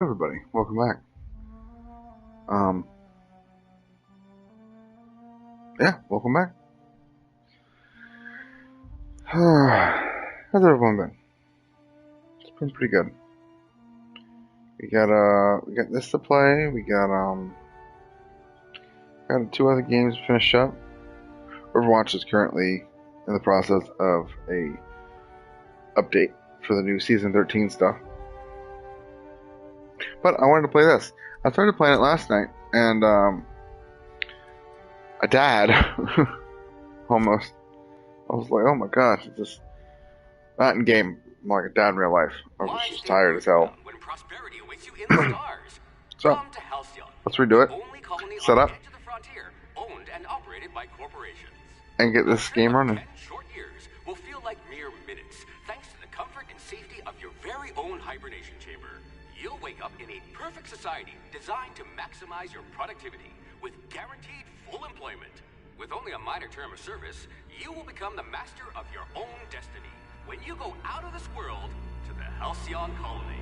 Everybody, welcome back. Um, yeah, welcome back. How's everyone been? It's been pretty good. We got this to play. We got two other games to finish up. Overwatch is currently in the process of a update for the new season 13 stuff. But I wanted to play this. I started playing it last night, and I died almost. I was like, oh my gosh, it's just not in game. I'm like a dad in real life. I was just tired as hell. When prosperity awaits you in the stars. So, Come to Halcyon, let's redo it. only colony Set on up. the edge of the frontier, owned and operated by corporations. And get this game running. 10 short years will feel like mere minutes, thanks to the comfort and safety of your very own hibernation chamber. You'll wake up in a perfect society designed to maximize your productivity with guaranteed full employment. With only a minor term of service, you will become the master of your own destiny when you go out of this world to the Halcyon colony.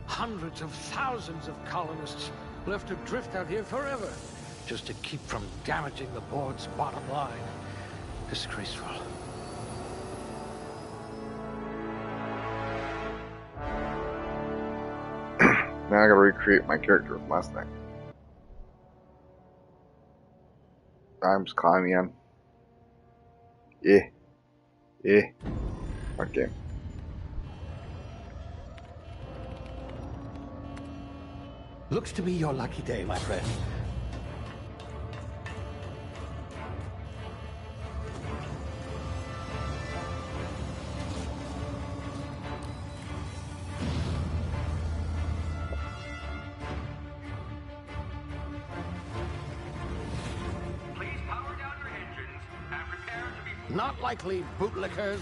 Hundreds of thousands of colonists left to drift out here forever, just to keep from damaging the board's bottom line. Disgraceful. Now I gotta recreate my character from last night. I'm just climbing in. Yeah. Yeah. Okay. Looks to be your lucky day, my friend. Please power down your engines and prepare to be... Not likely, bootlickers.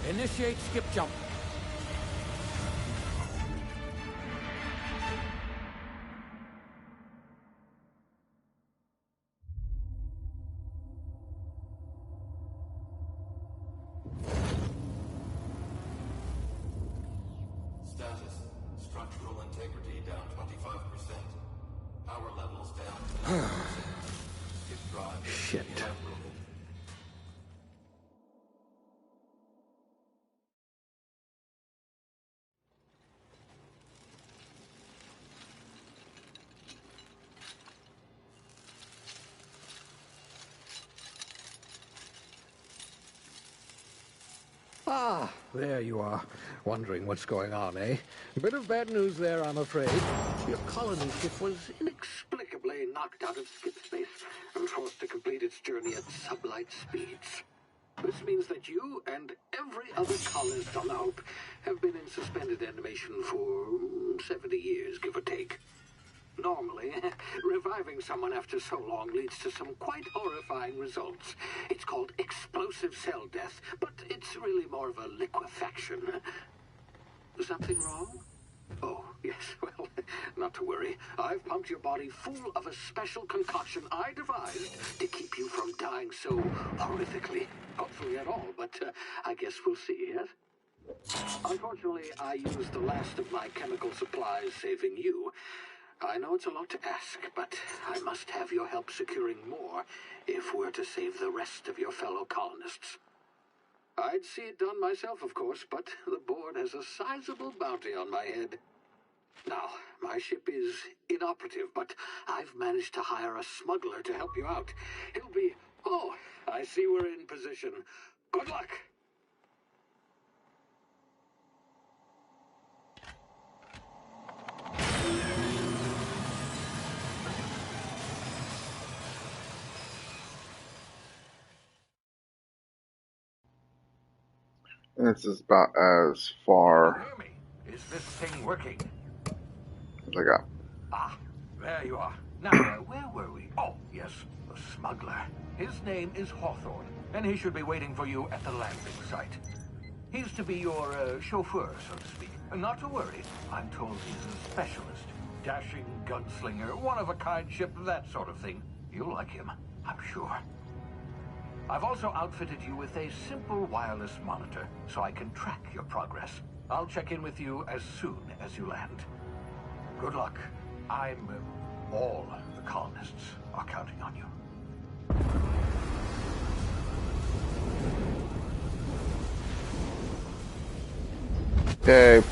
Initiate skip jump. Status. Structural integrity down 25%. Power levels down 10%. Skip drive. Shit. Inoperable. Ah, there you are. Wondering what's going on, eh? Bit of bad news there, I'm afraid. Your colony ship was inexplicably knocked out of skip space and forced to complete its journey at sublight speeds. This means that you and every other colonist on the Hope have been in suspended animation for 70 years, give or take. Normally, reviving someone after so long leads to some quite horrifying results. It's called explosive cell death, but it's really more of a liquefaction. Something wrong? Oh, yes, well, not to worry. I've pumped your body full of a special concoction I devised to keep you from dying so horrifically. Hopefully at all, but I guess we'll see, yes? Unfortunately, I used the last of my chemical supplies saving you. I know it's a lot to ask, but I must have your help securing more if we're to save the rest of your fellow colonists. I'd see it done myself, of course, but the board has a sizable bounty on my head. Now, my ship is inoperative, but I've managed to hire a smuggler to help you out. He'll be... Oh, I see we're in position. Good luck! This is about as far Hear me? Is this thing working? as I got. Ah, there you are. Now, where were we? Oh, yes, the smuggler. His name is Hawthorne, and he should be waiting for you at the landing site. He's to be your chauffeur, so to speak. Not to worry, I'm told he's a specialist. Dashing gunslinger, one-of-a-kind ship, that sort of thing. You'll like him, I'm sure. I've also outfitted you with a simple wireless monitor, so I can track your progress. I'll check in with you as soon as you land. Good luck. All the colonists are counting on you. Yay.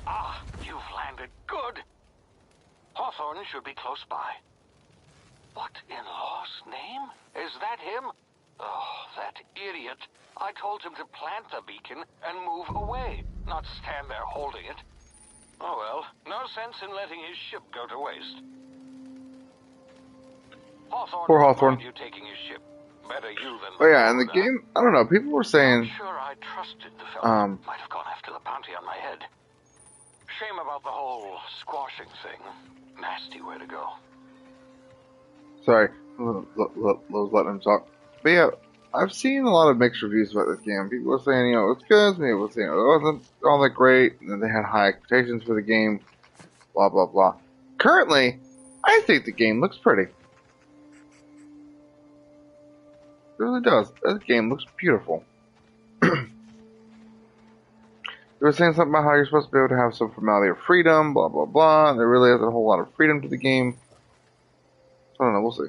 Ah, you've landed. Good. Hawthorne should be close by. What in law's name? Is that him? Oh, that idiot. I told him to plant the beacon and move away, not stand there holding it. Oh well, no sense in letting his ship go to waste. Hawthorne Poor won't Hawthorne. mind you taking his ship. Better you than Oh yeah, in the boat, game, I don't know, people were I'm saying, sure I trusted the fellow. um, Might have gone after the bounty on my head. Shame about the whole squashing thing. Nasty way to go. sorry, let's let him talk. But yeah, I've seen a lot of mixed reviews about this game. People were saying, it's good, people were saying it wasn't all that great, and then they had high expectations for the game, blah, blah, blah. Currently, I think the game looks pretty. It really does. This game looks beautiful. They were saying something about how you're supposed to be able to have some familiar freedom, blah, blah, blah. There really isn't a whole lot of freedom to the game. So I don't know, we'll see.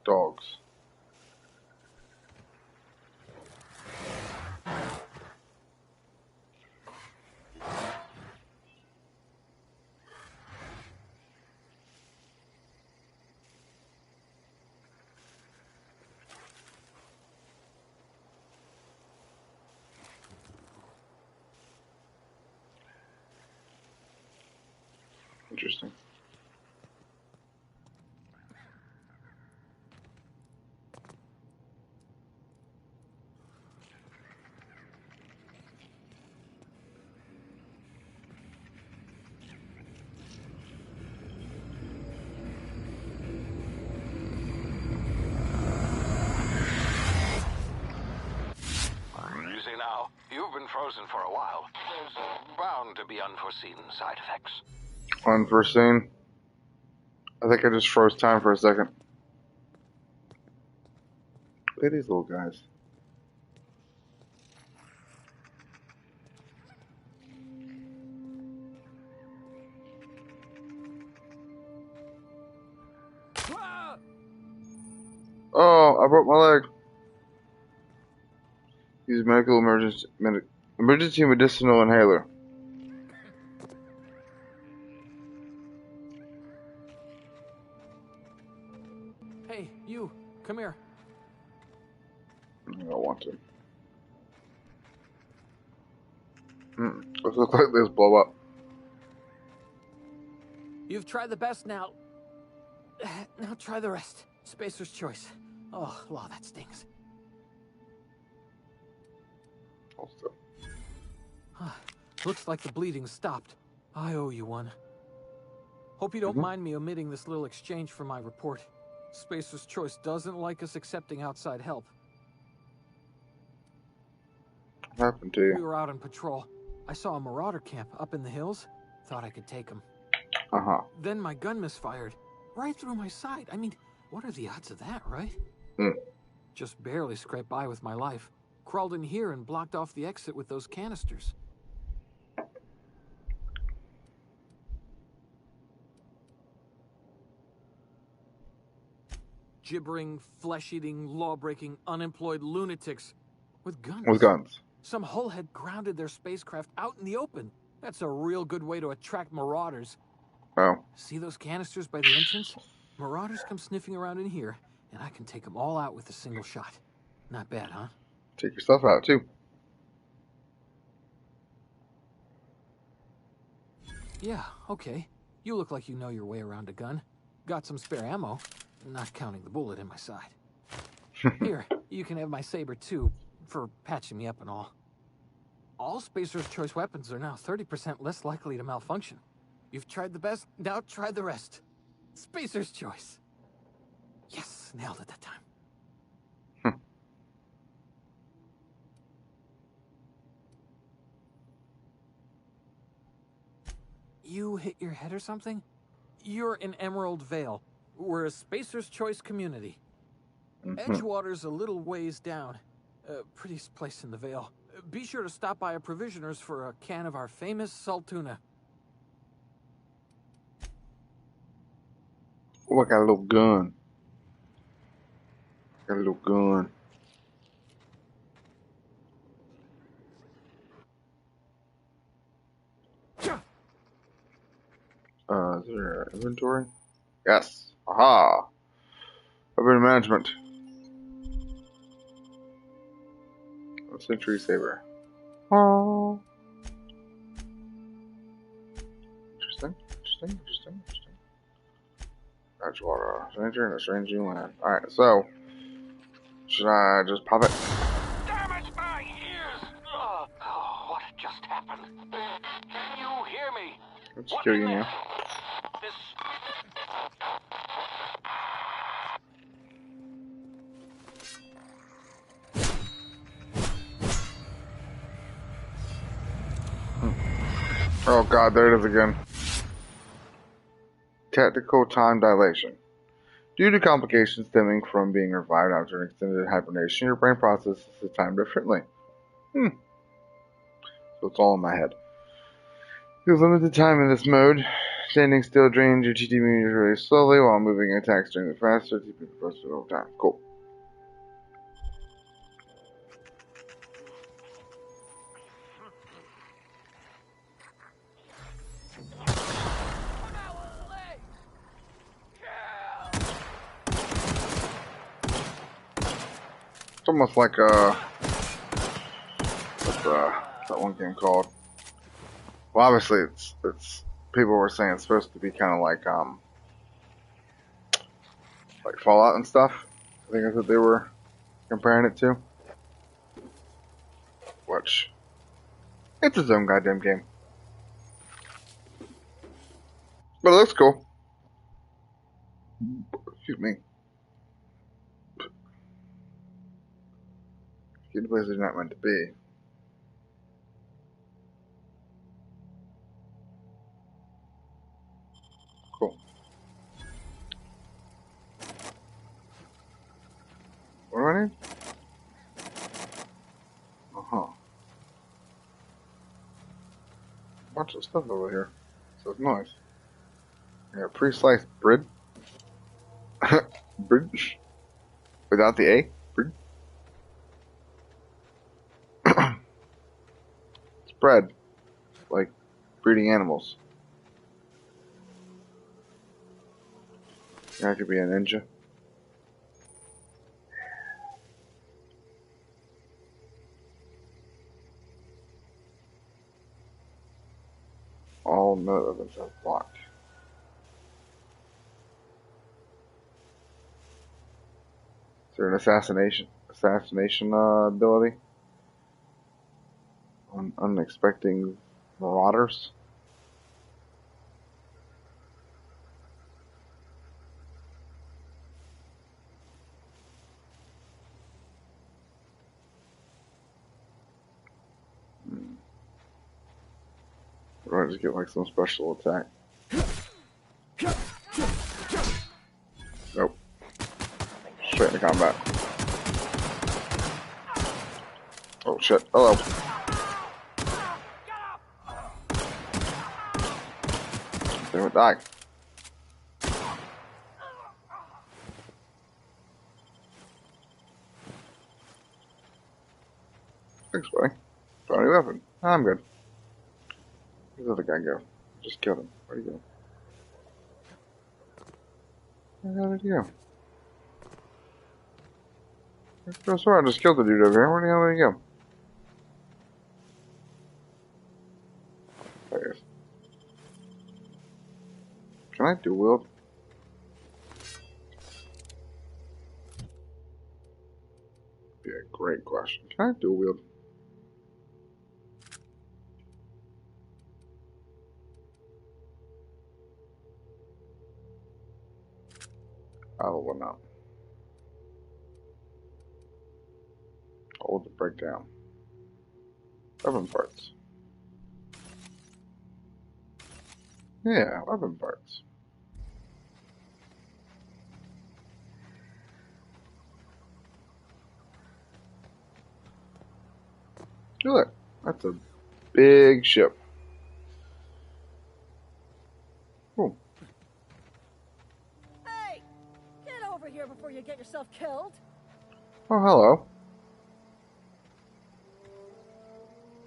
Dogs. Interesting. Easy now. You've been frozen for a while. There's bound to be unforeseen side effects. Unforeseen. I think I just froze time for a second. Look at these little guys. Oh, I broke my leg. Use medical emergency medicinal inhaler. Hey, you, come here. I don't want to. This looks like this blow up. You've tried the best now. Now try the rest. Spacer's choice. Oh, law, that stings. Also, Looks like the bleeding stopped. I owe you one. Hope you don't mind me omitting this little exchange from my report. Spacer's Choice doesn't like us accepting outside help. what happened to We you? were out on patrol. I saw a marauder camp up in the hills. Thought I could take him. Then my gun misfired. Right through my side. I mean, what are the odds of that, right? Just barely scraped by with my life. Crawled in here and blocked off the exit with those canisters. Gibbering, flesh-eating, law-breaking, unemployed lunatics with guns. With guns. Some hullhead grounded their spacecraft out in the open. That's a real good way to attract marauders. Oh. See those canisters by the entrance? Marauders come sniffing around in here, and I can take them all out with a single shot. Not bad, huh? Take yourself out, too. Yeah, okay. You look like you know your way around a gun. Got some spare ammo, not counting the bullet in my side. Here, you can have my saber too, for patching me up and all. All Spacer's Choice weapons are now 30% less likely to malfunction. You've tried the best, now try the rest. Spacer's Choice. Yes, nailed it that time. You hit your head or something? You're in Emerald Vale. We're a Spacer's Choice community. Edgewater's a little ways down. Prettiest place in the Vale. Be sure to stop by a provisioner's for a can of our famous salt tuna. Oh, I got a little gun. Got a little gun. Is there inventory? Yes. Aha. Urban management. A century saber. Oh. Interesting. Interesting. Edgewater. Stranger in a strange new land. Alright, so. Should I just pop it? Damn it, my ears! Oh, what just happened? Can you hear me? Let's kill you now. This... Oh god, there it is again. Tactical time dilation. Due to complications stemming from being revived after an extended hibernation, your brain processes the time differently. So it's all in my head. You have limited time in this mode. Standing still drains your TT meters really slowly, while moving attacks drain it faster. TP faster over time. Cool. It's almost like what's that one game called? Well, obviously it's people were saying it's supposed to be kind of like Fallout and stuff. I think that's what they were comparing it to. Which it's its own goddamn game, but it looks cool. Excuse me. Get places not meant to be. Cool. What do I need? Bunch of stuff over here. So it's nice. I got pre-sliced bread. Bread. Without the A. Bread. It's bread. Like breeding animals. I could be a ninja. All none of them are blocked. Is there an assassination ability? Unexpected marauders. Or just get like some special attack. Nope. Straight into combat. Oh shit. Hello. They would die. Thanks, buddy. Found a new weapon. I'm good. Where's the other guy go? Just killed him. Where'd he go? Where did he go? I swear I just killed the dude over here. Where the hell did he go? There he is. Can I dual wield? Be a great question. Can I dual wield? I will not. Hold the breakdown. Weapon parts. Yeah, weapon parts. Look, that's a big ship. Cool. Hey! Get over here before you get yourself killed! Oh, hello.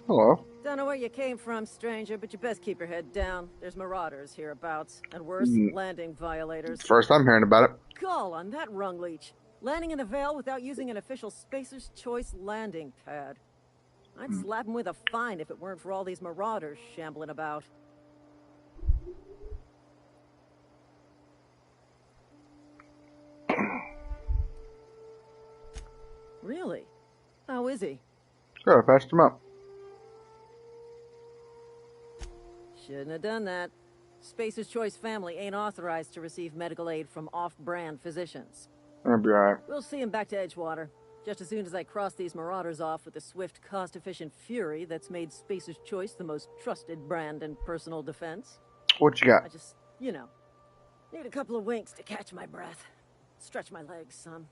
Hello. Don't know where you came from, stranger, but you best keep your head down. There's marauders hereabouts, and worse, landing violators. First I'm hearing about it. Call on that rung leech. Landing in the Vale without using an official Spacer's Choice landing pad. I'd slap him with a fine if it weren't for all these marauders shambling about. Really? How is he? Good, I patched him up. Shouldn't have done that. Spacer's Choice family ain't authorized to receive medical aid from off-brand physicians. I'll be alright. We'll see him back to Edgewater. Just as soon as I cross these marauders off with the swift, cost-efficient fury that's made Spacer's Choice the most trusted brand in personal defense. What you got? I just, you know, need a couple of winks to catch my breath. Stretch my legs some.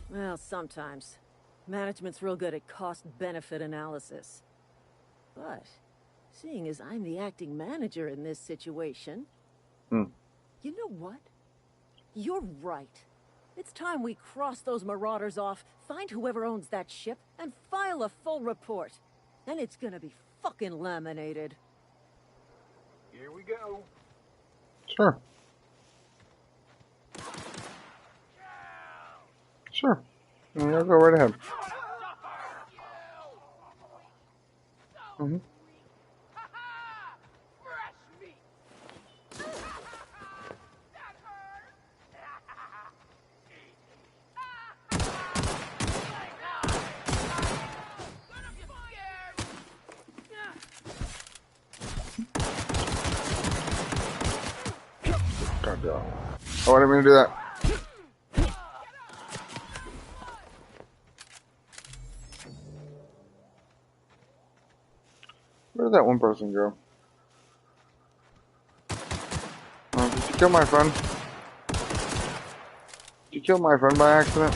Well, sometimes. Management's real good at cost-benefit analysis. But, seeing as I'm the acting manager in this situation, you know what? You're right. It's time we cross those marauders off, find whoever owns that ship, and file a full report. Then it's gonna be fucking laminated. Here we go. Sure. Sure. I'll go right ahead. God damn. Oh, I didn't mean to do that. Where did that one person go? Oh, did you kill my friend? Did you kill my friend by accident?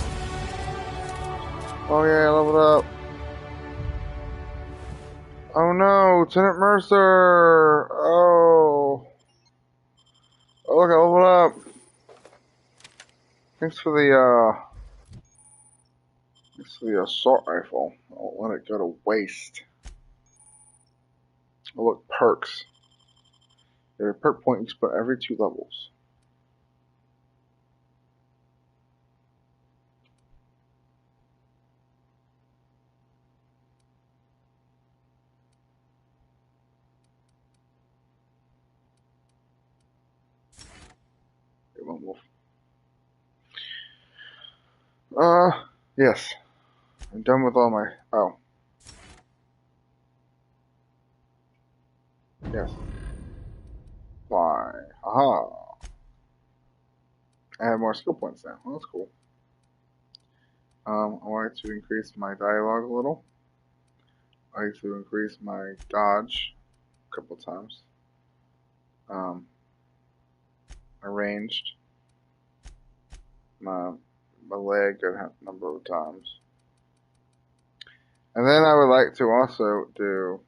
Oh yeah, I leveled up. Oh no, Lieutenant Mercer! Oh. Oh look, I leveled up. Thanks for the assault rifle. I'll let it go to waste. Oh look, perks. There's a perk point you spend every 2 levels. Yes. I'm done with all my... Oh. Yes. Fly. Aha. I have more skill points now. Well, that's cool. I like to increase my dialogue a little. I like to increase my dodge a couple times. My ranged. My leg a number of times. And then I would like to also do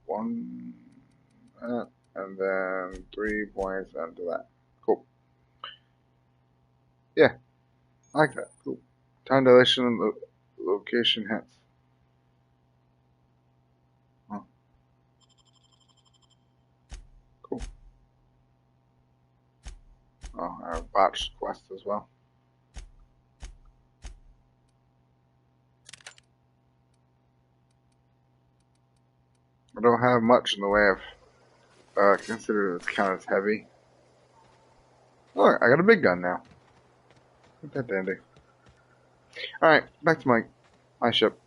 one, and then 3 points and do that. Cool. Yeah, I like that. Cool. Time dilation and location hints. Huh. Cool. Oh, I have botched quest as well. I don't have much in the way of consider this count as heavy. Look, I got a big gun now. Ain't that dandy. Alright, back to my ship.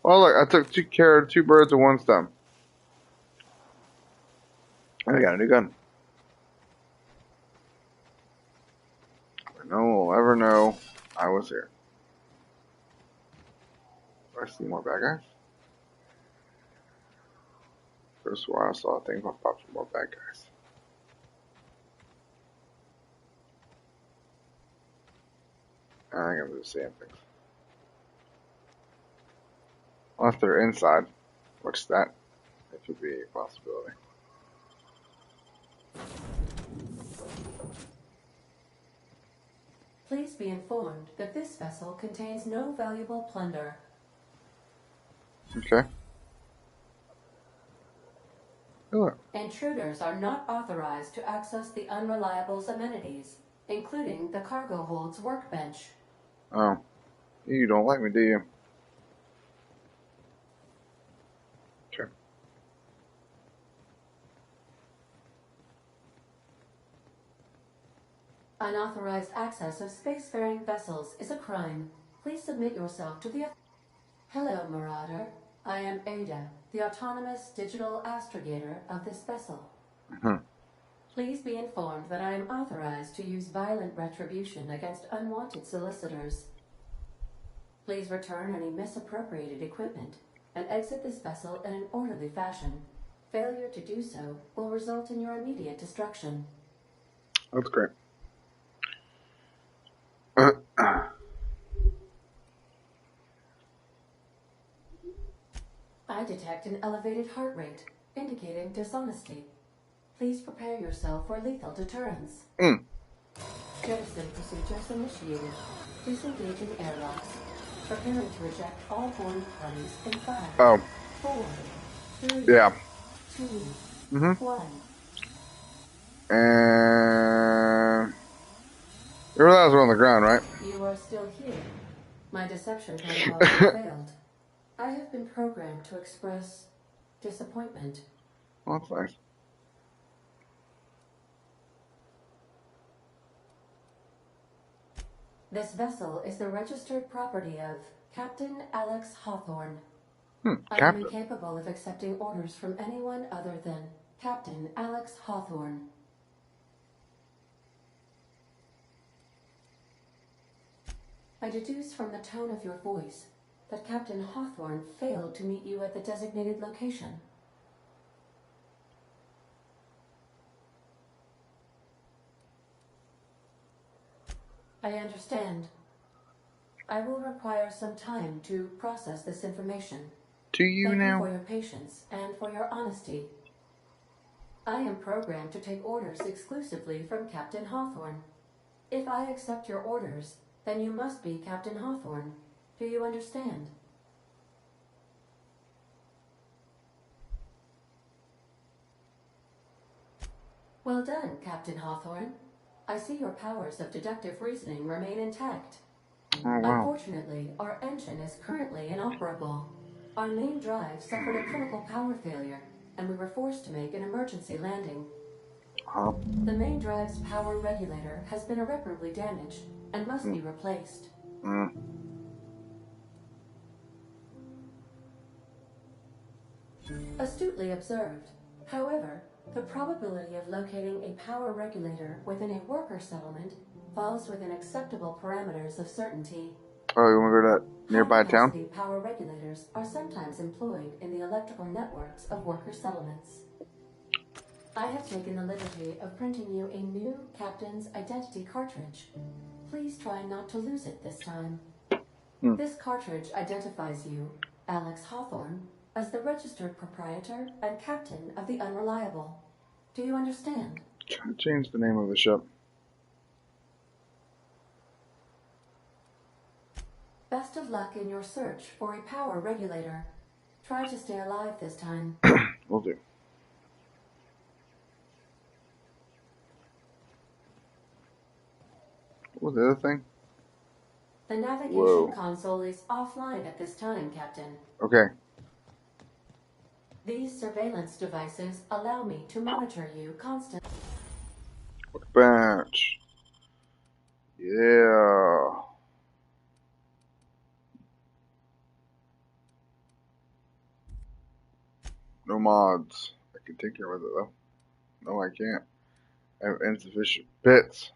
Well, look, I took care of 2 birds with 1 stone. And I got a new gun. No one will ever know I was here. Do I see more bad guys? First of all, I saw a thing pop up for more bad guys. I think I'm just saying things. Unless they're inside, which that could be a possibility. Please be informed that this vessel contains no valuable plunder. Okay. Look. Intruders are not authorized to access the Unreliable's amenities, including the cargo hold's workbench. Oh. You don't like me, do you? Okay. Unauthorized access of spacefaring vessels is a crime. Please submit yourself to the... Hello, Marauder. I am Ada, the autonomous digital astrogator of this vessel. Please be informed that I am authorized to use violent retribution against unwanted solicitors. Please return any misappropriated equipment and exit this vessel in an orderly fashion. Failure to do so will result in your immediate destruction. That's great. I detect an elevated heart rate, indicating dishonesty. Please prepare yourself for lethal deterrence. Jettison procedures initiated. Disengaging airlocks. Preparing to reject all boarding parties in 5, 4, 3, yeah. 2, 1. And you realize we're on the ground, right? You are still here. My deception protocol has failed. I have been programmed to express disappointment. Well, that's nice. This vessel is the registered property of Captain Alex Hawthorne. I am incapable of accepting orders from anyone other than Captain Alex Hawthorne. I deduce from the tone of your voice that Captain Hawthorne failed to meet you at the designated location. I understand. I will require some time to process this information. Do you Thank now? you for your patience and for your honesty. I am programmed to take orders exclusively from Captain Hawthorne. If I accept your orders, then you must be Captain Hawthorne. Do you understand? Well done, Captain Hawthorne. I see your powers of deductive reasoning remain intact. Oh, wow. Unfortunately, our engine is currently inoperable. Our main drive suffered a critical power failure, and we were forced to make an emergency landing. The main drive's power regulator has been irreparably damaged. and must be replaced. Astutely observed. However, the probability of locating a power regulator within a worker settlement falls within acceptable parameters of certainty. Oh, you want to go to that nearby town? High-capacity power regulators are sometimes employed in the electrical networks of worker settlements. I have taken the liberty of printing you a new Captain's Identity cartridge. Please try not to lose it this time. This cartridge identifies you, Alex Hawthorne, as the registered proprietor and captain of the Unreliable. Do you understand? Trying to change the name of the ship. Best of luck in your search for a power regulator. Try to stay alive this time. Will do. What was the other thing? The navigation Whoa. console is offline at this time, Captain. Okay. These surveillance devices allow me to monitor you constantly. Workbench. Yeah. No mods. I can take care of it though. No, I can't. I have insufficient bits.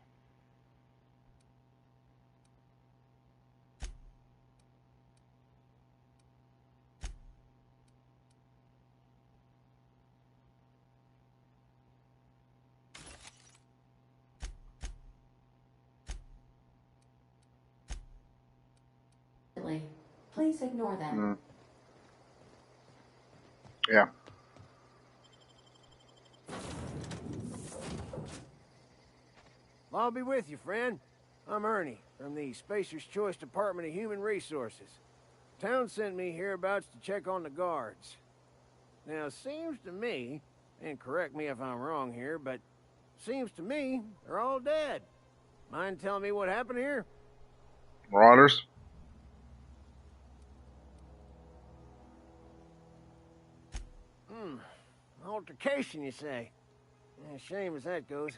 Please ignore them. Yeah. I'll be with you, friend. I'm Ernie, from the Spacer's Choice Department of Human Resources. Town sent me hereabouts to check on the guards. Now, seems to me, and correct me if I'm wrong here, but seems to me they're all dead. Mind telling me what happened here? Marauders. Altercation, you say? Yeah, shame as that goes.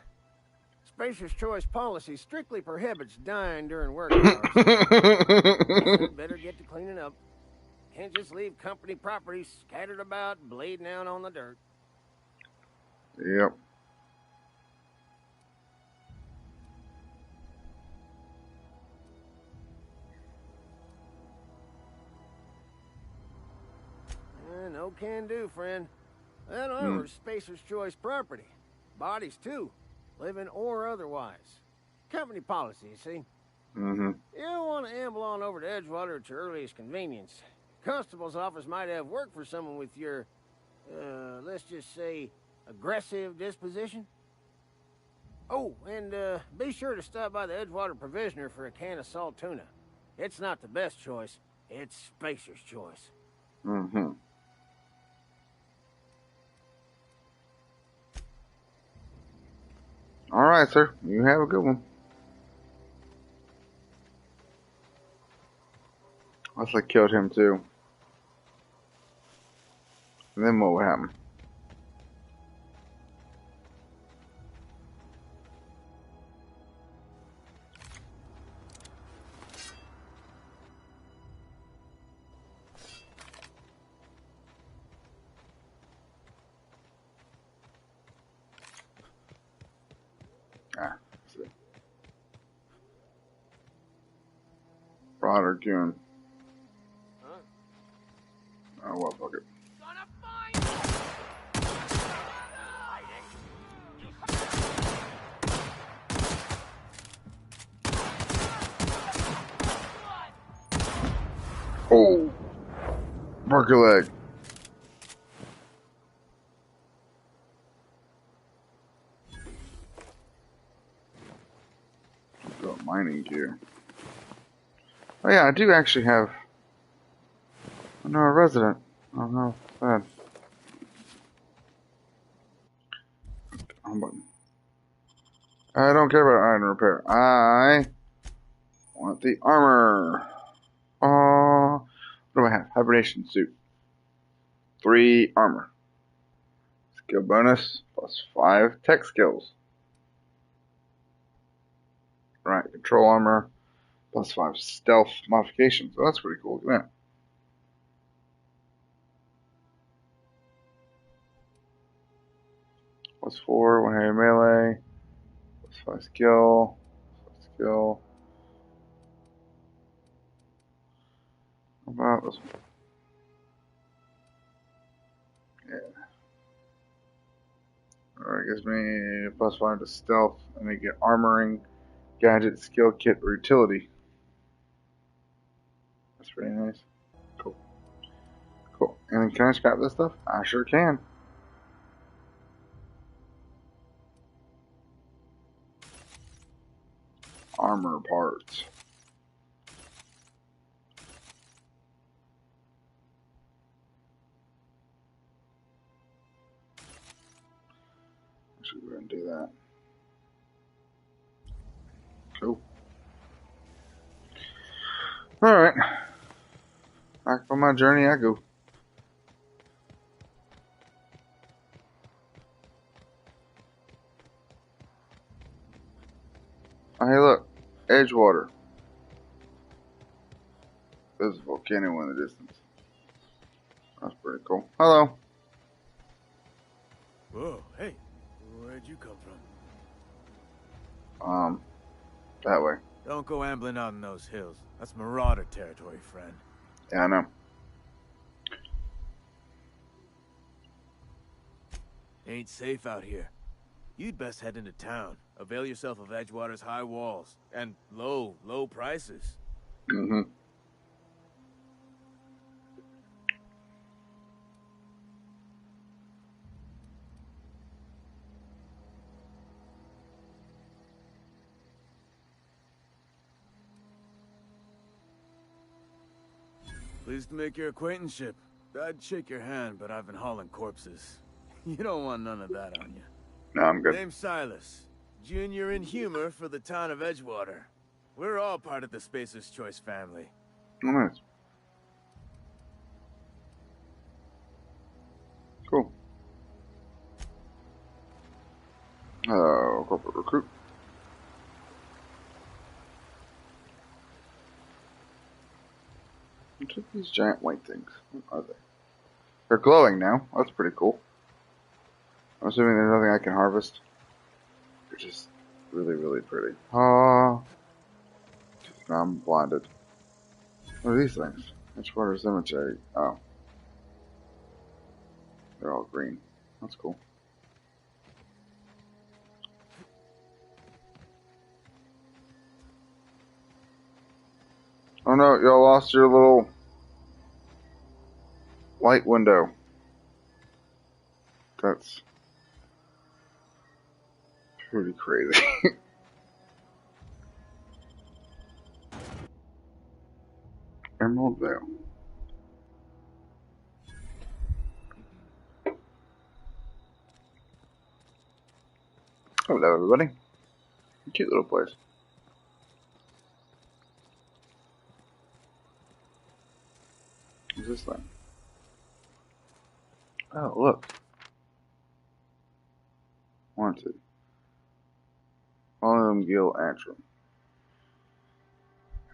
Spacer's Choice policy strictly prohibits dying during work hours. So better get to cleaning up. Can't just leave company property scattered about, bleeding out on the dirt. Yep. No can do, friend. That armor's Spacer's Choice property. Bodies, too. Living or otherwise. Company policy, you see? You don't want to amble on over to Edgewater at your earliest convenience. Constable's office might have work for someone with your, let's just say, aggressive disposition. Oh, and be sure to stop by the Edgewater Provisioner for a can of salt tuna. It's not the best choice. It's Spacer's Choice. All right, sir. You have a good one. Unless I killed him too. And then what would happen? Broader Goon. Oh, well, fuck it. Oh! Broke your leg. Got mining gear. Oh yeah, I do actually have another resident. Oh no, bad. I don't care about iron repair. I want the armor. Oh, what do I have? Hibernation suit. 3 armor. Skill bonus plus 5 tech skills. Right, control armor, +5 stealth modifications. Oh, that's pretty cool. Look at that. +4, one heavy melee, +5 skill, skill. How about this one? Yeah. Alright, gives me +5 to stealth, and I get armoring, gadget, skill kit, or utility. That's pretty nice. Cool. Cool. And can I scrap this stuff? I sure can. Armor parts. Actually, we're going to do that. Cool. Alright. Back on my journey I go. Oh, hey, look. Edgewater. There's a volcano in the distance. That's pretty cool. Hello. Whoa, hey. Where'd you come from? That way. Don't go ambling out in those hills. That's Marauder territory, friend. Yeah, I know. Ain't safe out here. You'd best head into town. Avail yourself of Edgewater's high walls. And low prices. Mm-hmm. Pleased to make your acquaintanceship. I'd shake your hand, but I've been hauling corpses. You don't want none of that on you. No, I'm good. Name's Silas. Junior in humor for the town of Edgewater. We're all part of the Spacer's Choice family. Oh, nice. Cool. Corporate recruit. What's with these giant white things? What are they? They're glowing now. That's pretty cool. I'm assuming there's nothing I can harvest. They're just really, really pretty. Ah. I'm blinded. What are these things? Edgewater Cemetery. Oh. They're all green. That's cool. Oh no, y'all lost your little light window. That's pretty crazy. Emerald Vale. Hello, everybody. Cute little place. What's this thing? Oh, look. Wanted. William Gill Antrim.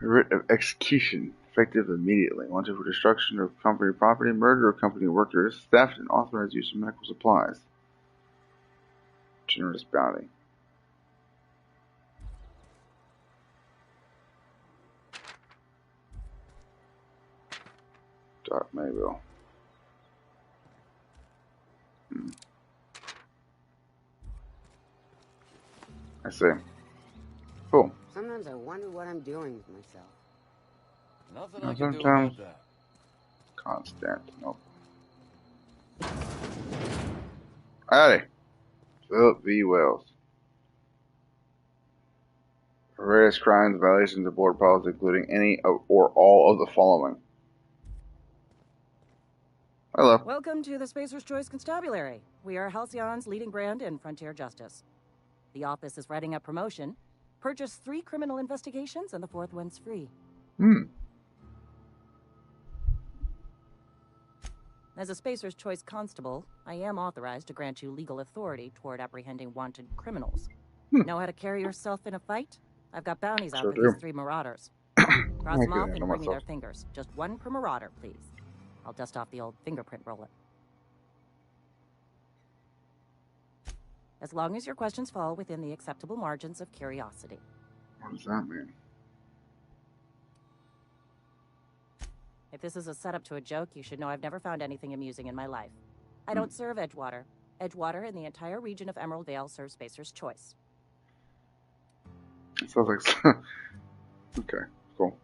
Writ of execution. Effective immediately. Wanted for destruction of company property, murder of company workers, theft, and authorized use of medical supplies. Generous bounty. Doc Mayville. I see. Cool. Sometimes I wonder what I'm doing with myself. Nothing I can do about that. Constantinople. Howdy. Philip V. Wells. For various crimes, violations of board policy, including any or all of the following. Hello. Welcome to the Spacer's Choice Constabulary. We are Halcyon's leading brand in frontier justice. The office is writing up promotion. Purchase 3 criminal investigations and the 4th one's free. As a Spacer's Choice constable, I am authorized to grant you legal authority toward apprehending wanted criminals. Know how to carry yourself in a fight? I've got bounties out Sure for do. these 3 marauders. Cross I them can off handle and bring me their myself. fingers. Just 1 per marauder, please. I'll dust off the old fingerprint roller. As long as your questions fall within the acceptable margins of curiosity. What does that mean? If this is a setup to a joke, you should know I've never found anything amusing in my life. I don't serve Edgewater. Edgewater and the entire region of Emerald Vale serve Spacer's Choice. It sounds like... Okay, cool.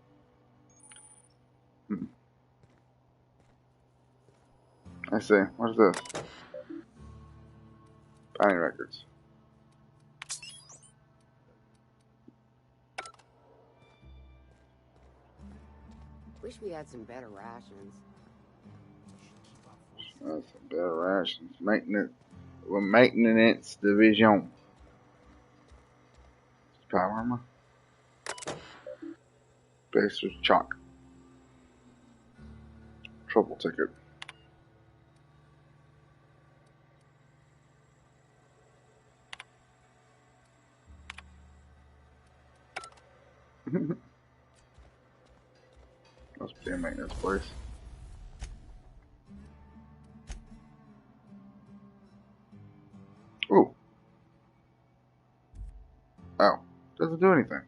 I see. What is this? Bounty records. Wish we had some better rations. That's some better rations. Maintenance. Well, maintenance division. Power armor. Baser's chalk. Trouble ticket. Must be a maintenance place. Ooh. Oh. Doesn't do anything.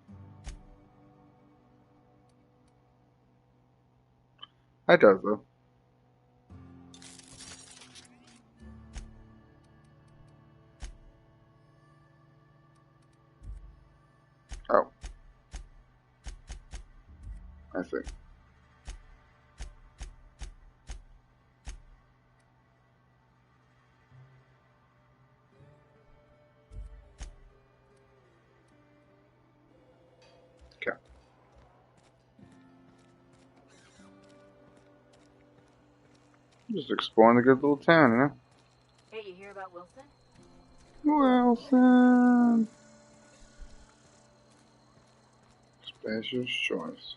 It does, though. Oh. I see. Okay. Just exploring the good little town, you know? Hey, you hear about Wilson? Wilson! Spacer's Choice.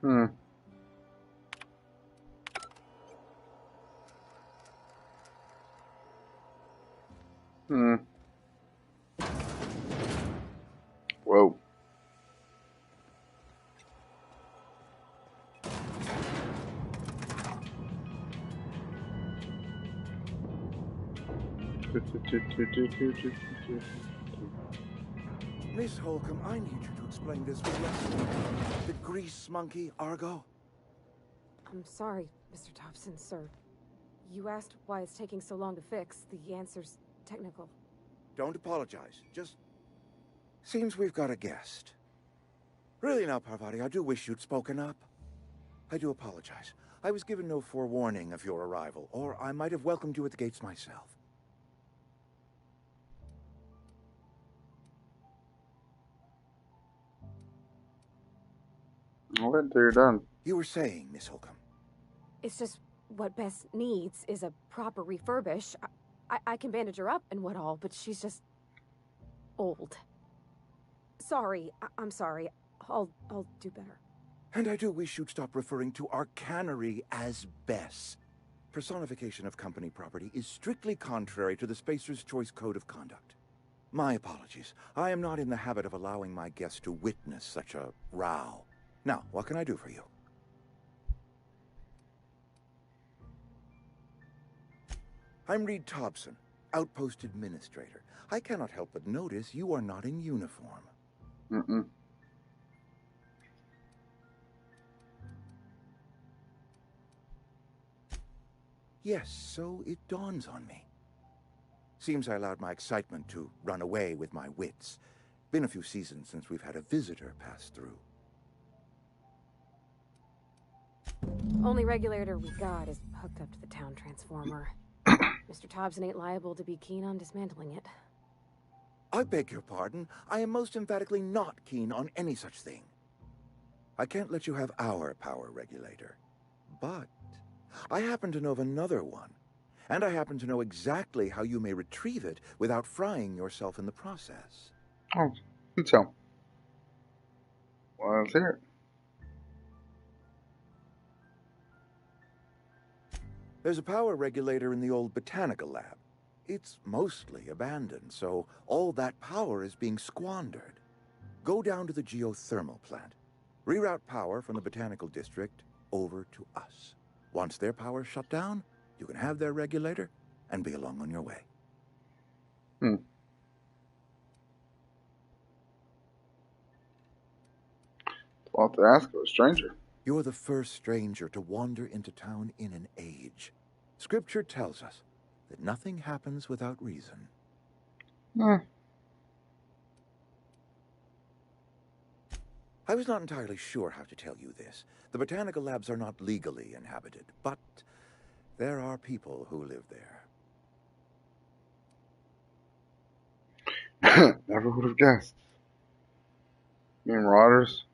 Hmm. Hmm. Whoa. Miss Holcomb, I need you to explain this wrestling. The grease monkey, Argo? I'm sorry, Mr. Thompson, sir. You asked why it's taking so long to fix. The answer's technical. Don't apologize. Just... seems we've got a guest. Really now, Parvati, I do wish you'd spoken up. I do apologize. I was given no forewarning of your arrival, or I might have welcomed you at the gates myself. I'll wait until you're done. You were saying, Miss Holcomb. It's just what Bess needs is a proper refurbish. I can bandage her up and what all, but she's just... old. Sorry, I'm sorry. I'll do better. And I do wish you'd stop referring to our cannery as Bess. Personification of company property is strictly contrary to the Spacer's Choice Code of Conduct. My apologies. I am not in the habit of allowing my guests to witness such a row. Now, what can I do for you? I'm Reed Thompson, Outpost Administrator. I cannot help but notice you are not in uniform. Mm-mm. Yes, so it dawns on me. Seems I allowed my excitement to run away with my wits. Been a few seasons since we've had a visitor pass through. Only regulator we got is hooked up to the town transformer. Mr. Thompson ain't liable to be keen on dismantling it. I beg your pardon. I am most emphatically not keen on any such thing. I can't let you have our power regulator. But I happen to know of another one. And I happen to know exactly how you may retrieve it without frying yourself in the process. Oh, you tell. Well, let's hear it. There's a power regulator in the old botanical lab. It's mostly abandoned, so all that power is being squandered. Go down to the geothermal plant. Reroute power from the botanical district over to us. Once their power's shut down, you can have their regulator and be along on your way. I'll have to ask of a stranger. You're the first stranger to wander into town in an age. Scripture tells us that nothing happens without reason. I was not entirely sure how to tell you this. The botanical labs are not legally inhabited, but there are people who live there. Never would have guessed. You mean marauders?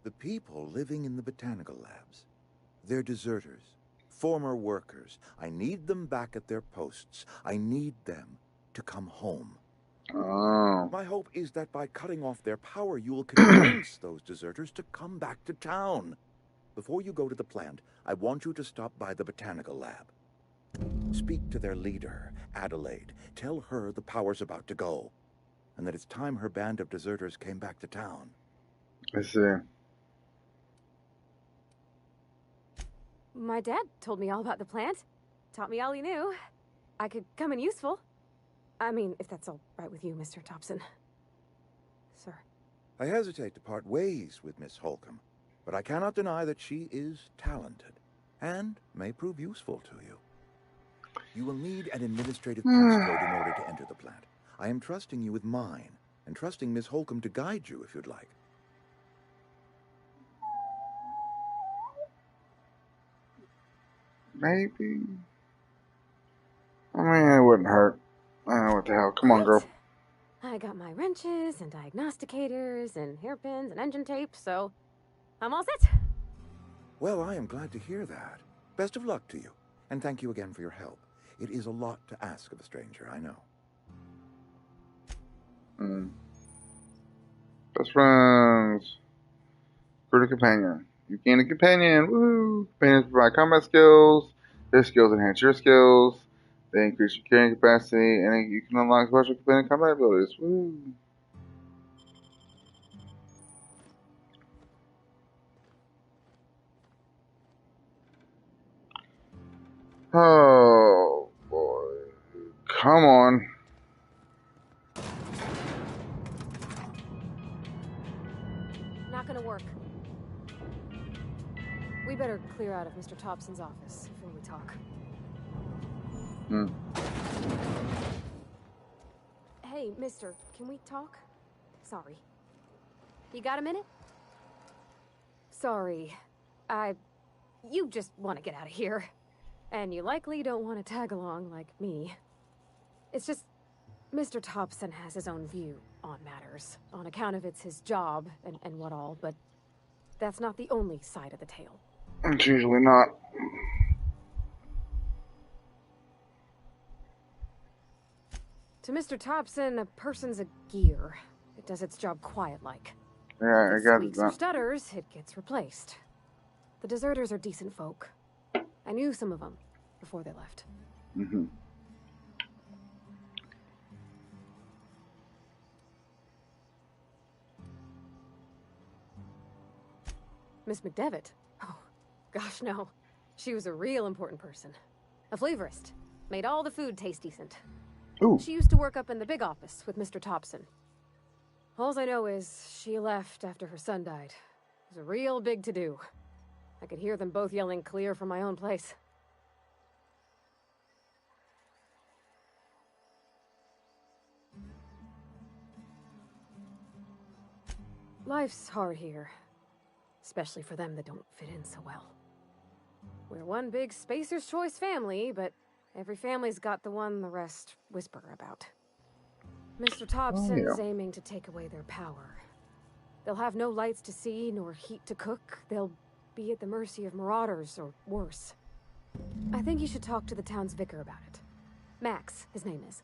The people living in the botanical labs, they're deserters, former workers. I need them back at their posts. I need them to come home. Oh. My hope is that by cutting off their power, you will convince those deserters to come back to town. Before you go to the plant, I want you to stop by the botanical lab. Speak to their leader, Adelaide. Tell her the power's about to go, and that it's time her band of deserters came back to town. I see. My dad told me all about the plant. Taught me all he knew. I could come in useful. I mean, if that's all right with you, Mr. Thompson. Sir. I hesitate to part ways with Miss Holcomb, but I cannot deny that she is talented and may prove useful to you. You will need an administrative passcode in order to enter the plant. I am trusting you with mine, and trusting Miss Holcomb to guide you if you'd like. Maybe. I mean, it wouldn't hurt. What the hell? Come on, girl. I got my wrenches and diagnosticators and hairpins and engine tape, so I'm all set. Well, I am glad to hear that. Best of luck to you, and thank you again for your help. It is a lot to ask of a stranger, I know. Best friends. Recruit a companion. You gain a companion. Woo! Companions provide combat skills. Their skills enhance your skills. They increase your carrying capacity, and you can unlock special companion combat abilities. Woo! Oh boy! Come on. Not gonna work. We better clear out of Mr. Thompson's office before we talk. Hey, mister, can we talk? Sorry. You got a minute? Sorry. You just want to get out of here. And you likely don't want to tag along like me. It's just, Mr. Thompson has his own view on matters, on account of it's his job and what all, but that's not the only side of the tale. It's usually not. To Mr. Thompson, a person's a gear. It does its job quiet-like. Yeah, I got it. If it stutters, it gets replaced. The deserters are decent folk. I knew some of them before they left. Miss McDevitt? Oh, gosh, no. She was a real important person. A flavorist. Made all the food taste decent. Ooh. She used to work up in the big office with Mr. Thompson. All I know is she left after her son died. It was a real big to-do. I could hear them both yelling clear from my own place. Life's hard here. Especially for them that don't fit in so well. We're one big Spacer's Choice family, but every family's got the one the rest whisper about. Mr. Thompson's aiming to take away their power. They'll have no lights to see, nor heat to cook. They'll be at the mercy of marauders, or worse. I think you should talk to the town's vicar about it. Max, his name is.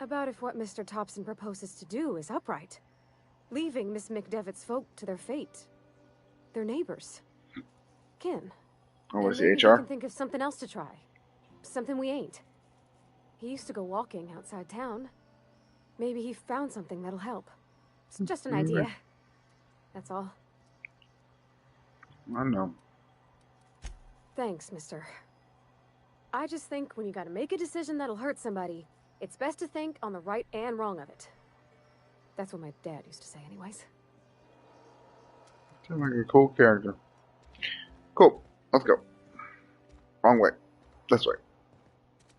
About if what Mr. Thompson proposes to do is upright. Leaving Miss McDevitt's folk to their fate. Their neighbors. Kin. Oh, was Maybe the he HR? can think of something else to try. Something we ain't. He used to go walking outside town. Maybe he found something that'll help. It's just an idea. That's all. I know. Thanks, mister. I just think when you gotta make a decision that'll hurt somebody, it's best to think on the right and wrong of it. That's what my dad used to say anyways. Seems like a cool character. Cool. Let's go. Wrong way. This way.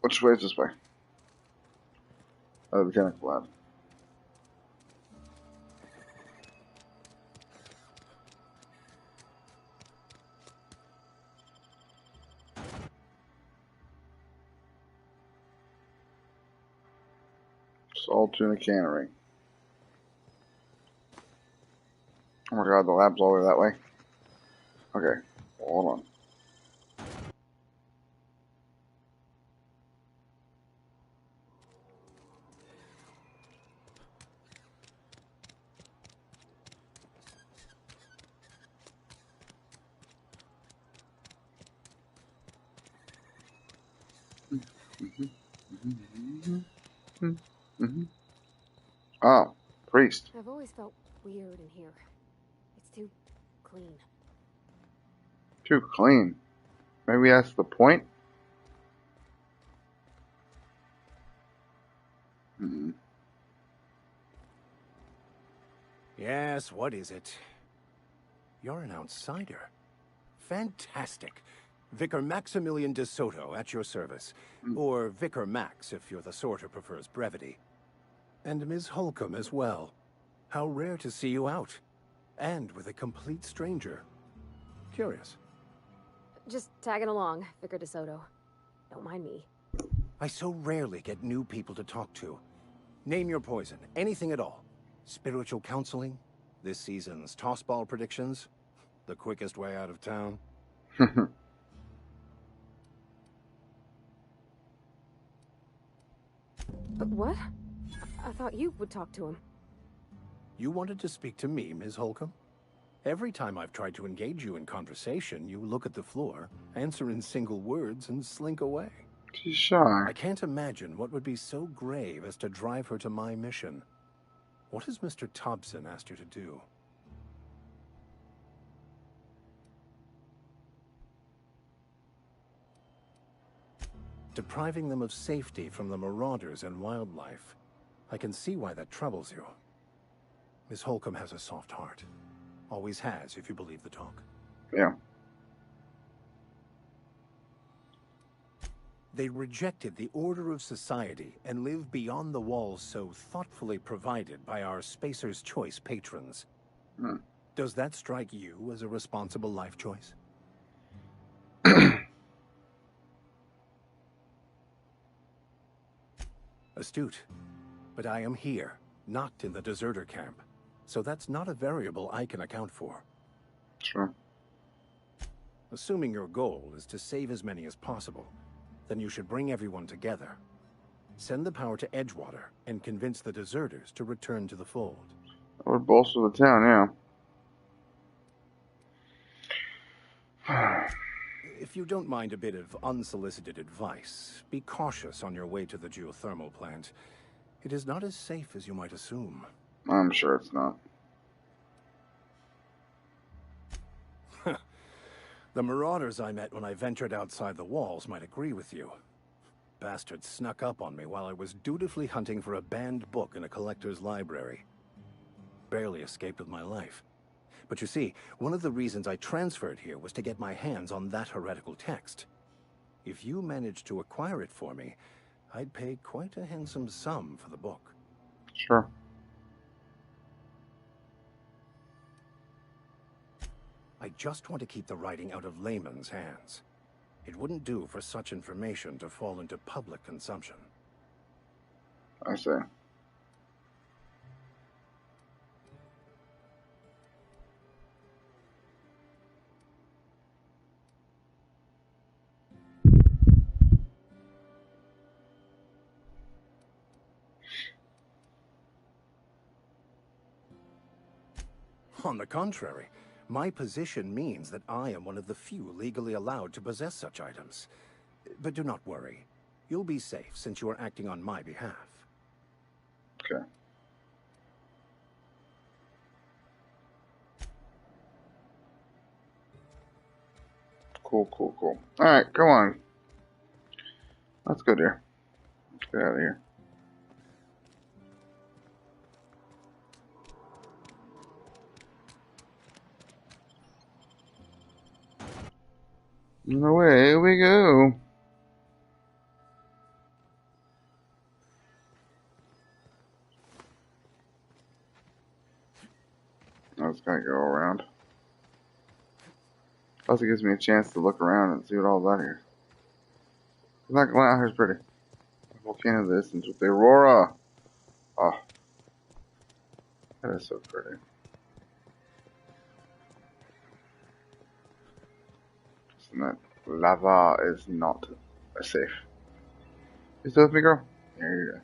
Which way is this way? The botanical lab. Salt Tuna Cannery. Oh my god, the lab's all the way that way. Okay, hold on. Oh, priest. I've always felt weird in here. It's too clean. Too clean. Maybe that's the point? Yes, what is it? You're an outsider. Fantastic. Vicar Maximilian de Soto at your service. Or Vicar Max, if you're the sort who prefers brevity. And Ms. Holcomb as well. How rare to see you out. And with a complete stranger. Curious. Just tagging along, Vicar de Soto. Don't mind me. I so rarely get new people to talk to. Name your poison, anything at all. Spiritual counseling, this season's tossball predictions, the quickest way out of town. What? I thought you would talk to him. You wanted to speak to me, Ms. Holcomb? Every time I've tried to engage you in conversation, you look at the floor, answer in single words, and slink away. She's shy. I can't imagine what would be so grave as to drive her to my mission. What has Mr. Thompson asked you to do? Depriving them of safety from the marauders and wildlife. I can see why that troubles you. Miss Holcomb has a soft heart. Always has, if you believe the talk. Yeah. They rejected the order of society and live beyond the walls so thoughtfully provided by our Spacer's Choice patrons. Does that strike you as a responsible life choice? Astute. But I am here, not in the deserter camp. So that's not a variable I can account for. Sure. Assuming your goal is to save as many as possible, then you should bring everyone together. Send the power to Edgewater and convince the deserters to return to the fold. That would bolster the town, yeah. If you don't mind a bit of unsolicited advice, be cautious on your way to the geothermal plant. It is not as safe as you might assume. I'm sure it's not. The marauders I met when I ventured outside the walls might agree with you. Bastards snuck up on me while I was dutifully hunting for a banned book in a collector's library. Barely escaped with my life. But you see, one of the reasons I transferred here was to get my hands on that heretical text. If you managed to acquire it for me, I'd pay quite a handsome sum for the book. Sure. I just want to keep the writing out of layman's hands. It wouldn't do for such information to fall into public consumption. I see. On the contrary, my position means that I am one of the few legally allowed to possess such items. But do not worry. You'll be safe since you are acting on my behalf. Okay. Cool, cool, cool. Alright, come on. Let's go there. Let's get out of here. And away we go. I just gotta go around. Plus it gives me a chance to look around and see what all about here. I'm not gonna lie, here's pretty. The volcano of the distance with the aurora. Oh. That is so pretty. And that lava is not safe. You still with me, girl? There you go.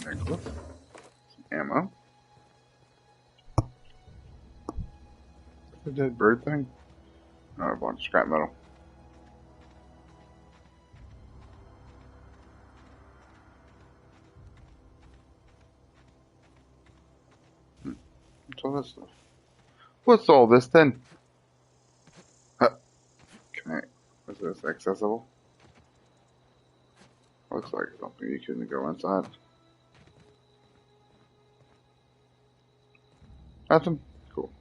Necklace. Some ammo. The dead bird thing? No, a bunch of scrap metal. What's all this stuff? What's all this then? Is this accessible? Looks like something you couldn't go inside. Nothing? Cool.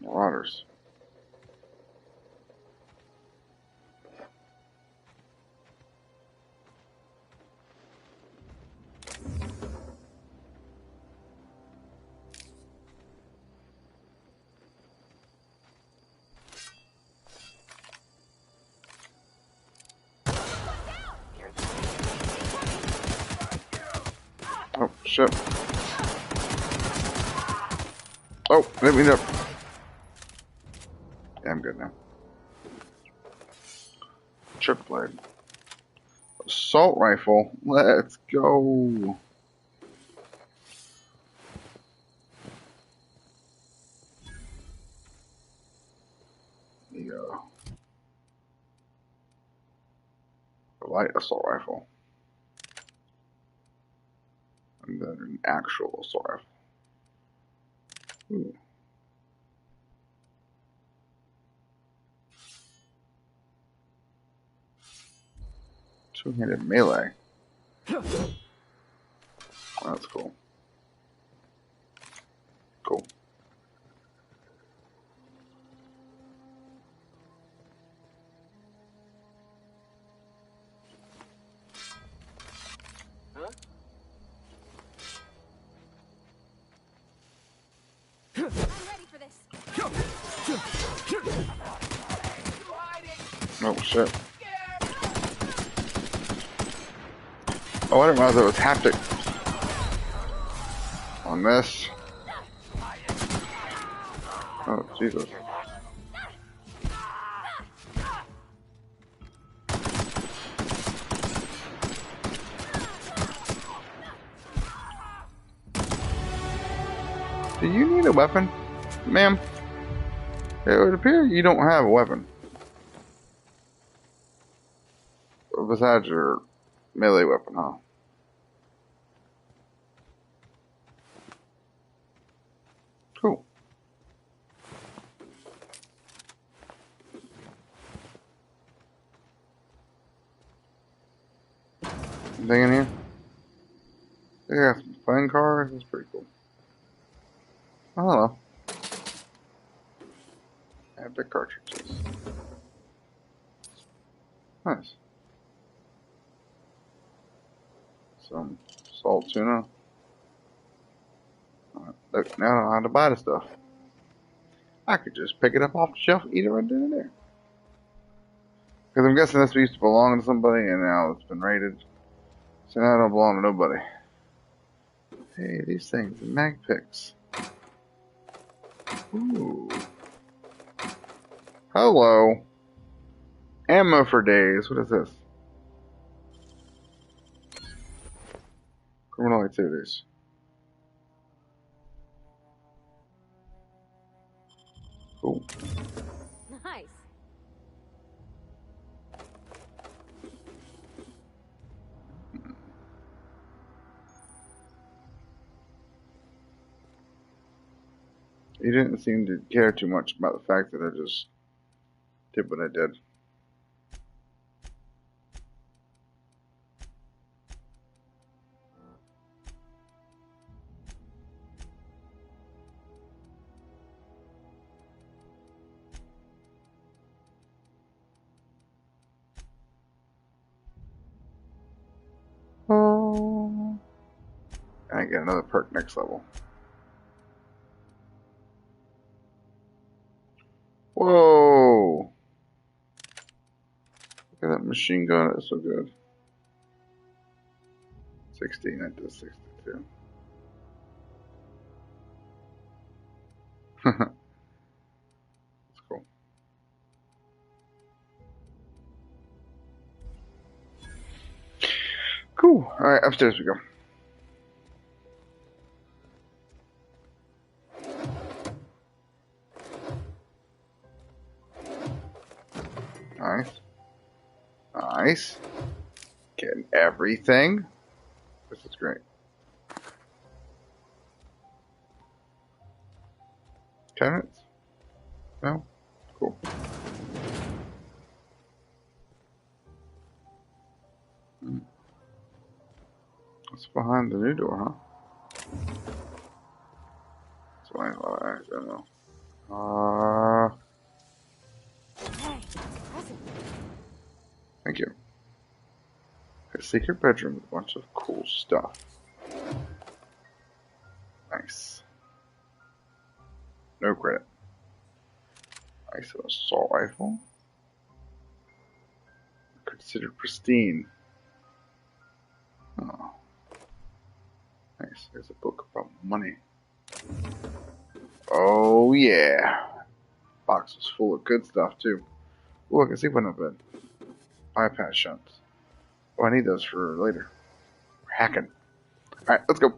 Marauders. Oh, shit. Oh, let me know. Yeah, I'm good now. Trip blade. Assault rifle. Let's go. There you go. A light assault rifle. And then an actual assault rifle. Ooh. Two-handed melee. That's cool. Cool. Huh? I'm ready for this. Oh shit. Oh, I didn't realize it was haptic on this. Oh, Jesus. Do you need a weapon, ma'am? It would appear you don't have a weapon. Besides your melee weapon, huh? Cool. Anything in here? They got some playing cards. That's pretty cool. Oh, hello. Epic cartridges. Nice. Some salt tuna. Look, now I don't have to buy the stuff. I could just pick it up off the shelf, eat it right then and there. Because I'm guessing this used to belong to somebody, and now it's been raided. So now it don't belong to nobody. Hey, these things, the mag picks. Ooh. Hello. Ammo for days. What is this? Criminal activities. Cool. Nice. He didn't seem to care too much about the fact that I just did what I did. Oh. And I get another perk next level. Whoa! Look at that machine gun, it's so good. 16, that does 62. That's cool. Cool. Alright, upstairs we go. Nice. Nice. Getting everything. This is great. Tenants? No? Cool. What's behind the new door, huh? That's why I don't know. Thank you. A secret bedroom with a bunch of cool stuff. Nice. No credit. Nice assault rifle. Considered pristine. Oh. Nice. There's a book about money. Oh yeah. Box was full of good stuff too. Ooh, I can see one of it. Bypass shunts. Oh, I need those for later. We're hacking. Alright, let's go.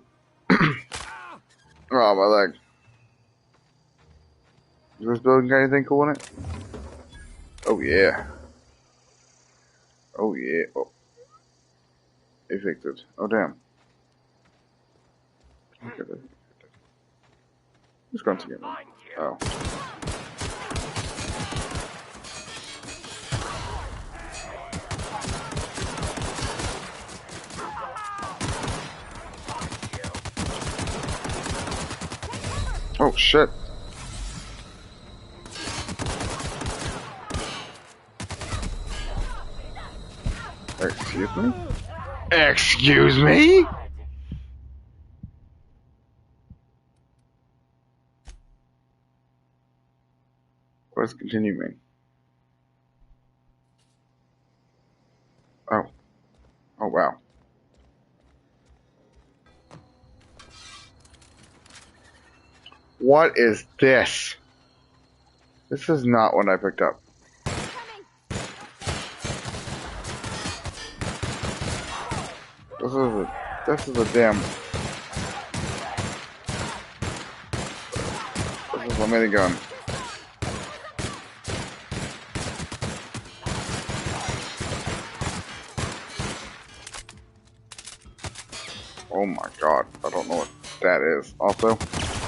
Oh, my leg. Is this building got anything cool in it? Oh, yeah. Oh, yeah. Oh. Evicted. Oh, damn. Look at it. Who's going to get me? Oh. Oh, shit. Excuse me? Excuse me? What does continue mean? Oh. Oh, wow. What is this? This is not what I picked up. This is a damn. This is a minigun. Oh my god, I don't know what that is. Also,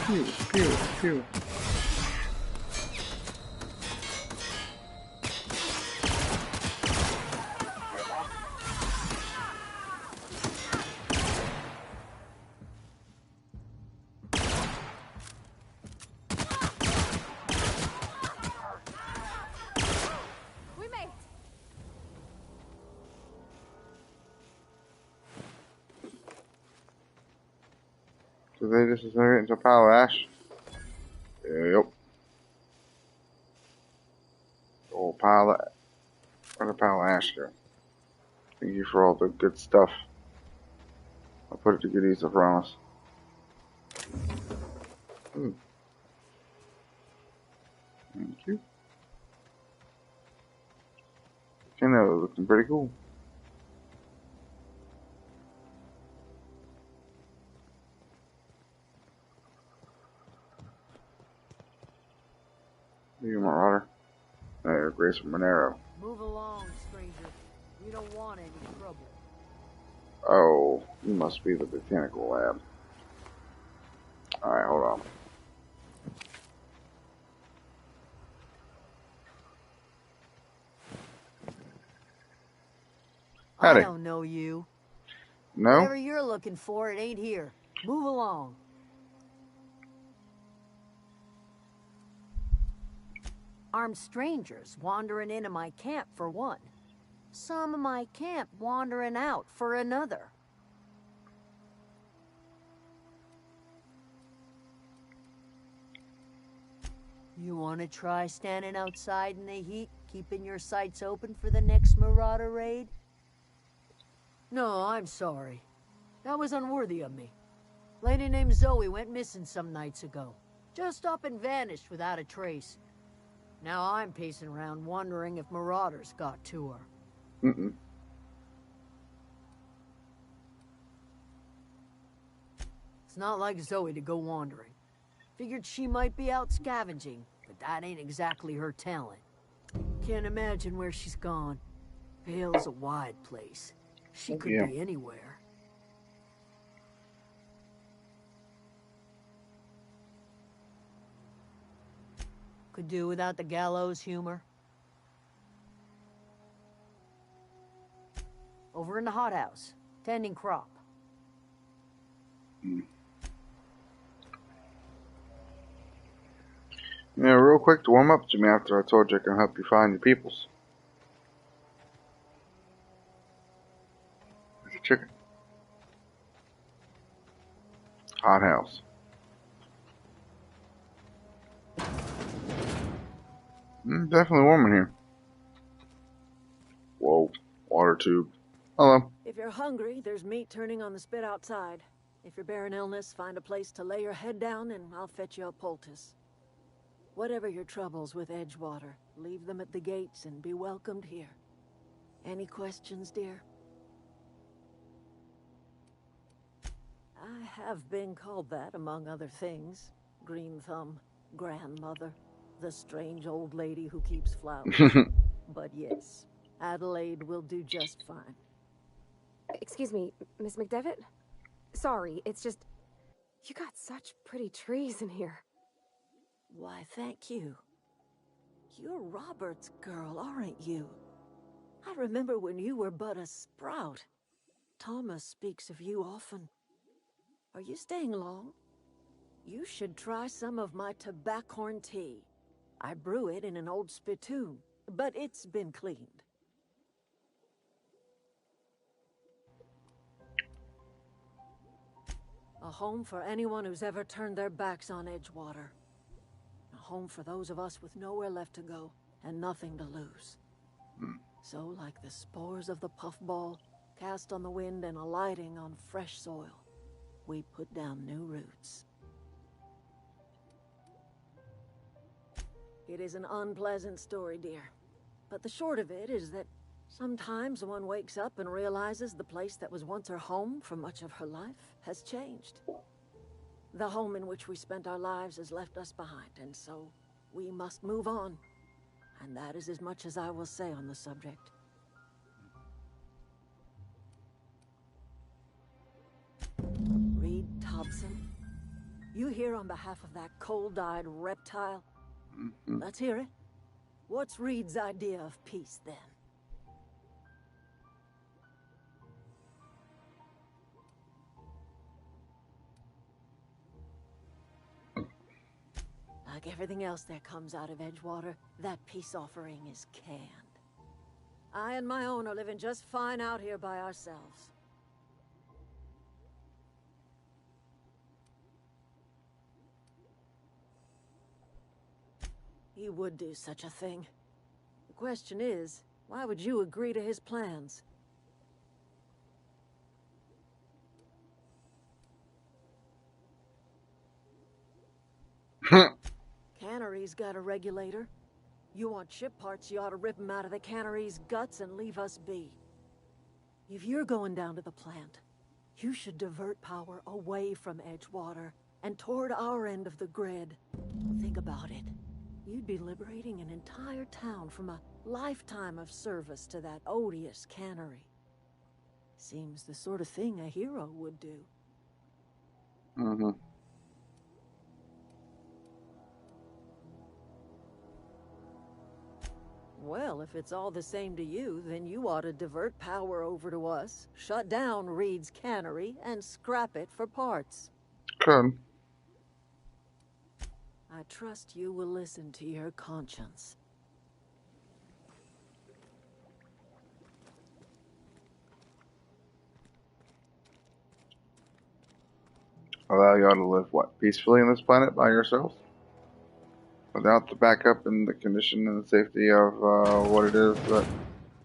pew, pew, pew. Did they just disintegrate into a pile of ash? Yep. Oh, where'd a pile of ash go? Thank you for all the good stuff. I'll put it to good use, I promise. Ooh. Thank you. Okay, now looking pretty cool. You, Marauder. There, Grace Monero. Move along, stranger. We don't want any trouble. Oh, you must be the botanical lab. Alright, hold on. Howdy. I don't know you. No? Whatever you're looking for, it ain't here. Move along. Armed strangers wandering into my camp for one. Some of my camp wandering out for another. You want to try standing outside in the heat, keeping your sights open for the next Marauder raid? No, I'm sorry. That was unworthy of me. Lady named Zoe went missing some nights ago. Just up and vanished without a trace. Now I'm pacing around wondering if Marauders got to her. It's not like Zoe to go wandering. Figured she might be out scavenging, but that ain't exactly her talent. Can't imagine where she's gone. Vale's a wide place. She could be anywhere. Could do without the gallows humor. Over in the hothouse, tending crop. Yeah, real quick to warm up to me after I told you I can help you find your peoples. It's a chicken. Hothouse. Definitely warm in here. Whoa, water tube. Hello. If you're hungry, there's meat turning on the spit outside. If you're bearing illness, find a place to lay your head down and I'll fetch you a poultice. Whatever your troubles with Edgewater, leave them at the gates and be welcomed here. Any questions, dear? I have been called that, among other things. Green Thumb, grandmother, the strange old lady who keeps flowers. But yes, Adelaide will do just fine. Excuse me, Miss McDevitt? Sorry, it's just... You got such pretty trees in here. Why, thank you. You're Robert's girl, aren't you? I remember when you were but a sprout. Thomas speaks of you often. Are you staying long? You should try some of my tobaccorn tea. I brew it in an old spittoon, but it's been cleaned. A home for anyone who's ever turned their backs on Edgewater. A home for those of us with nowhere left to go and nothing to lose. So, like the spores of the puffball, cast on the wind and alighting on fresh soil, we put down new roots. It is an unpleasant story, dear. But the short of it is that sometimes one wakes up and realizes the place that was once her home for much of her life has changed. The home in which we spent our lives has left us behind, and so we must move on. And that is as much as I will say on the subject. Reed Thompson, you here on behalf of that cold-eyed reptile? Let's hear it. What's Reed's idea of peace, then? Like everything else that comes out of Edgewater, that peace offering is canned. I and my own are living just fine out here by ourselves. he would do such a thing. The question is, why would you agree to his plans? Cannery's got a regulator. You want ship parts, you ought to rip them out of the cannery's guts and leave us be. If you're going down to the plant, you should divert power away from Edgewater and toward our end of the grid. Think about it. You'd be liberating an entire town from a lifetime of service to that odious cannery. Seems the sort of thing a hero would do. Mm-hmm. Well, if it's all the same to you, then you ought to divert power over to us, shut down Reed's cannery, and scrap it for parts. Could. I trust you will listen to your conscience. Allow y'all to live, what, peacefully on this planet by yourselves? Without the backup and the condition and the safety of what it is that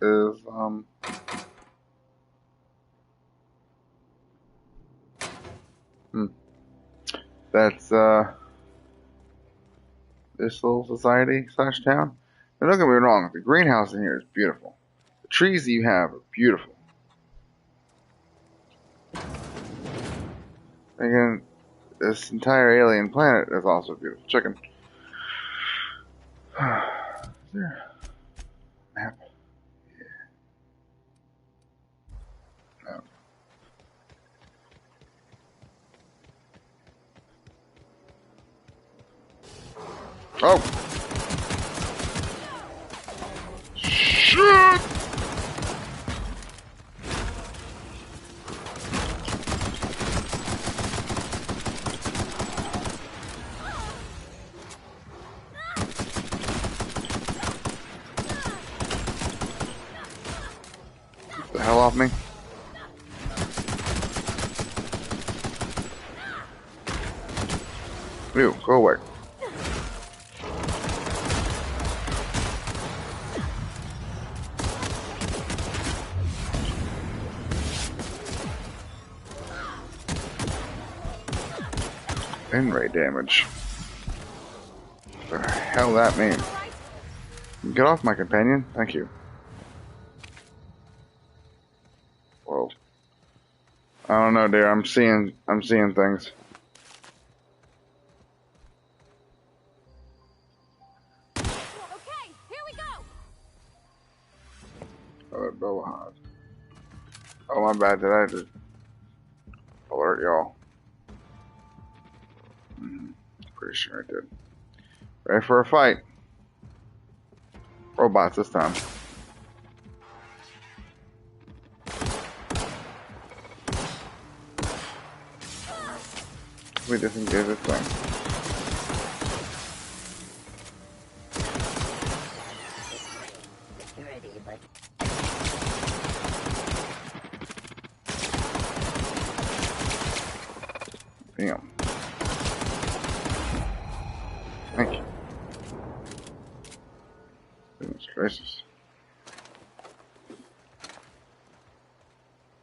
is, that's, this little society / town. Now, don't get me wrong, the greenhouse in here is beautiful. The trees that you have are beautiful. Again, this entire alien planet is also beautiful. Chicken. Is there a map? Yeah. No. Oh! Shit! Get the hell off me. Ew, go away. Ray damage. What the hell that mean? Get off my companion. Thank you. Whoa. I don't know, dear. I'm seeing things. Okay, here we go. Bohan. Oh, my bad. Did I just alert y'all? Pretty sure I did. Ready for a fight. Robots this time. We disengage this thing. Damn. Thank you. Goodness gracious.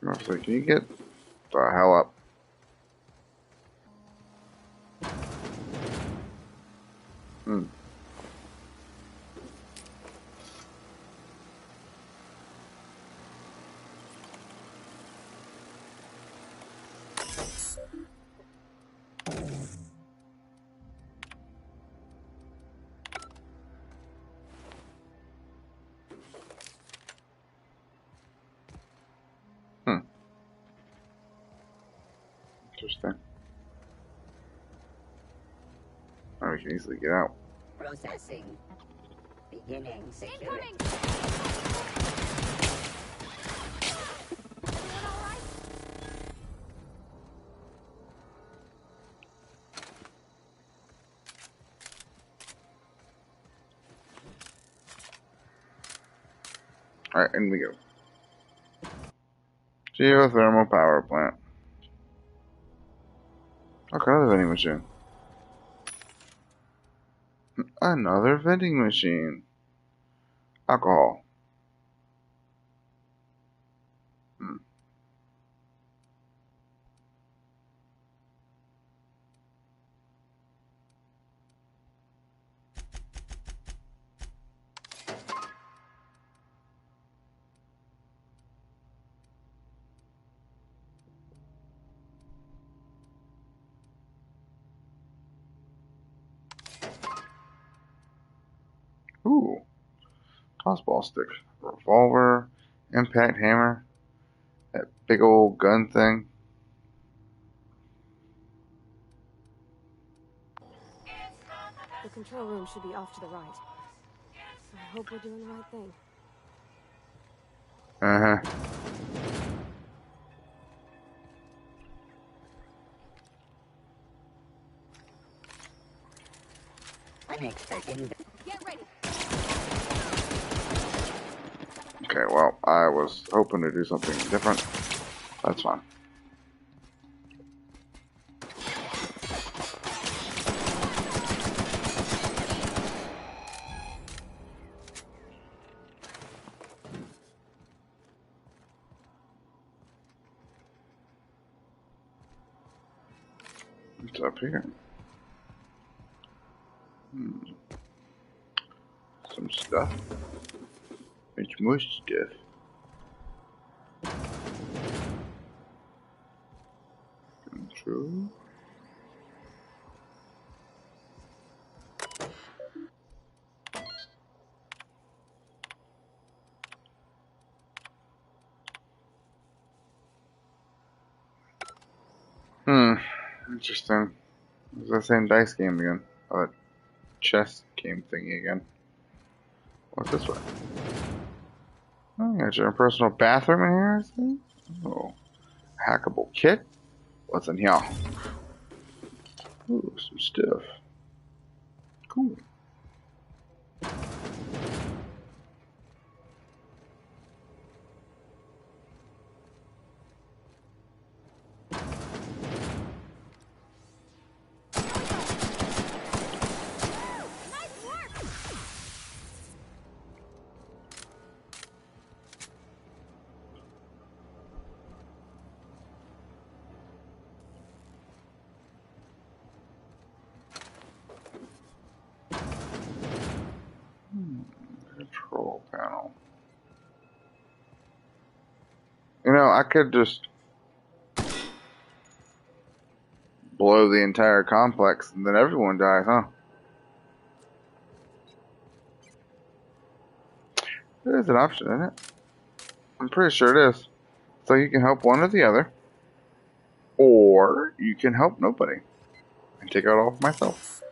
Honestly, can you get the hell up? Interesting. Oh, we can easily get out. Processing. Beginning security. Alright, in we go. Geothermal power plant. Okay, another vending machine. Another vending machine. Alcohol. Hmm. Ooh. Tossball stick. Revolver. Impact hammer. That big old gun thing. The control room should be off to the right. I hope we're doing the right thing. Uh-huh. Get ready. Okay, well, I was hoping to do something different. That's fine. What's up here? Some stuff. It's more stuff. Control. Interesting. It's the same dice game again. Chess game thingy again. What's this way? Oh, you got your personal bathroom in here, I see? Oh. Hackable kit? What's in here? Ooh, some stuff. Cool. Control panel. You know, I could just blow the entire complex and then everyone dies, huh? It is an option, isn't it? I'm pretty sure it is. So you can help one or the other. Or you can help nobody. And take out all of myself.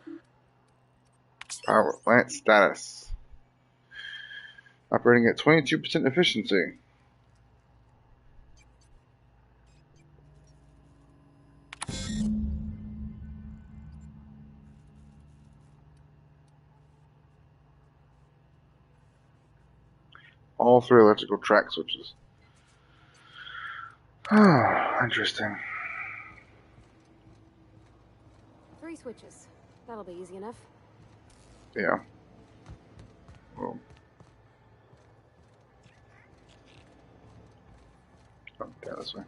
Power plant status. Operating at 22% efficiency. All 3 electrical track switches. Ah, interesting. 3 switches. That'll be easy enough. Yeah. Well. Oh, yeah, this way.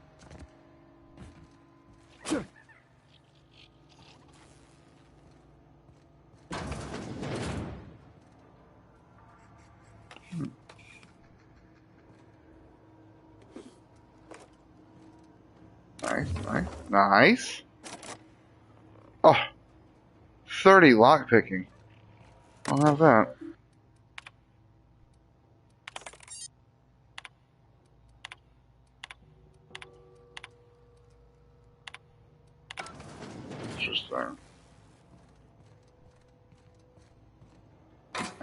Nice, nice, nice. Oh, 30 lockpicking. I'll have that. Interesting.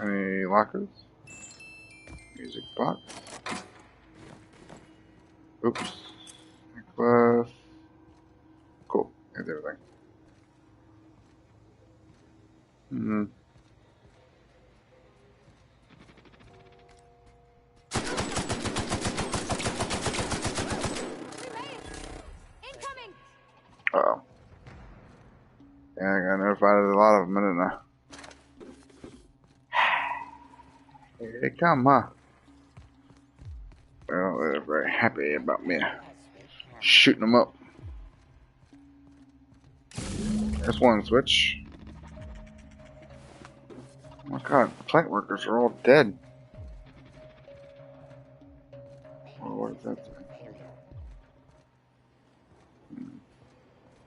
Any lockers? Music box. Oops. Necklace. Cool. That's everything. Uh oh. Yeah, I got notified of a lot of them, didn't I? They come, huh? Well, they're very happy about me shooting them up. There's one switch. Oh my god, plant workers are all dead. Oh, what is that thing?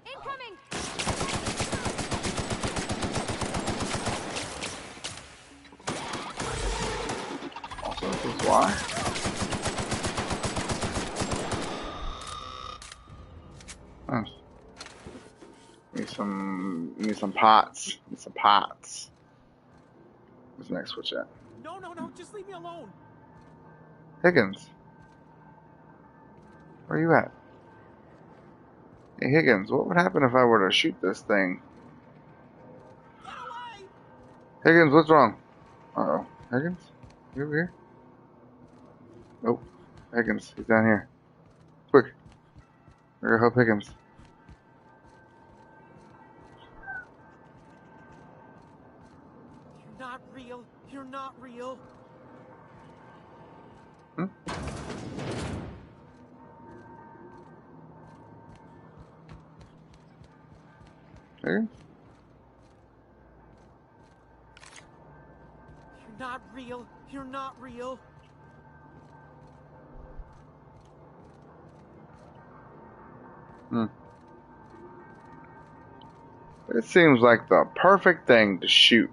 Incoming! Also, this is why. Oh. Need some pots. Need some pots. Where's the next switch at? No, just leave me alone. Higgins. Where are you at? Hey Higgins, what would happen if I were to shoot this thing? Higgins, what's wrong? Uh-oh. Higgins? You over here? Nope. Higgins, he's down here. Quick. We're gonna help Higgins. You're not real. You're not real. Hmm? Higgins? You're not real. You're not real. Hmm. It seems like the perfect thing to shoot.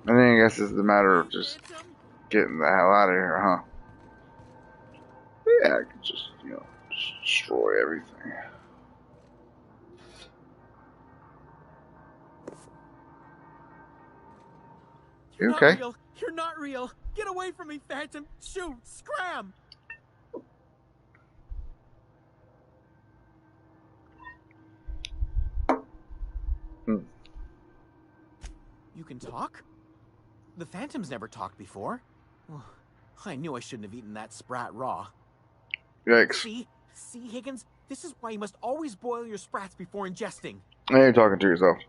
I think I guess it's a matter of just getting the hell out of here, huh? Yeah, I could just, just destroy everything. You You're okay? not real. You're not real. Get away from me, Phantom. Shoot. Scram. You can talk? The Phantoms never talked before. Oh, I knew I shouldn't have eaten that sprat raw. Yikes. See, Higgins? This is why you must always boil your sprats before ingesting. Now you're talking to yourself.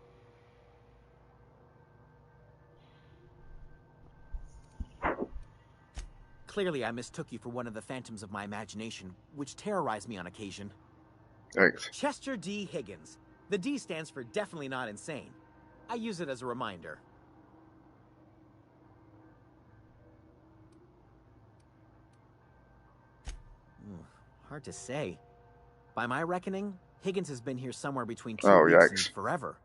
Clearly, I mistook you for one of the phantoms of my imagination, which terrorized me on occasion. Thanks. Chester D. Higgins. The D stands for definitely not insane. I use it as a reminder. Hard to say. By my reckoning, Higgins has been here somewhere between 2 weeks and forever.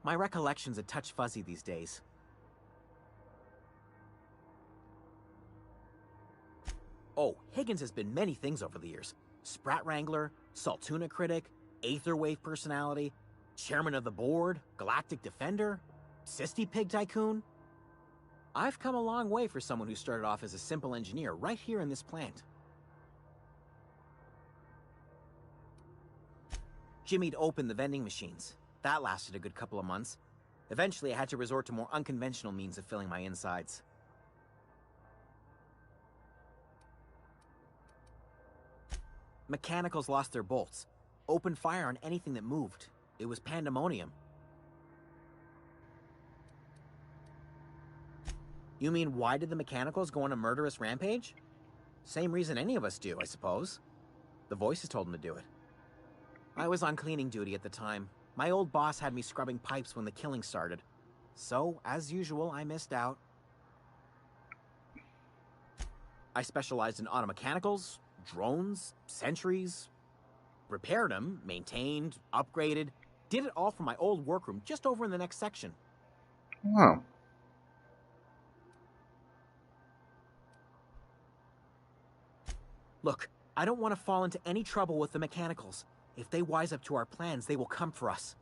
My recollection's a touch fuzzy these days. Oh, Higgins has been many things over the years. Sprat Wrangler, Saltuna Critic, Aetherwave Personality, Chairman of the Board, Galactic Defender, Sisty Pig Tycoon. I've come a long way for someone who started off as a simple engineer right here in this plant. Jimmy'd opened the vending machines. That lasted a good couple of months. Eventually, I had to resort to more unconventional means of filling my insides. Mechanicals lost their bolts. Opened fire on anything that moved. It was pandemonium. You mean, why did the Mechanicals go on a murderous rampage? Same reason any of us do, I suppose. The voices told them to do it. I was on cleaning duty at the time. My old boss had me scrubbing pipes when the killing started. So, as usual, I missed out. I specialized in automechanicals, drones, sentries. Repaired them, maintained, upgraded. Did it all from my old workroom just over in the next section. Wow. Look, I don't want to fall into any trouble with the Mechanicals. If they wise up to our plans, they will come for us.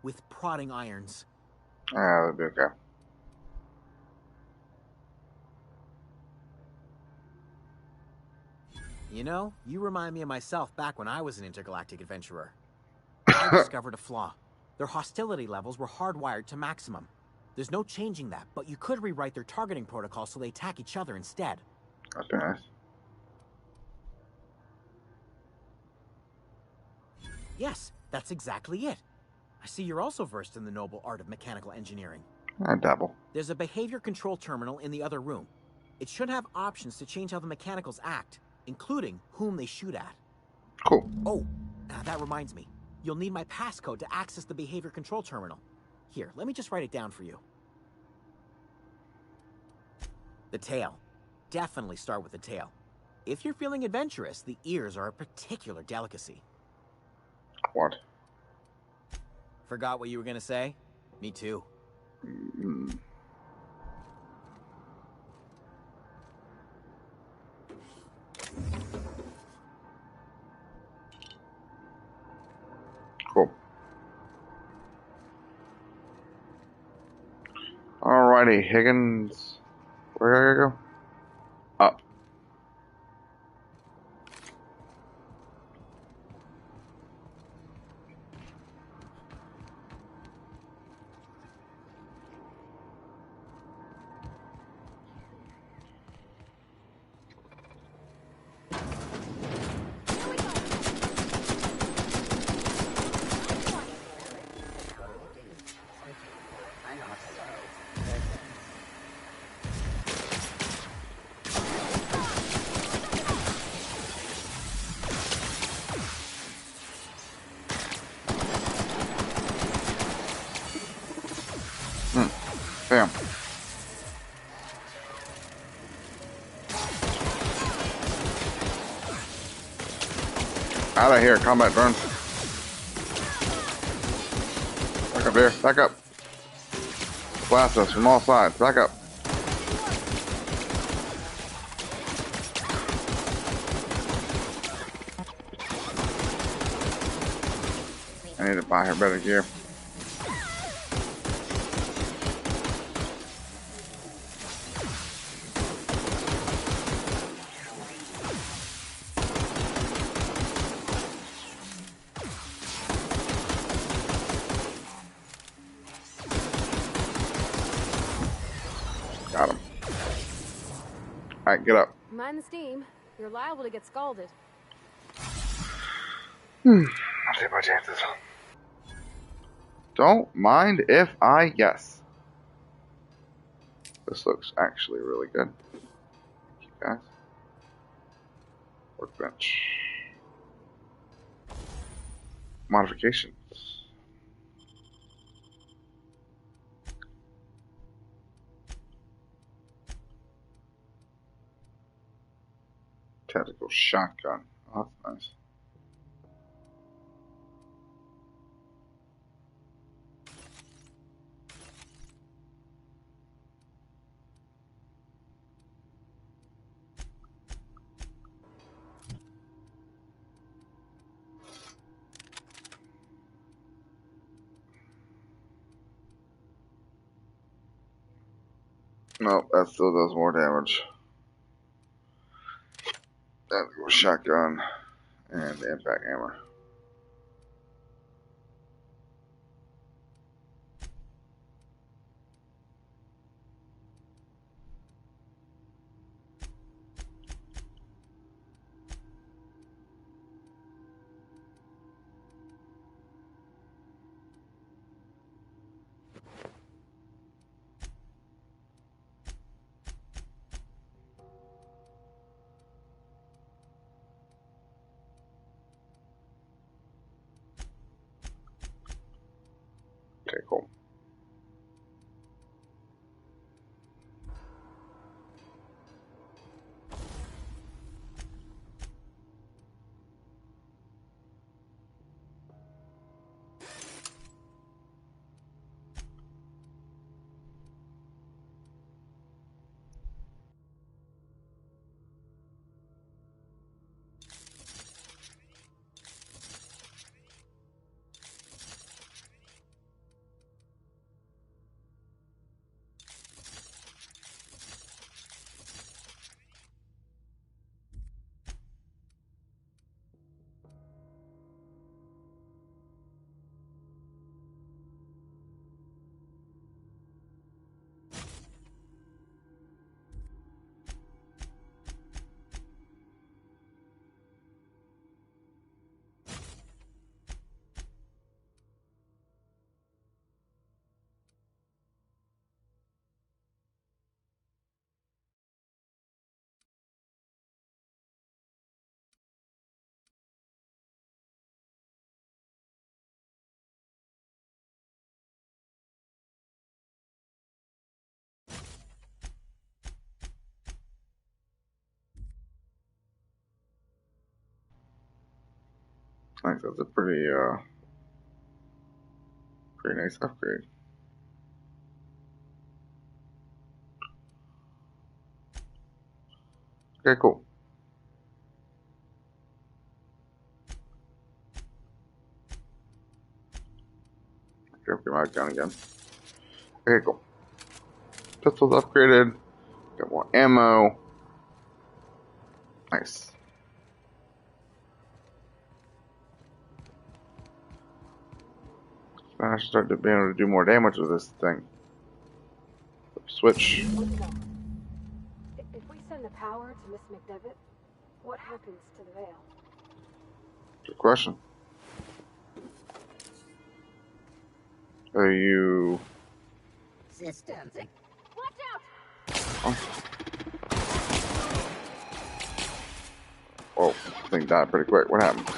With prodding irons. That'll be okay. You know, you remind me of myself back when I was an intergalactic adventurer. I discovered a flaw. Their hostility levels were hardwired to maximum. There's no changing that, but you could rewrite their targeting protocol so they attack each other instead. That's nice. Yes, that's exactly it. I see you're also versed in the noble art of mechanical engineering. I dabble. There's a behavior control terminal in the other room. It should have options to change how the mechanicals act, including whom they shoot at. Cool. Oh, that reminds me. You'll need my passcode to access the behavior control terminal. Here, let me just write it down for you. The tail. Definitely start with the tail. If you're feeling adventurous, the ears are a particular delicacy. What? Forgot what you were gonna say? Me too. Cool. Alrighty, Higgins. Where do I go? Up. Bam. Out of here, combat drone. Back up here, back up. Blast us from all sides, back up. I need to buy her better gear. Got him. Alright, get up. Mind the steam. You're liable to get scalded. I'll take my chances. Don't mind if I guess. This looks actually really good. Thank you guys. Workbench. Modifications. Tactical shotgun. Oh, that's nice. Nope, that still does more damage. Tactical shotgun and the impact hammer. Nice. That's a pretty nice upgrade. Okay, cool. Get my gun again. Okay, cool. Pistol's upgraded. Got more ammo. Nice. Now I should start to be able to do more damage with this thing. Switch. If we send the power to Miss McDevitt, what happens to the veil? Good question. Are you... Systems. Watch out! Oh, I think died pretty quick. What happened?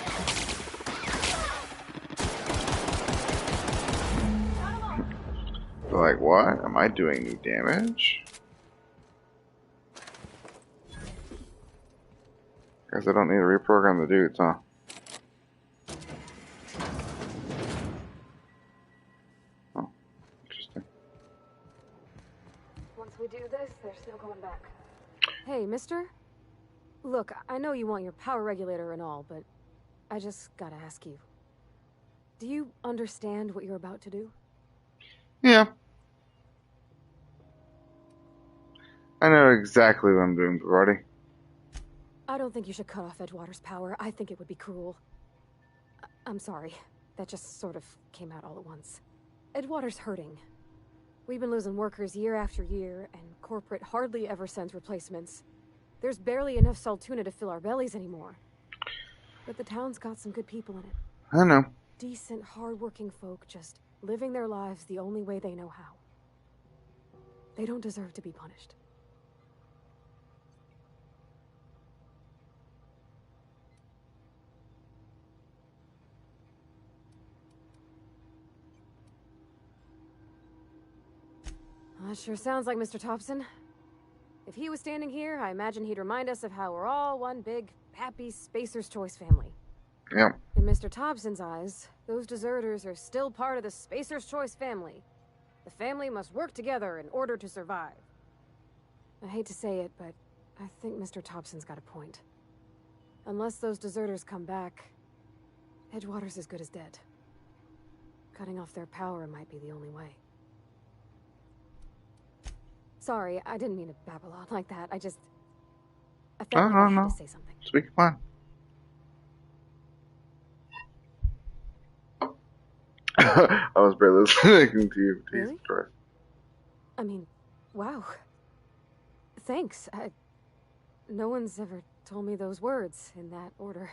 Like, what? Am I doing any damage? Guess I don't need to reprogram the dudes, huh? Oh, interesting. Once we do this, there's no going back. Hey, mister? Look, I know you want your power regulator and all, but I just gotta ask you. Do you understand what you're about to do? Yeah. I know exactly what I'm doing, Parvati. I don't think you should cut off Edgewater's power. I think it would be cruel. I'm sorry. That just sort of came out all at once. Edgewater's hurting. We've been losing workers year after year, and corporate hardly ever sends replacements. There's barely enough Saltuna to fill our bellies anymore. But the town's got some good people in it. I know. Decent, hard-working folk just living their lives the only way they know how. They don't deserve to be punished. That sure sounds like Mr. Thompson. If he was standing here, I imagine he'd remind us of how we're all one big, happy Spacer's Choice family. Yeah. In Mr. Thompson's eyes, those deserters are still part of the Spacer's Choice family. The family must work together in order to survive. I hate to say it, but I think Mr. Thompson's got a point. Unless those deserters come back, Edgewater's as good as dead. Cutting off their power might be the only way. Sorry, I didn't mean to babble on like that. I felt like I had to say something. Speak fine. I was barely listening to you. Really? Jesus Christ. I mean, wow. Thanks. No one's ever told me those words in that order.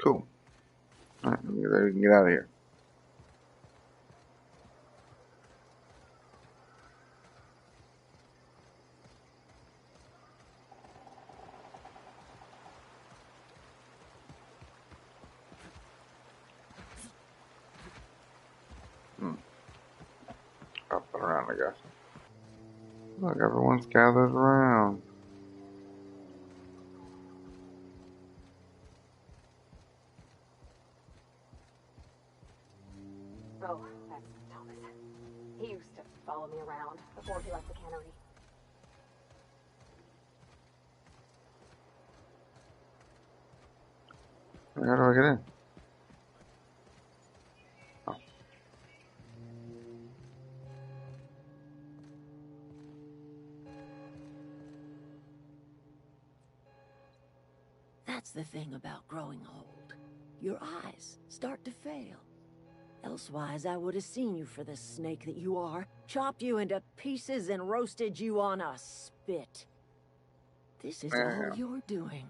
Cool. Alright, we can get out of here. Up and around, I guess. Look, everyone's gathered around. Oh, that's Thomas. He used to follow me around before he left the cannery. How do I get in? Oh. That's the thing about growing old. Your eyes start to fail. Elsewise, I would have seen you for the snake that you are, chopped you into pieces and roasted you on a spit. This is all you're doing.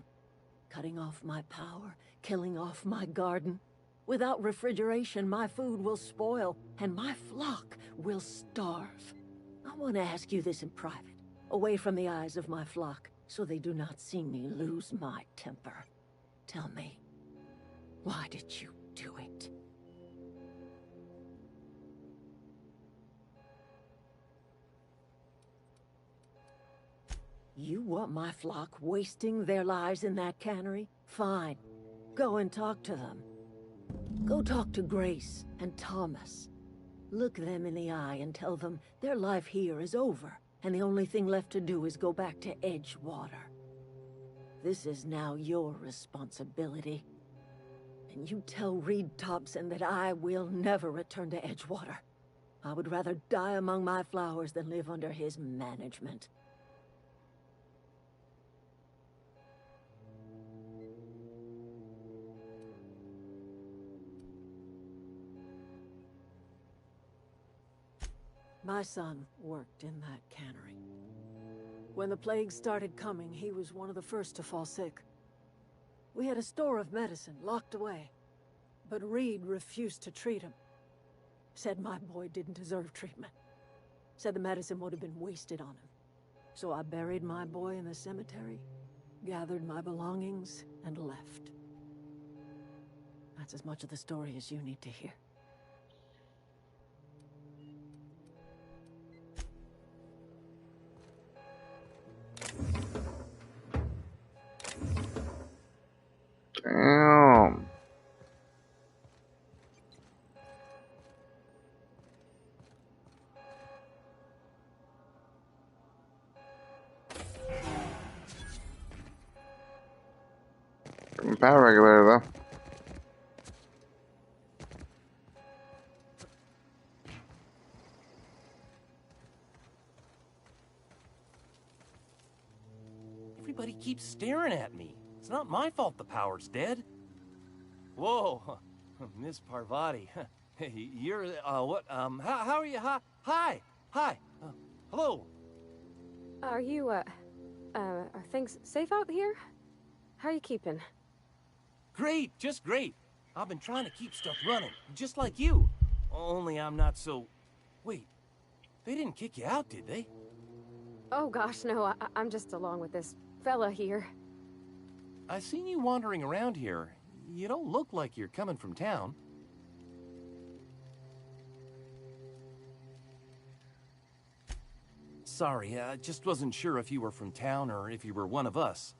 Cutting off my power, killing off my garden. Without refrigeration, my food will spoil, and my flock will starve. I want to ask you this in private, away from the eyes of my flock, so they do not see me lose my temper. Tell me, why did you do it? You want my flock wasting their lives in that cannery? Fine. Go and talk to them. Go talk to Grace and Thomas. Look them in the eye and tell them their life here is over, and the only thing left to do is go back to Edgewater. This is now your responsibility. And you tell Reed Thompson that I will never return to Edgewater. I would rather die among my flowers than live under his management. My son worked in that cannery. When the plague started coming, he was one of the first to fall sick. We had a store of medicine locked away, but Reed refused to treat him. Said my boy didn't deserve treatment. Said the medicine would have been wasted on him. So I buried my boy in the cemetery, gathered my belongings, and left. That's as much of the story as you need to hear. Damn. Power regulator though. Everybody keeps staring at me. It's not my fault the power's dead. Whoa, Miss Parvati. You're, what, how are you? Hi, hello. Are you, are things safe out here? How are you keeping? Great, just great. I've been trying to keep stuff running, just like you. Only I'm not so... Wait, they didn't kick you out, did they? Oh gosh, no, I'm just along with this fella here. I seen you wandering around here. You don't look like you're coming from town. Sorry, I just wasn't sure if you were from town or if you were one of us.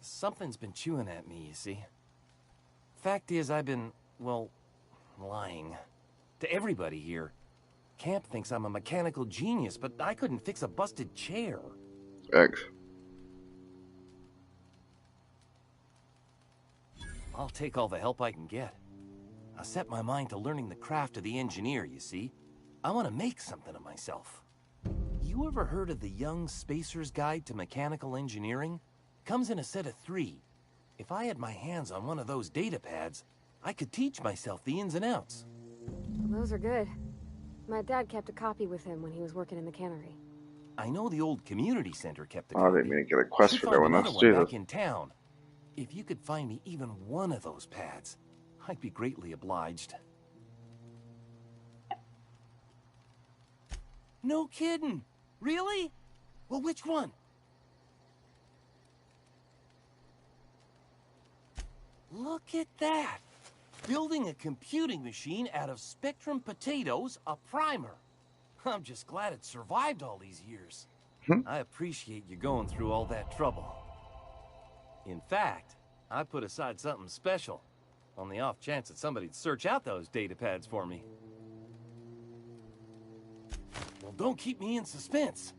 Something's been chewing at me, you see. Fact is, I've been, well, lying. To everybody here. Camp thinks I'm a mechanical genius, but I couldn't fix a busted chair. X. I'll take all the help I can get. I set my mind to learning the craft of the engineer, you see. I want to make something of myself. You ever heard of the Young Spacer's Guide to Mechanical Engineering? Comes in a set of 3. If I had my hands on one of those data pads, I could teach myself the ins and outs. Well, those are good. My dad kept a copy with him when he was working in the cannery. I know the old community center kept a Oh, copy. I didn't mean to get a quest for that one. That's one Jesus. back in town. If you could find me even one of those pads, I'd be greatly obliged. No kidding. Really? Well, which one? Look at that. Building a computing machine out of Spectrum potatoes, a primer. I'm just glad it survived all these years. I appreciate you going through all that trouble. In fact, I put aside something special, on the off chance that somebody'd search out those data pads for me. Well, don't keep me in suspense.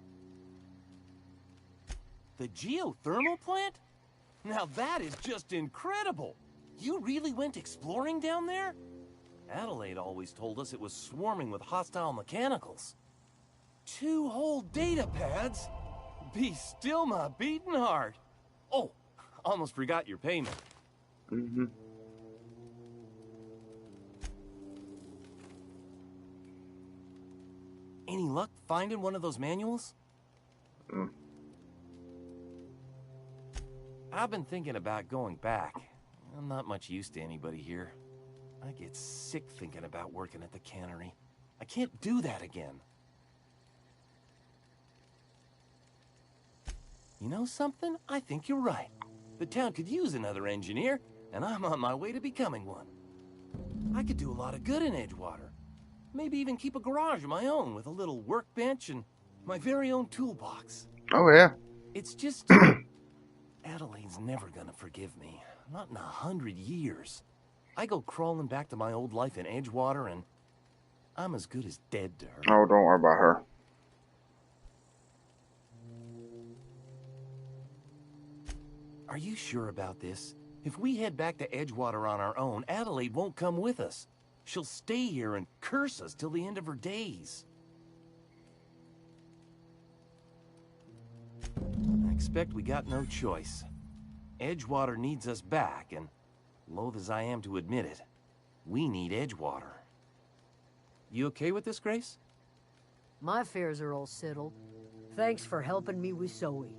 The geothermal plant? Now that is just incredible! You really went exploring down there? Adelaide always told us it was swarming with hostile mechanicals. 2 whole data pads? Be still my beating heart. Oh, almost forgot your payment. Mm-hmm. Any luck finding one of those manuals? Mm. I've been thinking about going back. I'm not much use to anybody here. I get sick thinking about working at the cannery. I can't do that again. You know something? I think you're right. The town could use another engineer, and I'm on my way to becoming one. I could do a lot of good in Edgewater. Maybe even keep a garage of my own with a little workbench and my very own toolbox. Oh, yeah. It's just... Adelaide's never gonna forgive me. Not in 100 years. I go crawling back to my old life in Edgewater, and I'm as good as dead to her. Oh, don't worry about her. Are you sure about this? If we head back to Edgewater on our own, Adelaide won't come with us. She'll stay here and curse us till the end of her days. I expect we got no choice. Edgewater needs us back, and loath as I am to admit it, we need Edgewater. You okay with this, Grace? My affairs are all settled. Thanks for helping me with Zoe.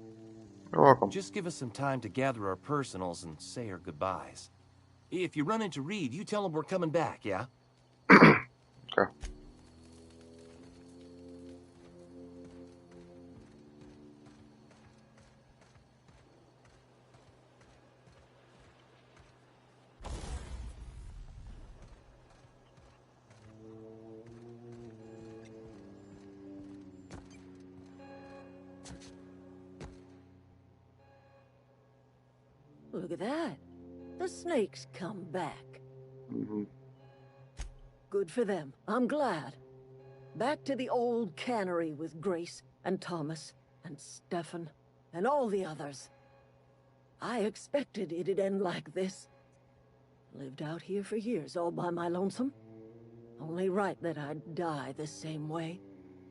You're welcome. Just give us some time to gather our personals and say our goodbyes. If you run into Reed, you tell him we're coming back, yeah? Okay. Look at that. The snakes come back. Mm-hmm. Good for them. I'm glad. Back to the old cannery with Grace and Thomas and Stefan and all the others. I expected it'd end like this. Lived out here for years all by my lonesome. Only right that I'd die the same way.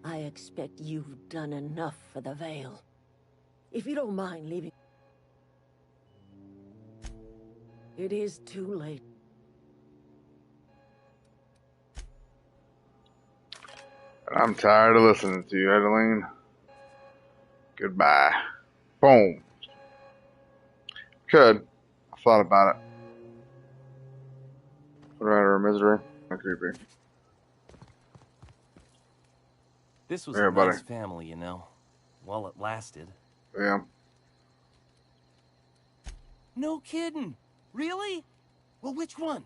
I expect you've done enough for the Vale. If you don't mind leaving... It is too late. I'm tired of listening to you, Adeline. Goodbye. Boom. Could. I thought about it. Put her out of her misery. How creepy. This was Yeah, a buddy. nice family, you know. While it lasted. Yeah. No kidding. Really? Well, which one?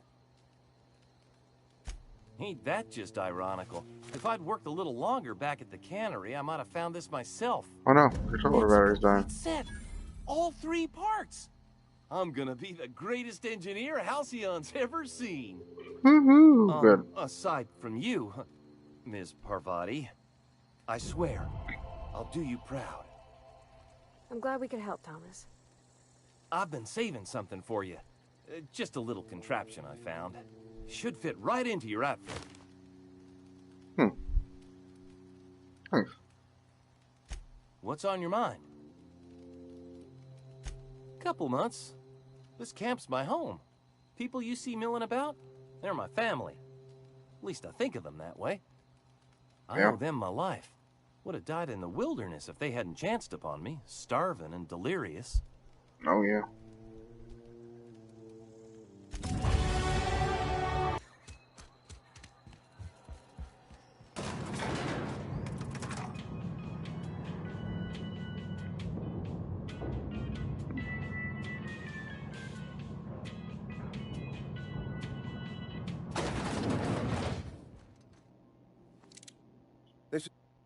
Ain't that just ironical? If I'd worked a little longer back at the cannery, I might have found this myself. Oh no, controller battery's dying. It's set. All 3 parts. I'm gonna be the greatest engineer Halcyon's ever seen. Woohoo! Good. Aside from you, Ms. Parvati, I swear, I'll do you proud. I'm glad we could help, Thomas. I've been saving something for you. Just a little contraption I found. Should fit right into your outfit. Thanks. What's on your mind? Couple months. This camp's my home. People you see milling about, they're my family. At least I think of them that way. I owe them my life. Would have died in the wilderness if they hadn't chanced upon me, starving and delirious. Oh yeah.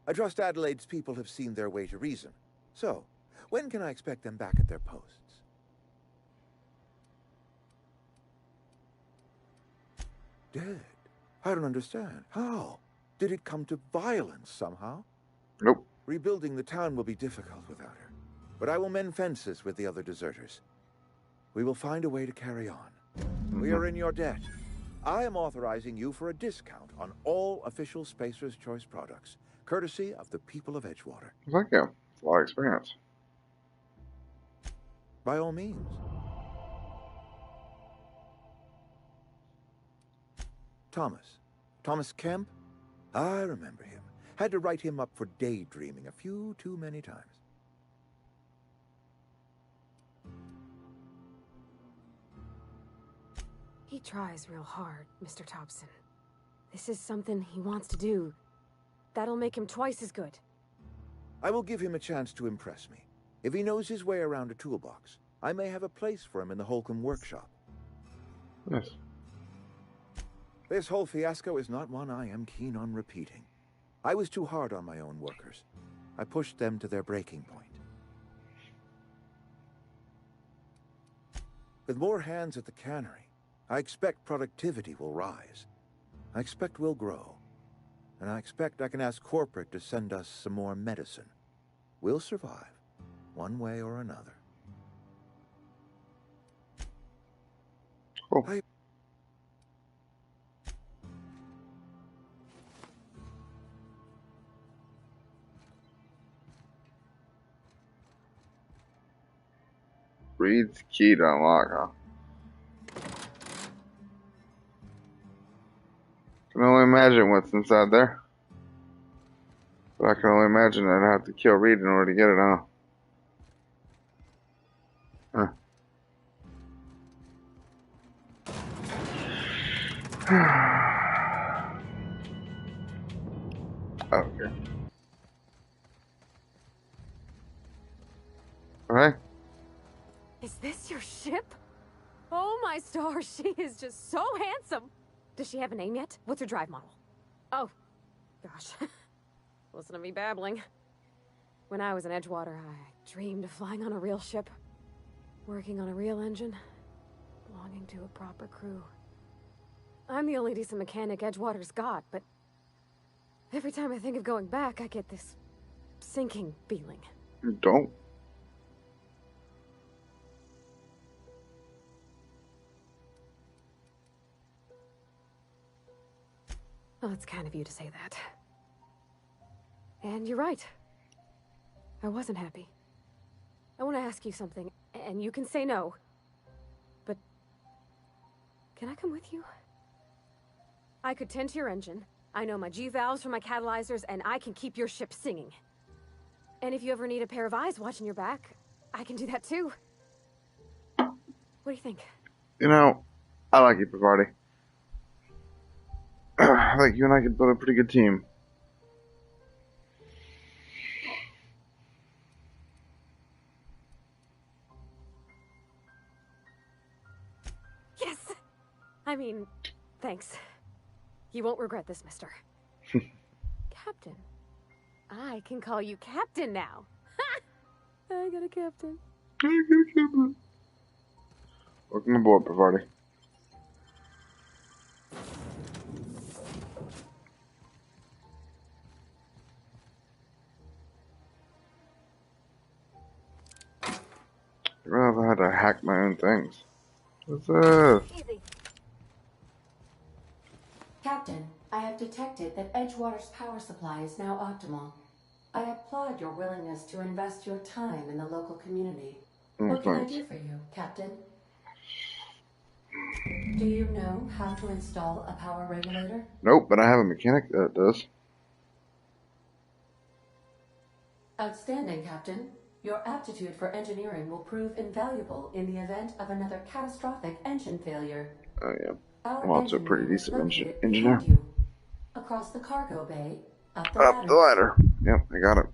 I trust Adelaide's people have seen their way to reason. So, when can I expect them back at their posts? Dead? I don't understand. How? Did it come to violence somehow? Nope. Rebuilding the town will be difficult without her. But I will mend fences with the other deserters. We will find a way to carry on. We are in your debt. I am authorizing you for a discount on all official Spacer's Choice products, courtesy of the people of Edgewater. Thank you. A lot of experience. By all means. Thomas. Thomas Kemp? I remember him. Had to write him up for daydreaming a few too many times. He tries real hard, Mr. Thompson. This is something he wants to do. That'll make him twice as good. I will give him a chance to impress me. If he knows his way around a toolbox, I may have a place for him in the Holcomb workshop. Yes. This whole fiasco is not one I am keen on repeating. I was too hard on my own workers. I pushed them to their breaking point. With more hands at the cannery, I expect productivity will rise. I expect we'll grow. And I expect I can ask corporate to send us some more medicine. We'll survive, one way or another. Oh. Reed's key to unlock, huh? I can only imagine what's inside there. But I can only imagine I'd have to kill Reed in order to get it, huh? Okay. Alright. Is this your ship? Oh my stars, she is just so handsome. Does she have a name yet? What's her drive model? Oh, gosh. Listen to me babbling. When I was in Edgewater, I dreamed of flying on a real ship, working on a real engine, belonging to a proper crew. I'm the only decent mechanic Edgewater's got, but every time I think of going back, I get this sinking feeling. You don't. Well, it's kind of you to say that. And you're right. I wasn't happy. I want to ask you something, and you can say no. But can I come with you? I could tend to your engine. I know my G-valves from my catalyzers, and I can keep your ship singing. And if you ever need a pair of eyes watching your back, I can do that too. What do you think? You know, I like you, Pavarti. I think you and I could build a pretty good team. Yes! I mean, thanks. You won't regret this, mister. Captain. I can call you Captain now. I got a captain. Welcome aboard, Pavarti. I realized I had to hack my own things. What's this? Easy. Captain, I have detected that Edgewater's power supply is now optimal. I applaud your willingness to invest your time in the local community. What can I do for you, Captain? Do you know how to install a power regulator? Nope, but I have a mechanic that does. Outstanding, Captain. Your aptitude for engineering will prove invaluable in the event of another catastrophic engine failure. Oh, yeah. Our I'm also a pretty engine decent is located engineer. behind you, across the cargo bay, up the Up the ladder. Yep, I got it.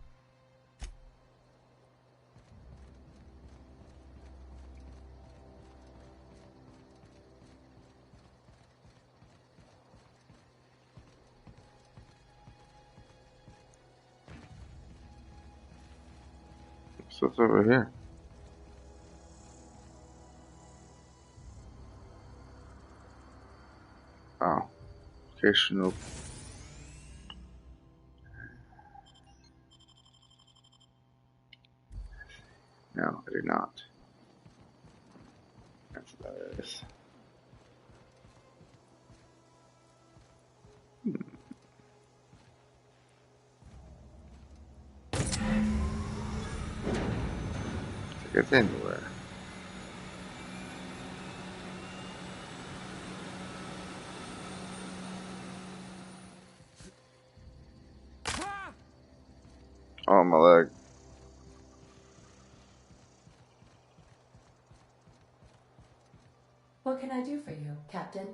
So it's over here. Oh. Occasional. No, I do not. That's what that is. It's anywhere. What can I do for you, Captain?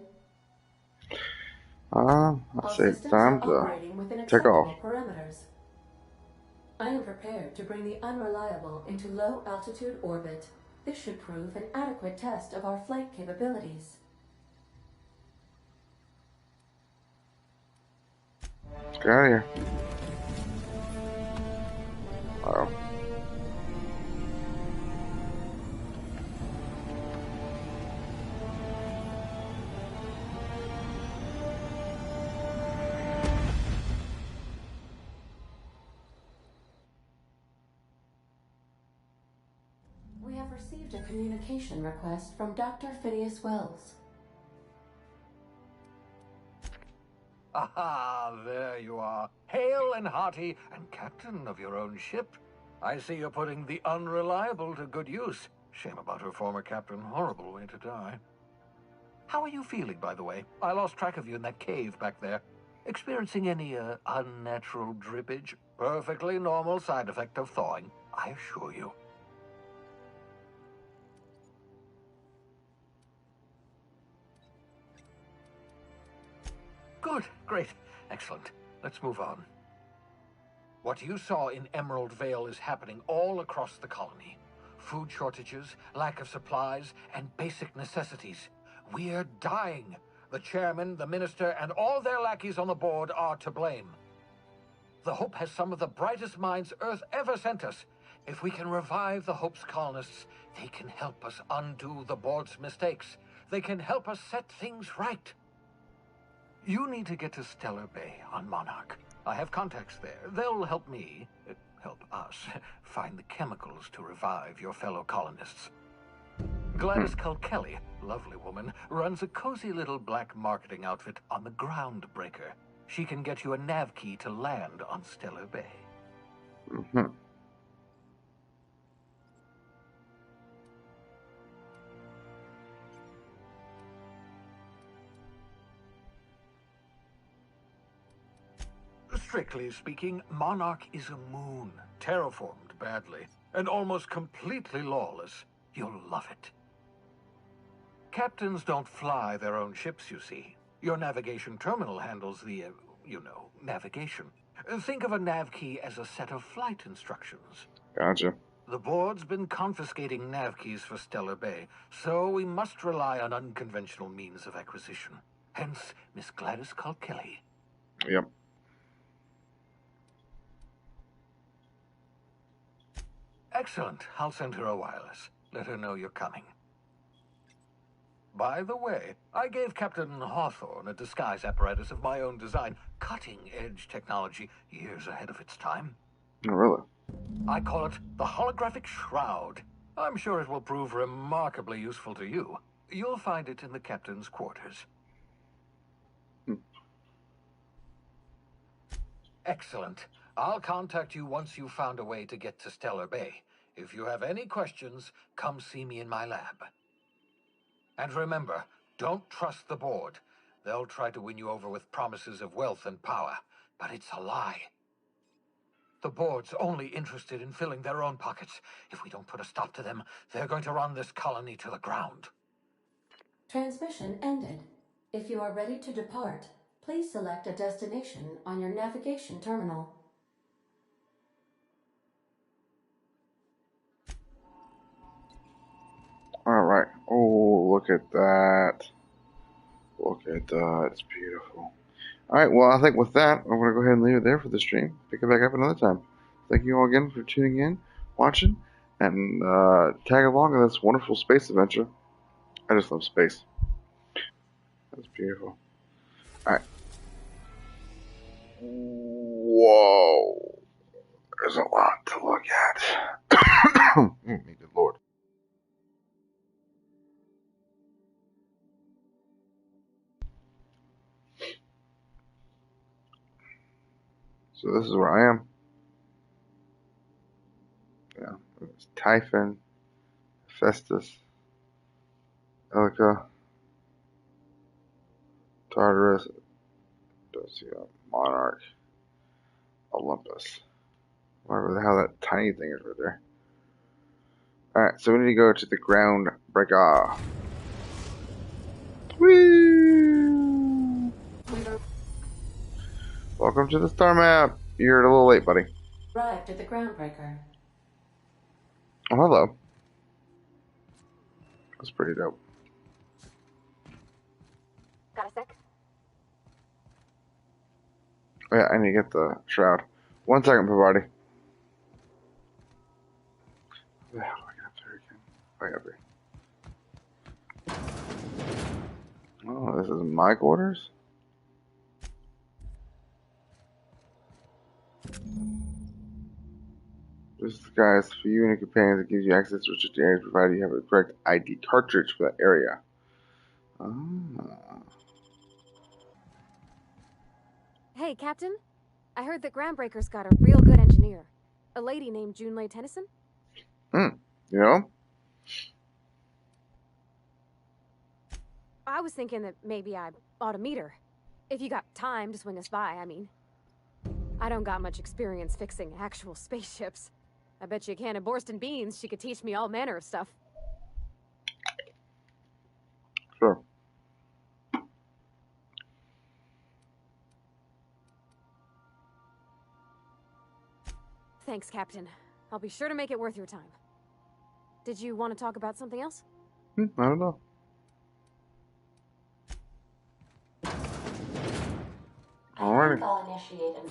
I'd say it's time to take off. Parameters. I am prepared to bring the Unreliable into low-altitude orbit. This should prove an adequate test of our flight capabilities. Let's get out of here. Uh-oh. We have received a communication request from Dr. Phineas Wells. Aha, there you are. Hale and hearty, and captain of your own ship. I see you're putting the Unreliable to good use. Shame about her former captain. Horrible way to die. How are you feeling, by the way? I lost track of you in that cave back there. Experiencing any, unnatural drippage? Perfectly normal side effect of thawing, I assure you. Good, great, excellent. Let's move on. What you saw in Emerald Vale is happening all across the colony. Food shortages, lack of supplies, and basic necessities. We're dying. The chairman, the minister, and all their lackeys on the board are to blame. The Hope has some of the brightest minds Earth ever sent us. If we can revive the Hope's colonists, they can help us undo the board's mistakes. They can help us set things right. You need to get to Stellar Bay on Monarch. I have contacts there. They'll help me, help us, find the chemicals to revive your fellow colonists. Gladys Culkelly, lovely woman, runs a cozy little black marketing outfit on the Groundbreaker. She can get you a nav key to land on Stellar Bay. Mm-hmm. Strictly speaking, Monarch is a moon, terraformed badly, and almost completely lawless. You'll love it. Captains don't fly their own ships, you see. Your navigation terminal handles the, navigation. Think of a nav key as a set of flight instructions. Gotcha. The board's been confiscating nav keys for Stellar Bay, so we must rely on unconventional means of acquisition. Hence, Miss Gladys Culkelly. Yep. Excellent. I'll send her a wireless. Let her know you're coming. By the way, I gave Captain Hawthorne a disguise apparatus of my own design. Cutting-edge technology, years ahead of its time. Oh, really? I call it the Holographic Shroud. I'm sure it will prove remarkably useful to you. You'll find it in the captain's quarters. Excellent. I'll contact you once you've found a way to get to Stellar Bay. If you have any questions, come see me in my lab. And remember, don't trust the board. They'll try to win you over with promises of wealth and power, but it's a lie. The board's only interested in filling their own pockets. If we don't put a stop to them, they're going to run this colony to the ground. Transmission ended. If you are ready to depart, please select a destination on your navigation terminal. Alright. Oh, look at that. Look at that. It's beautiful. Alright, well, I think with that, I'm going to go ahead and leave it there for the stream. Pick it back up another time. Thank you all again for tuning in, watching, and tag along in this wonderful space adventure. I just love space. That's beautiful. Alright. Whoa. There's a lot to look at. Good Lord. So this is where I am. Yeah, there's Typhon, Festus, Elika, Tartarus, Dosia, Monarch, Olympus. Whatever the hell that tiny thing is right there. Alright, so we need to go to the Groundbreaker. Whee! Welcome to the star map. You're a little late, buddy. Arrived at the Groundbreaker. Oh, hello. That's pretty dope. Got a sec? Oh, yeah, I need to get the shroud. 1 second, Pavarti. How do I get up there again? Oh, yeah, there. Oh, this is my quarters? This is, guys, for you and your companions. It gives you access to restricted areas provided you have the correct ID cartridge for that area. Ah. Hey, Captain. I heard that Groundbreaker's got a real good engineer. A lady named Junlei Tennyson. You know? I was thinking that maybe I ought to meet her. If you got time to swing us by, I mean. I don't got much experience fixing actual spaceships. I bet you a can of Borston beans she could teach me all manner of stuff. Sure. Thanks, Captain. I'll be sure to make it worth your time. Did you want to talk about something else? I don't know. Alrighty. I'll initiate an...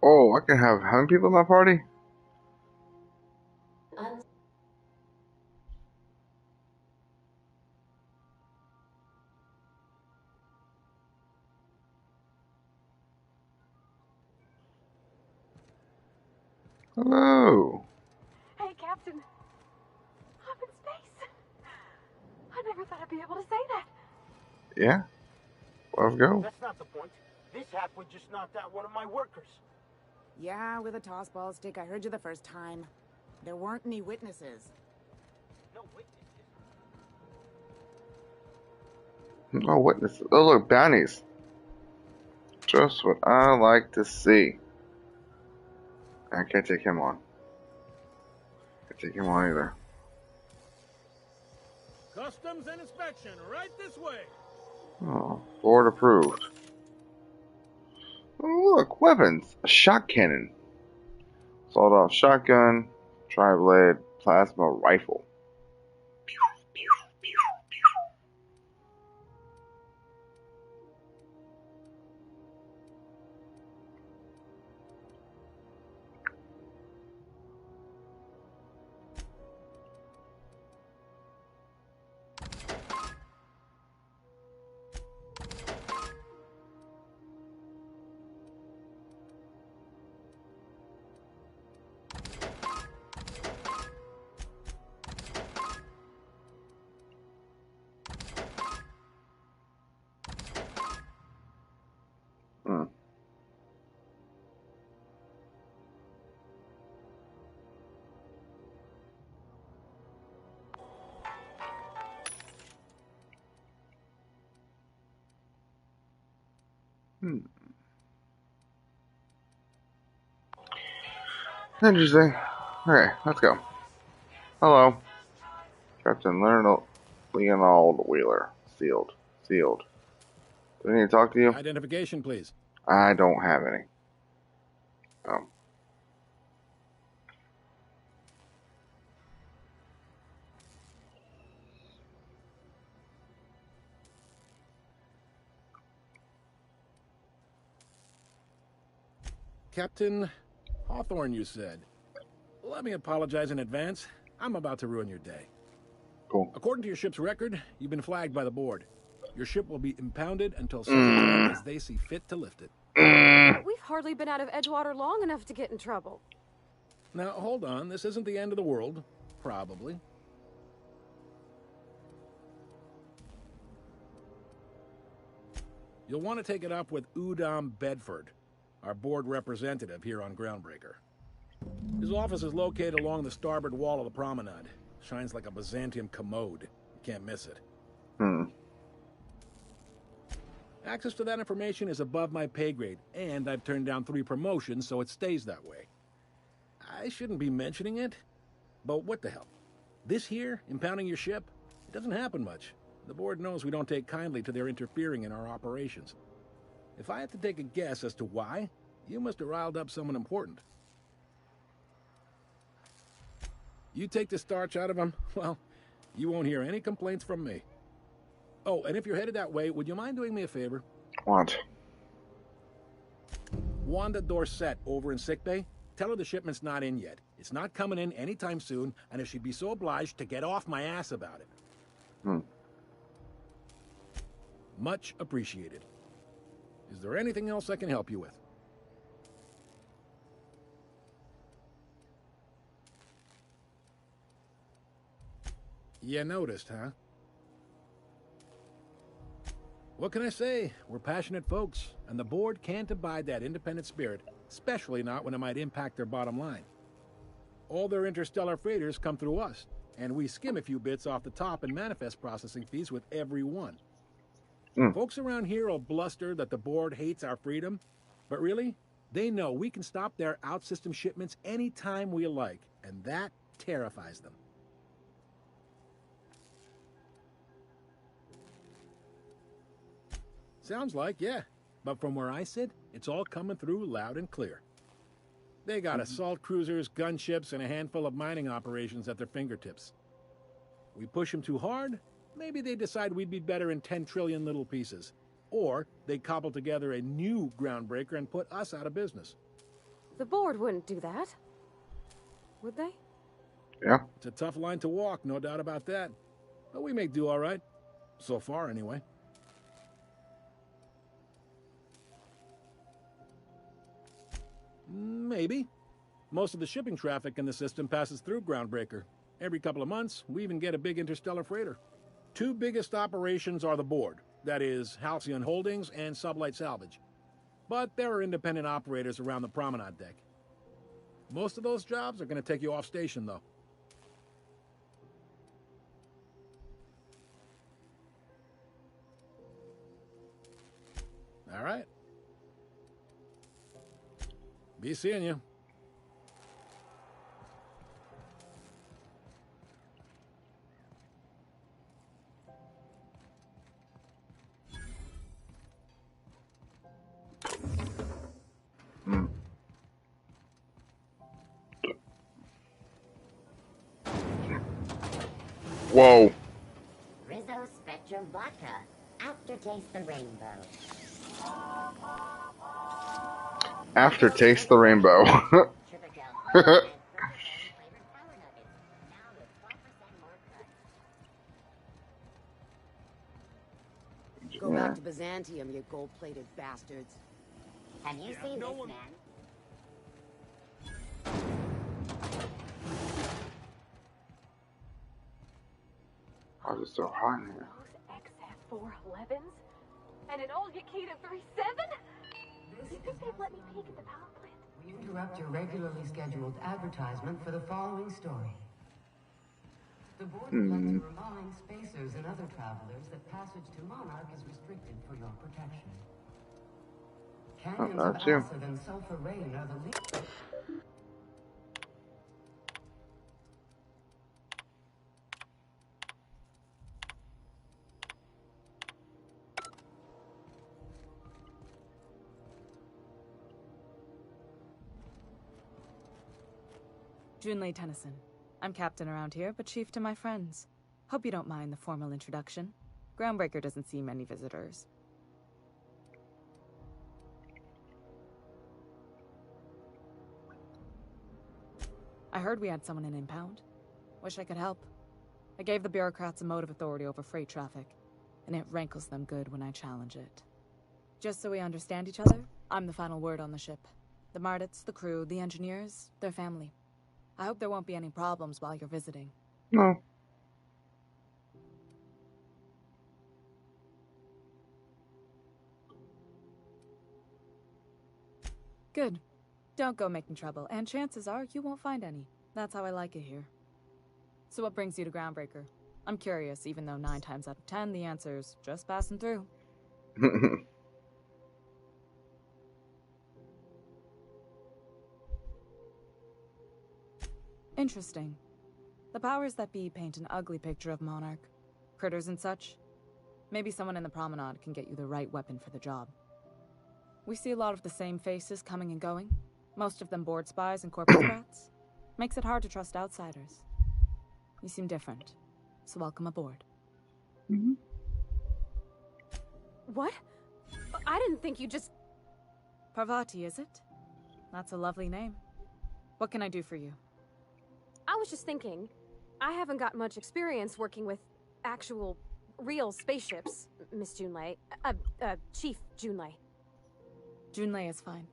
Oh, I can have how many people in my party? Hello. Hey, Captain. I'm in space. I never thought I'd be able to say that. Yeah. Let's go. That's not the point. This hack was just knocked out one of my workers. Yeah, with a tossball stick. I heard you the first time. There weren't any witnesses. No witnesses? No witnesses. Oh, look, bounties. Just what I like to see. I can't take him on. Can't take him on either. Customs and inspection, right this way. Oh, board approved. Oh, look, weapons. A shot cannon. Sawed-off shotgun. Tri-blade plasma rifle. Pew, pew, pew, pew. Interesting. Okay, let's go. Hello. Captain Leonard Wheeler. Sealed. Sealed. Do I need to talk to you? Identification, please. I don't have any. Oh. Captain Hawthorne, you said. Let me apologize in advance. I'm about to ruin your day. Cool. According to your ship's record, you've been flagged by the board. Your ship will be impounded until such time as they see fit to lift it. We've hardly been out of Edgewater long enough to get in trouble. Now, hold on. This isn't the end of the world. Probably. You'll want to take it up with Udom Bedford, our board representative here on Groundbreaker. His office is located along the starboard wall of the promenade. Shines like a Byzantium commode. You can't miss it. Access to that information is above my pay grade, and I've turned down 3 promotions, so it stays that way. I shouldn't be mentioning it, but what the hell? This here, impounding your ship, It doesn't happen much. The board knows we don't take kindly to their interfering in our operations. If I had to take a guess as to why, you must have riled up someone important. You take the starch out of them, well, you won't hear any complaints from me. Oh, and if you're headed that way, would you mind doing me a favor? What? Wanda Dorset over in sickbay, tell her the shipment's not in yet. It's not coming in anytime soon, and if she'd be so obliged to get off my ass about it. Much appreciated. Is there anything else I can help you with? You noticed, huh? What can I say? We're passionate folks, and the board can't abide that independent spirit, especially not when it might impact their bottom line. All their interstellar freighters come through us, and we skim a few bits off the top in manifest processing fees with every one. Folks around here will bluster that the board hates our freedom, but really, they know we can stop their out-system shipments anytime we like, and that terrifies them. Sounds like, yeah. But from where I sit, it's all coming through loud and clear. They got assault cruisers, gunships, and a handful of mining operations at their fingertips. We push them too hard, maybe they decide we'd be better in 10 trillion little pieces. Or they cobble together a new groundbreaker and put us out of business. The board wouldn't do that. Would they? Yeah. It's a tough line to walk, no doubt about that. But we make do all right. So far, anyway. Maybe. Most of the shipping traffic in the system passes through Groundbreaker. Every couple of months, we even get a big interstellar freighter. Two biggest operations are the board. That is, Halcyon Holdings and Sublight Salvage. But there are independent operators around the promenade deck. Most of those jobs are going to take you off station, though. All right. Be seeing you. Whoa. Rizzo Spectrum Vodka. Aftertaste the rainbow. Aftertaste the rainbow. Go back to Byzantium, you gold-plated bastards. Have you seen this man? Why is it so hot in here? XF411s? And an old Yakita 37? You think they'd let me peek at the power plant? We interrupt your regularly scheduled advertisement for the following story. The board would like to remind spacers and other travelers that passage to Monarch is restricted for your protection. Canyons of acid and sulfur rain are the least... Junlei Tennyson. I'm captain around here, but chief to my friends. Hope you don't mind the formal introduction. Groundbreaker doesn't see many visitors. I heard we had someone in impound. Wish I could help. I gave the bureaucrats a motive authority over freight traffic, and it rankles them good when I challenge it. Just so we understand each other, I'm the final word on the ship. The Mardits, the crew, the engineers, their family. I hope there won't be any problems while you're visiting. No. Good. Don't go making trouble, and chances are you won't find any. That's how I like it here. So what brings you to Groundbreaker? I'm curious, even though 9 times out of 10 the answer's just passing through. Interesting. The powers that be paint an ugly picture of Monarch. critters and such. Maybe someone in the promenade can get you the right weapon for the job. We see a lot of the same faces coming and going, most of them board spies and corporate brats. Makes it hard to trust outsiders. You seem different, so welcome aboard. What? I didn't think you just... Parvati, is it? That's a lovely name. What can I do for you? I was just thinking, I haven't got much experience working with actual, real spaceships, Miss Junlei. Chief Junlei. Junlei is fine.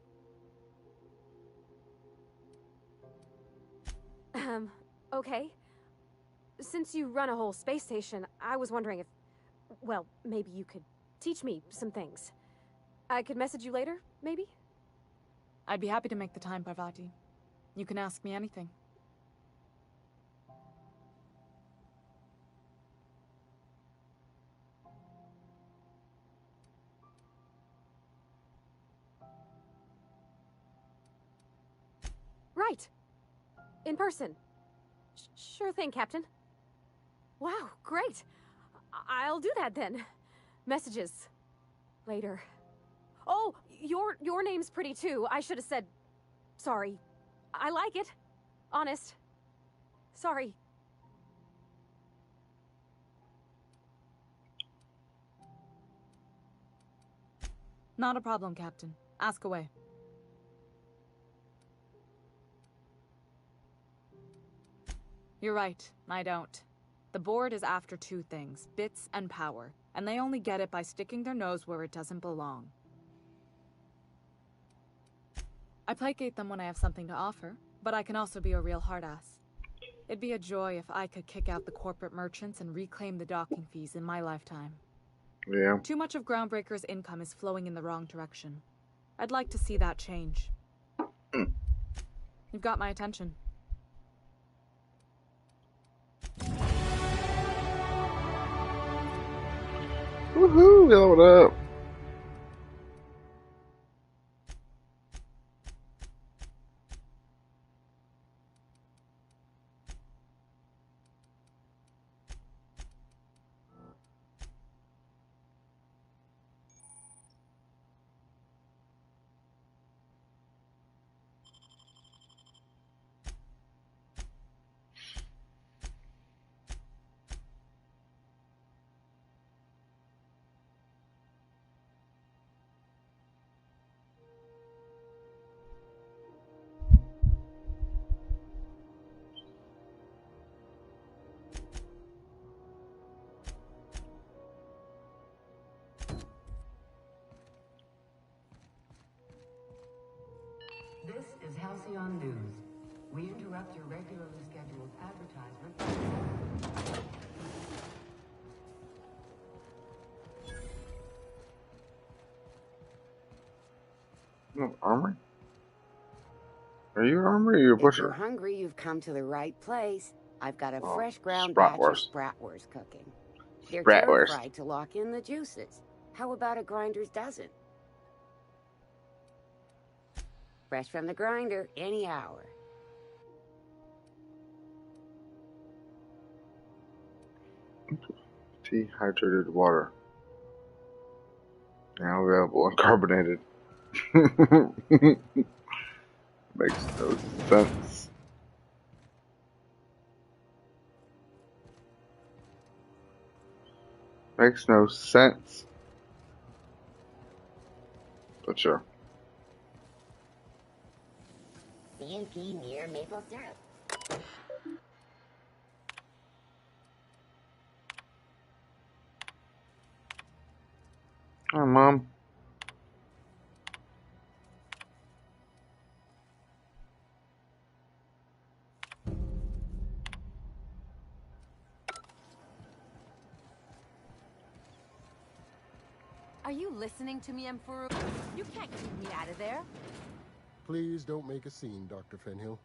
Okay. Since you run a whole space station, I was wondering if... Well, maybe you could teach me some things. I could message you later, maybe? I'd be happy to make the time, Parvati. You can ask me anything. Right. In person. Sure thing, Captain. Wow, great. I'll do that then. Messages. Later. Oh, your name's pretty too. I should have said... Sorry. I like it. Honest. Sorry. Not a problem, Captain. Ask away. You're right, I don't. The board is after two things, bits and power, and they only get it by sticking their nose where it doesn't belong. I placate them when I have something to offer, but I can also be a real hard-ass. It'd be a joy if I could kick out the corporate merchants and reclaim the docking fees in my lifetime. Yeah. Too much of Groundbreaker's income is flowing in the wrong direction. I'd like to see that change. You've got my attention. Woohoo! We leveled up. This is Halcyon News. We interrupt your regularly scheduled advertisement. No, armory? Are you armory or you a If butcher? you're hungry, you've come to the right place. I've got a fresh ground batch of Spratwurst cooking. They're terrified to lock in the juices. How about a grinder's dozen? Fresh from the grinder, any hour. Dehydrated water. Now available uncarbonated. Makes no sense. Makes no sense. But sure. CNP near maple syrup. Hi, Mom. Are you listening to me, Emperor? You can't keep me out of there. Please don't make a scene, Dr. Fenhill.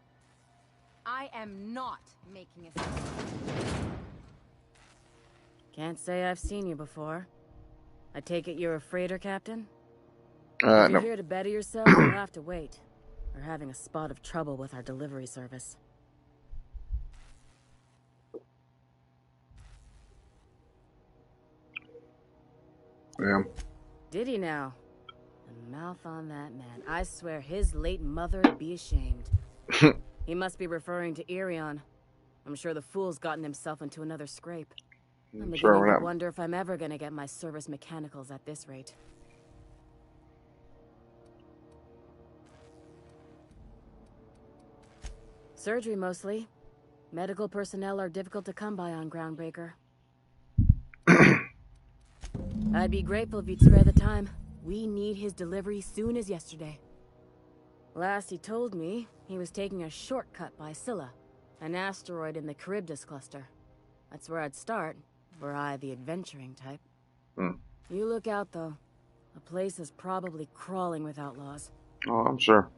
I am not making a scene. Can't say I've seen you before. I take it you're a freighter captain? If No. you're here to better yourself, you'll have to wait. We're having a spot of trouble with our delivery service. Yeah. Did he now? The mouth on that man. I swear his late mother'd be ashamed. He must be referring to Irion. I'm sure the fool's gotten himself into another scrape. I'm beginning to wonder if I'm ever gonna get my service mechanicals at this rate. Surgery mostly. Medical personnel are difficult to come by on Groundbreaker. I'd be grateful if you'd spare the time. We need his delivery soon as yesterday. Last he told me, he was taking a shortcut by Scylla, an asteroid in the Charybdis cluster. That's where I'd start, were I the adventuring type. You look out, though. The place is probably crawling with outlaws. Oh, I'm sure.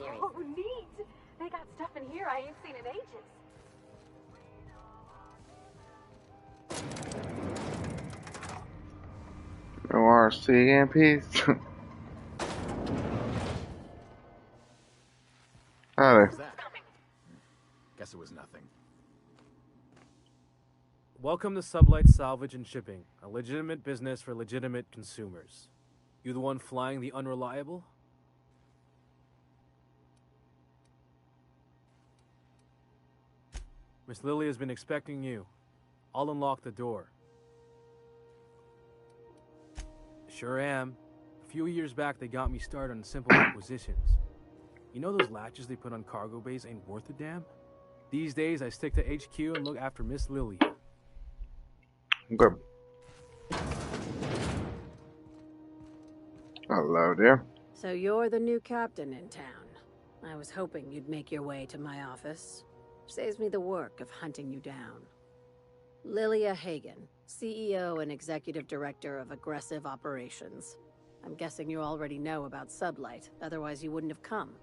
Oh, neat! They got stuff in here I ain't seen in ages. ORC in peace. Hi there. Guess it was nothing. Welcome to Sublight Salvage and Shipping, a legitimate business for legitimate consumers. You the one flying the Unreliable? Miss Lily has been expecting you. I'll unlock the door. Sure am. A few years back, they got me started on simple acquisitions. You know those latches they put on cargo bays ain't worth a damn? These days, I stick to HQ and look after Miss Lily. Good. Hello there. So you're the new captain in town. I was hoping you'd make your way to my office. Saves me the work of hunting you down. Lilia Hagen, CEO and Executive Director of Aggressive Operations. I'm guessing you already know about Sublight, otherwise you wouldn't have come.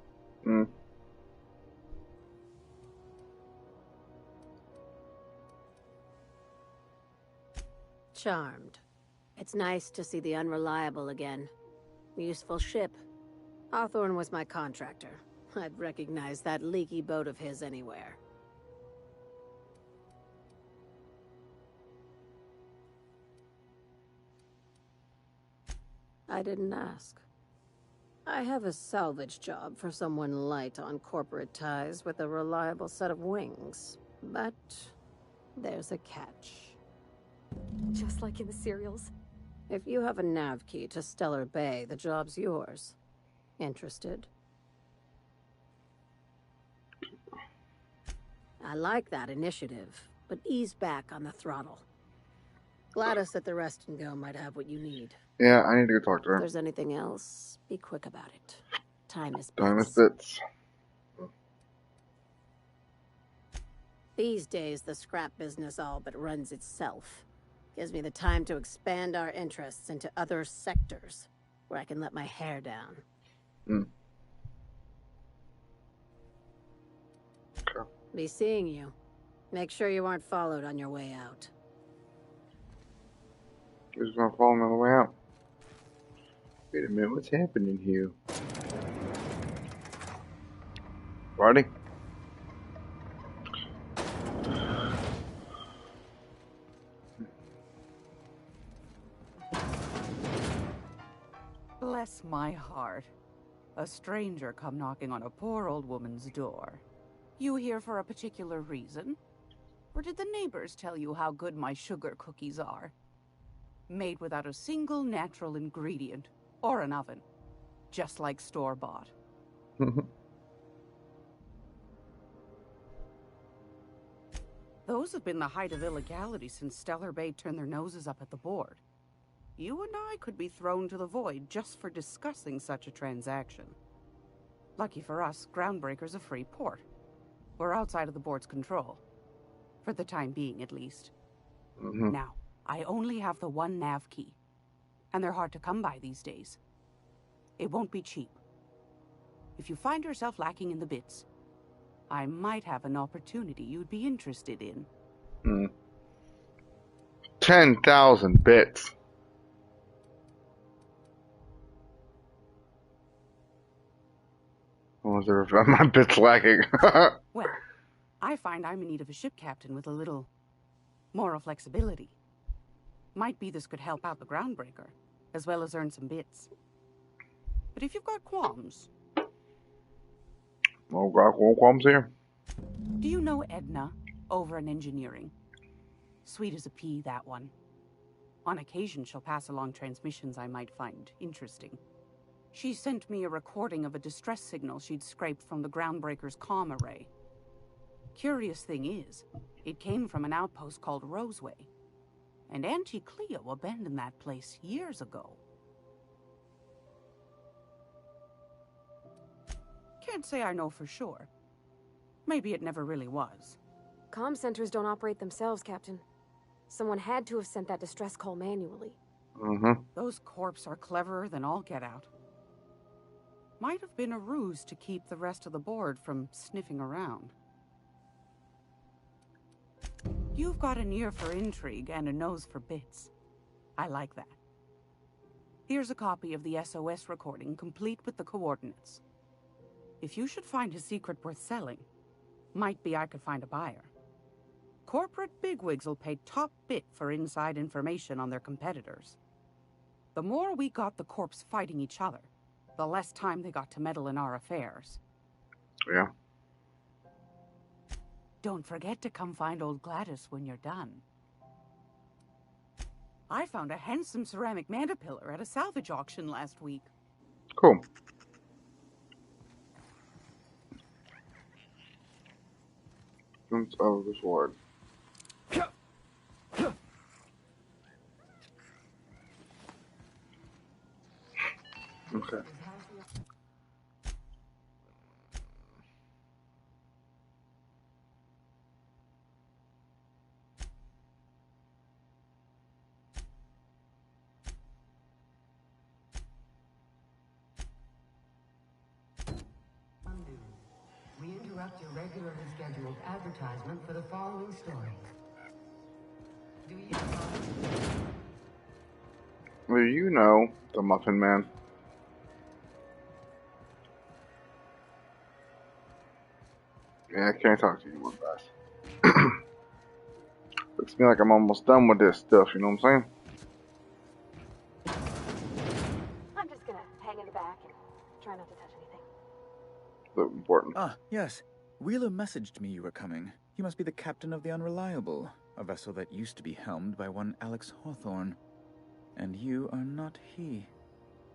Charmed. It's nice to see the Unreliable again. Useful ship. Hawthorne was my contractor. I'd recognize that leaky boat of his anywhere. I didn't ask. I have a salvage job for someone light on corporate ties with a reliable set of wings. But there's a catch. Just like in the serials? If you have a nav key to Stellar Bay, the job's yours. Interested? I like that initiative, but ease back on the throttle. Gladys at the Rest and Go might have what you need. Yeah, I need to go talk to her. If there's anything else, be quick about it. Time is bits. Time is bits. These days, the scrap business all but runs itself. Gives me the time to expand our interests into other sectors, where I can let my hair down. Okay. Be seeing you. Make sure you aren't followed on your way out. Who's gonna follow me on the way out? Wait a minute, what's happening here? Ready? Bless my heart. A stranger come knocking on a poor old woman's door. You here for a particular reason? Or did the neighbors tell you how good my sugar cookies are? Made without a single natural ingredient, or an oven. Just like store-bought. Those have been the height of illegality since Stellar Bay turned their noses up at the board. You and I could be thrown to the void just for discussing such a transaction. Lucky for us, Groundbreaker's a free port. We're outside of the board's control. For the time being, at least. Now, I only have the one nav key, and they're hard to come by these days. It won't be cheap. If you find yourself lacking in the bits, I might have an opportunity you'd be interested in. 10,000 bits. What was there? My bits lacking. Well, I find I'm in need of a ship captain with a little moral flexibility. Might be this could help out the Groundbreaker, as well as earn some bits. But if you've got qualms... No qualms here. Do you know Edna, over in engineering? Sweet as a pea, that one. On occasion, she'll pass along transmissions I might find interesting. She sent me a recording of a distress signal she'd scraped from the Groundbreaker's comm array. Curious thing is, it came from an outpost called Roseway. And Auntie Cleo abandoned that place years ago. Can't say I know for sure. Maybe it never really was. Comm centers don't operate themselves, Captain. Someone had to have sent that distress call manually. Those corps are cleverer than all get out. Might have been a ruse to keep the rest of the board from sniffing around. You've got an ear for intrigue and a nose for bits. I like that. Here's a copy of the SOS recording, complete with the coordinates. If you should find a secret worth selling, might be I could find a buyer. Corporate bigwigs will pay top bit for inside information on their competitors. The more we got the corps fighting each other, the less time they got to meddle in our affairs. Yeah. Don't forget to come find old Gladys when you're done. I found a handsome ceramic mandapillar at a salvage auction last week. Cool. Of the sword. Okay. We interrupt your regularly scheduled advertisement for the following story. Do you Well, you know the Muffin Man. Yeah, I can't talk to you one fast. Looks to me like I'm almost done with this stuff, you know what I'm saying? I'm just gonna hang in the back and try not to touch anything. So important. Ah, yes. Wheeler messaged me you were coming. You must be the captain of the Unreliable, a vessel that used to be helmed by one Alex Hawthorne. And you are not he.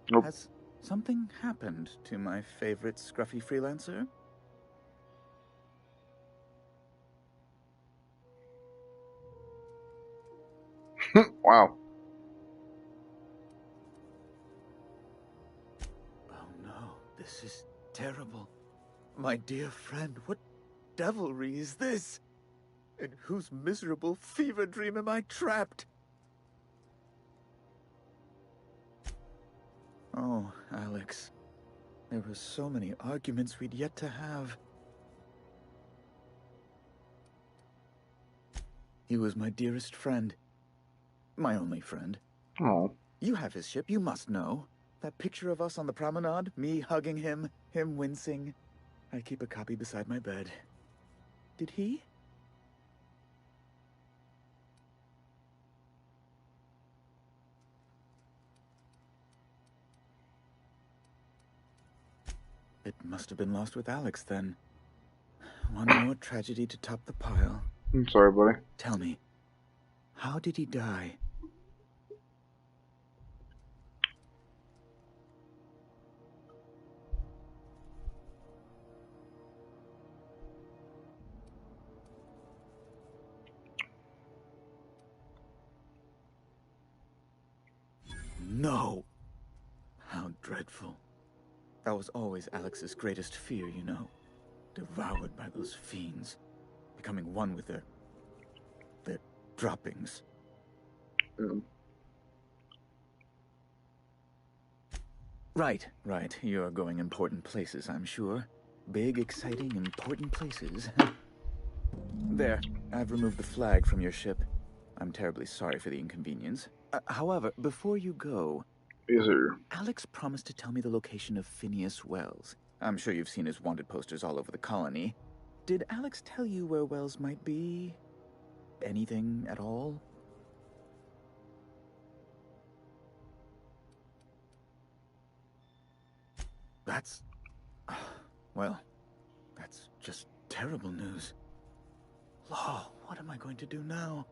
Nope. Has something happened to my favorite scruffy freelancer? Wow. Oh no, this is terrible. My dear friend, what devilry is this? In whose miserable fever dream am I trapped? Oh, Alex. There were so many arguments we'd yet to have. He was my dearest friend. My only friend. Oh. You have his ship, you must know. That picture of us on the promenade, me hugging him, him wincing. I keep a copy beside my bed. Did he? It must have been lost with Alex, then. One more tragedy to top the pile. I'm sorry, buddy. Tell me, how did he die? No! How dreadful. That was always Alex's greatest fear, you know. Devoured by those fiends. Becoming one with their droppings. Right. You're going important places, I'm sure. Big, exciting, important places. There, I've removed the flag from your ship. I'm terribly sorry for the inconvenience. However, before you go... Yes, sir. Alex promised to tell me the location of Phineas Wells. I'm sure you've seen his wanted posters all over the colony. Did Alex tell you where Wells might be? Anything at all? That's... well, that's just terrible news. Law, what am I going to do now?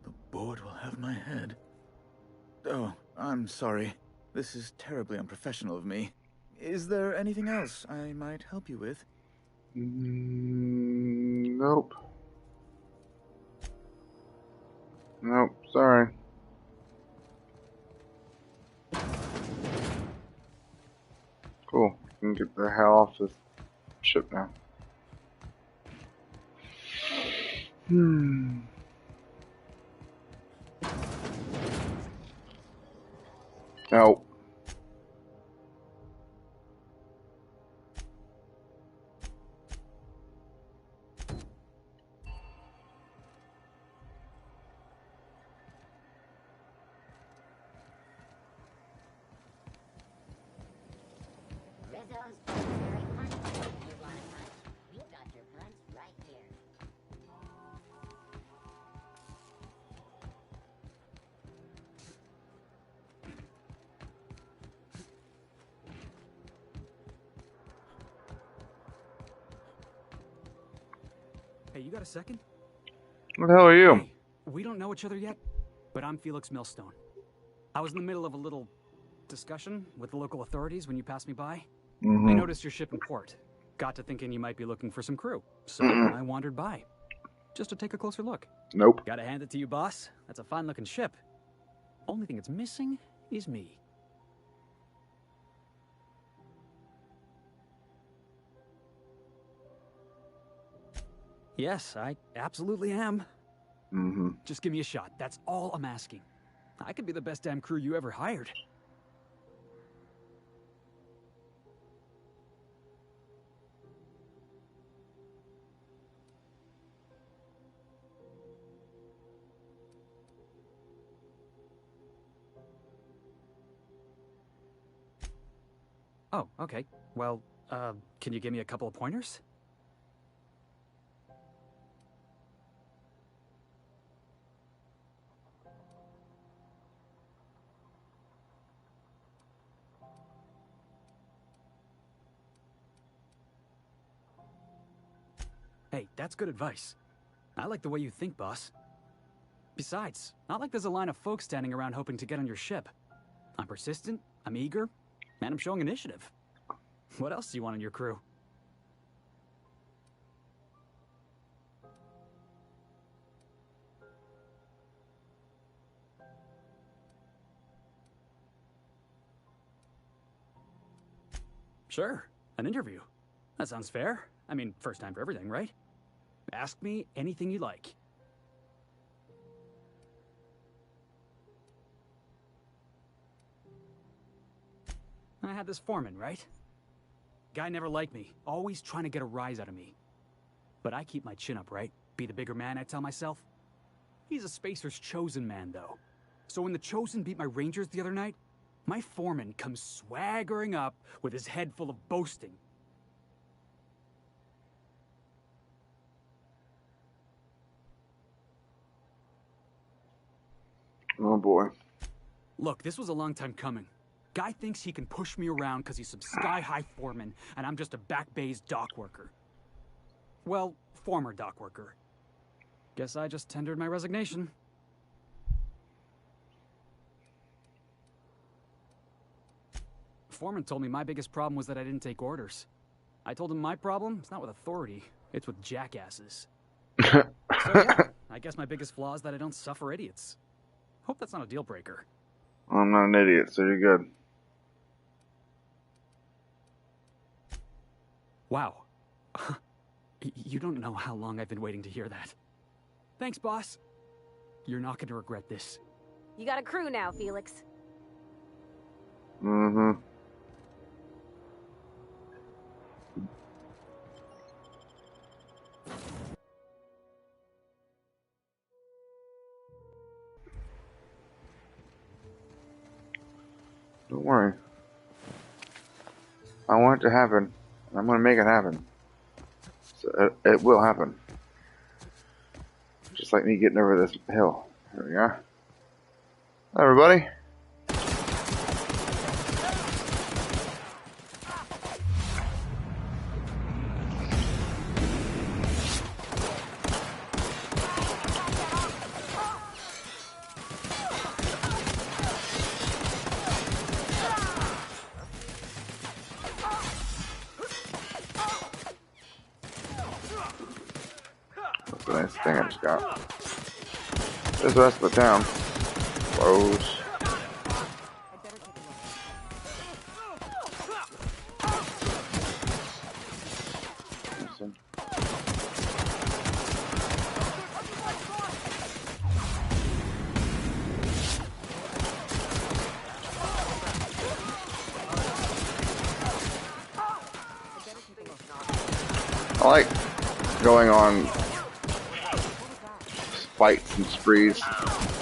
The board will have my head. Oh, I'm sorry. This is terribly unprofessional of me. Is there anything else I might help you with? Nope. Nope, sorry. Cool. We can get the hell off this ship now. No. Hey, you got a second? What the hell are you? Hey, we don't know each other yet, but I'm Felix Millstone. I was in the middle of a little discussion with the local authorities when you passed me by. I noticed your ship in port. Got to thinking you might be looking for some crew, so I wandered by. Just to take a closer look. Nope. Gotta hand it to you, boss. That's a fine-looking ship. Only thing it's missing is me. Yes, I absolutely am. Just give me a shot. That's all I'm asking. I could be the best damn crew you ever hired. Oh, okay. Well, can you give me a couple of pointers? Hey, that's good advice. I like the way you think, boss. Besides, not like there's a line of folks standing around hoping to get on your ship. I'm persistent, I'm eager, and I'm showing initiative. What else do you want in your crew? Sure, an interview. That sounds fair. I mean, first time for everything, right? Ask me anything you like. I had this foreman, right? Guy never liked me, always trying to get a rise out of me. But I keep my chin up, right? Be the bigger man, I tell myself. He's a Spacer's chosen man, though. So when the Chosen beat my Rangers the other night, my foreman comes swaggering up with his head full of boasting. Oh boy. Look, this was a long time coming. Guy thinks he can push me around because he's some sky-high foreman, and I'm just a back bay's dock worker. Well, former dock worker. Guess I just tendered my resignation. Foreman told me my biggest problem was that I didn't take orders. I told him my problem is not with authority, it's with jackasses. So yeah, I guess my biggest flaw is that I don't suffer idiots. Hope that's not a deal breaker. I'm not an idiot, so you're good. Wow. You don't know how long I've been waiting to hear that. Thanks, boss. You're not gonna regret this. You got a crew now, Felix. Mm-hmm. Don't worry. I want it to happen. I'm gonna make it happen. So it will happen. Just like me getting over this hill. There we go. Hi, everybody. That's the nice thing I just got. There's the rest of the town. Close. I like going on fights and sprees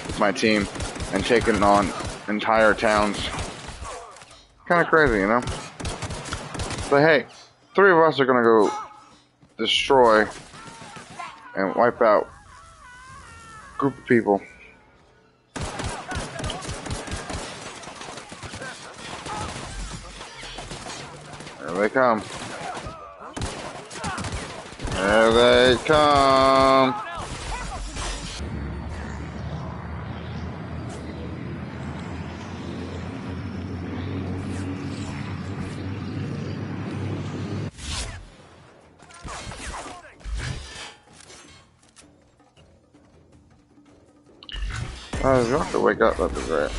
with my team and taking on entire towns. Kind of crazy, you know? But hey, 3 of us are gonna go destroy and wipe out a group of people. There they come. There they come. Oh, you have to wake up, that'd be great.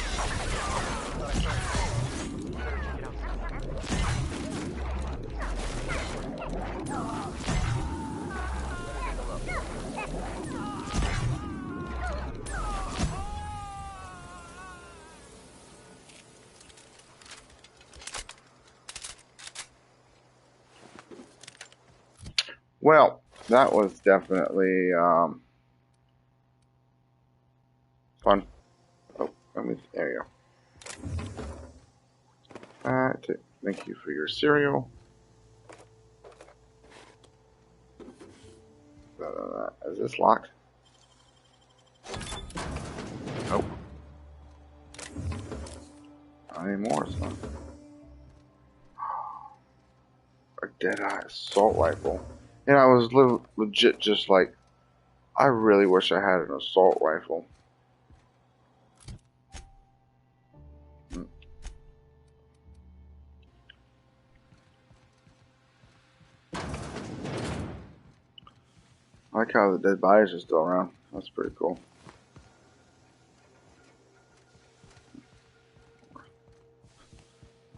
Well, that was definitely fun. Oh, there you go. Thank you for your cereal. Is this locked? Nope. Not anymore, son. A Deadeye assault rifle. And I was legit just like, I really wish I had an assault rifle. I like how the dead bodies are still around. That's pretty cool. Am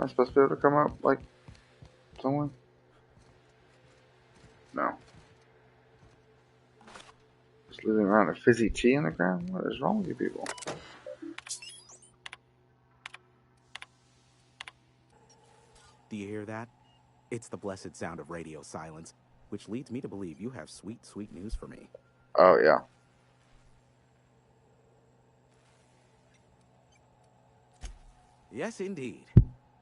I supposed to be able to come up like someone? No. Just living around a fizzy tea in the ground? What is wrong with you people? Do you hear that? It's the blessed sound of radio silence, which leads me to believe you have sweet, sweet news for me. Oh, yeah. Yes, indeed.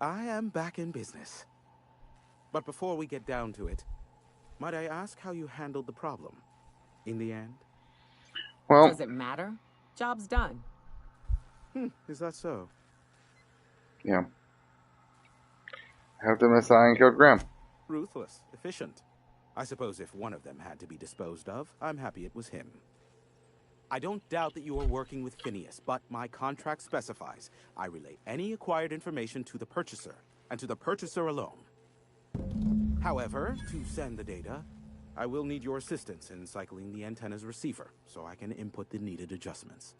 I am back in business. But before we get down to it, might I ask how you handled the problem in the end? Well, does it matter? Job's done. Is that so? Yeah. Helped him assign and killed Graham. Ruthless, efficient. I suppose if one of them had to be disposed of, I'm happy it was him. I don't doubt that you are working with Phineas, but my contract specifies I relay any acquired information to the purchaser, and to the purchaser alone. However, to send the data, I will need your assistance in cycling the antenna's receiver, so I can input the needed adjustments.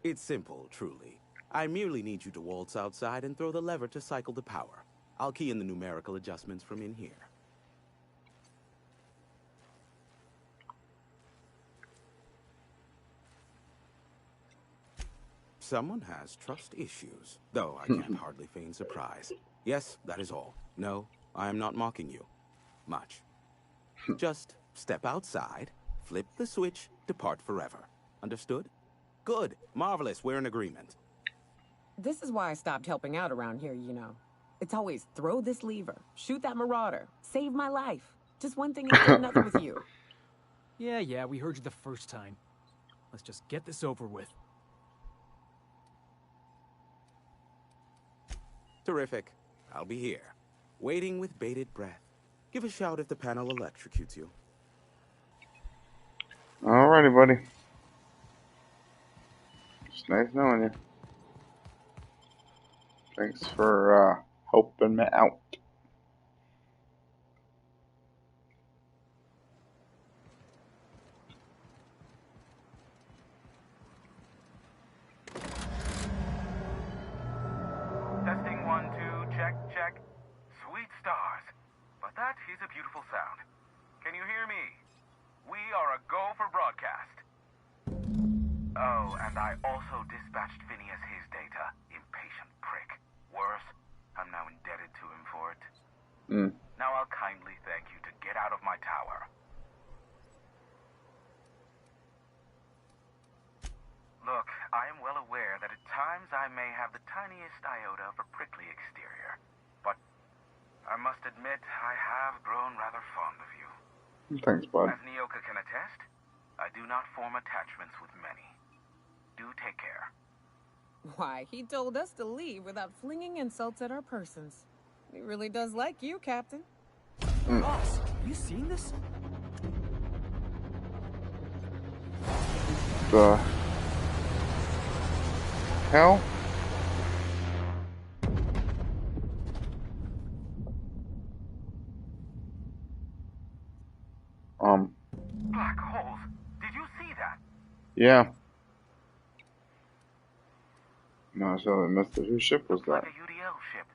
It's simple, truly. I merely need you to waltz outside and throw the lever to cycle the power. I'll key in the numerical adjustments from in here. Someone has trust issues, though I can't hardly feign surprise. Yes, that is all. No, I am not mocking you. Much. Just step outside, flip the switch, depart forever. Understood? Good. Marvelous. We're in agreement. This is why I stopped helping out around here, you know. It's always throw this lever, shoot that marauder, save my life. Just one thing and another with you. Yeah, we heard you the first time. Let's just get this over with. Terrific. I'll be here, waiting with bated breath. Give a shout if the panel electrocutes you. Alrighty, buddy. It's nice knowing you. Thanks for helping me out. Testing 1, 2, check. Sweet stars. But that is a beautiful sound. Can you hear me? We are a go for broadcast. Oh, and I also dispatched Phineas his data. Impatient prick. Worse, I'm now indebted to him for it. Now I'll kindly thank you to get out of my tower. Look, I am well aware that at times I may have the tiniest iota of a prickly exterior, but I must admit I have grown rather fond of you. Thanks, bud. As Nyoka can attest, I do not form attachments with many. Do take care. Why, he told us to leave without flinging insults at our persons. He really does like you, Captain. Boss, you seeing this? The hell? Black holes. Did you see that? Yeah. No, so I missed it. Whose ship was that? Like a UDL ship.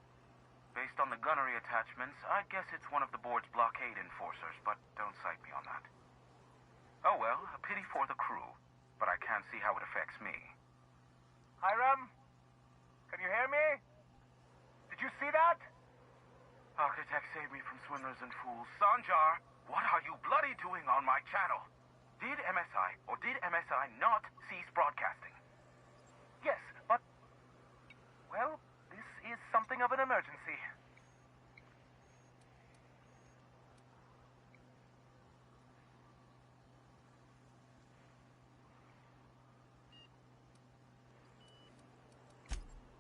Based on the gunnery attachments, I guess it's one of the board's blockade enforcers, but don't cite me on that. Oh well, a pity for the crew, but I can't see how it affects me. Hiram? Can you hear me? Did you see that? Architect saved me from swindlers and fools. Sanjar, what are you bloody doing on my channel? Did MSI or did MSI not cease broadcasting? Yes, but... well, this is something of an emergency.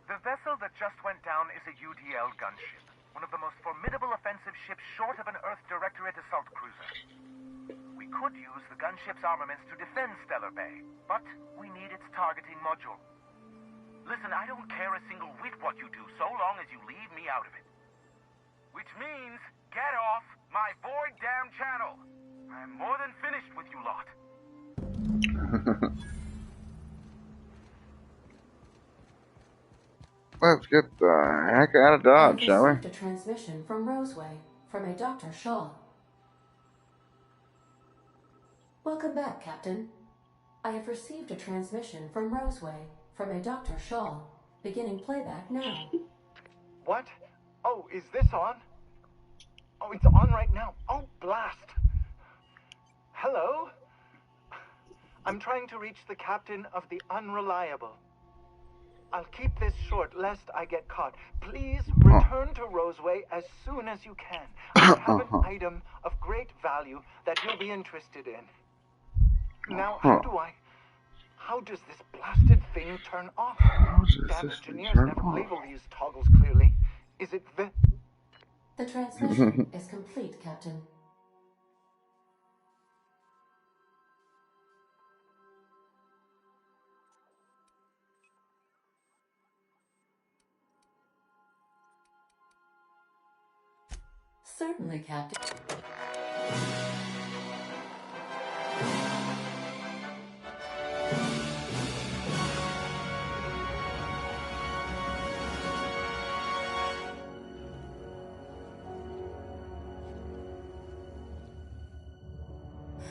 The vessel that just went down is a UDL gunship. One of the most formidable offensive ships short of an Earth Directorate assault cruiser. We could use the gunship's armaments to defend Stellar Bay, but we need its targeting module. Listen, I don't care a single whit what you do, so long as you leave me out of it. Which means, get off my void damn channel. I'm more than finished with you lot. Let's get the heck out of Dodge, shall we? I received a transmission from Roseway, from a Dr. Shaw. Welcome back, Captain. I have received a transmission from Roseway, from a Dr. Shaw. Beginning playback now. What? Oh, is this on? Oh, it's on right now. Oh, blast. Hello? I'm trying to reach the captain of the Unreliable. I'll keep this short, lest I get caught. Please return to Roseway as soon as you can. I have an item of great value that you'll be interested in. Now, how does this blasted thing turn off? Damn engineers never label these toggles clearly. Is it the... The transmission is complete, Captain. Certainly, Captain.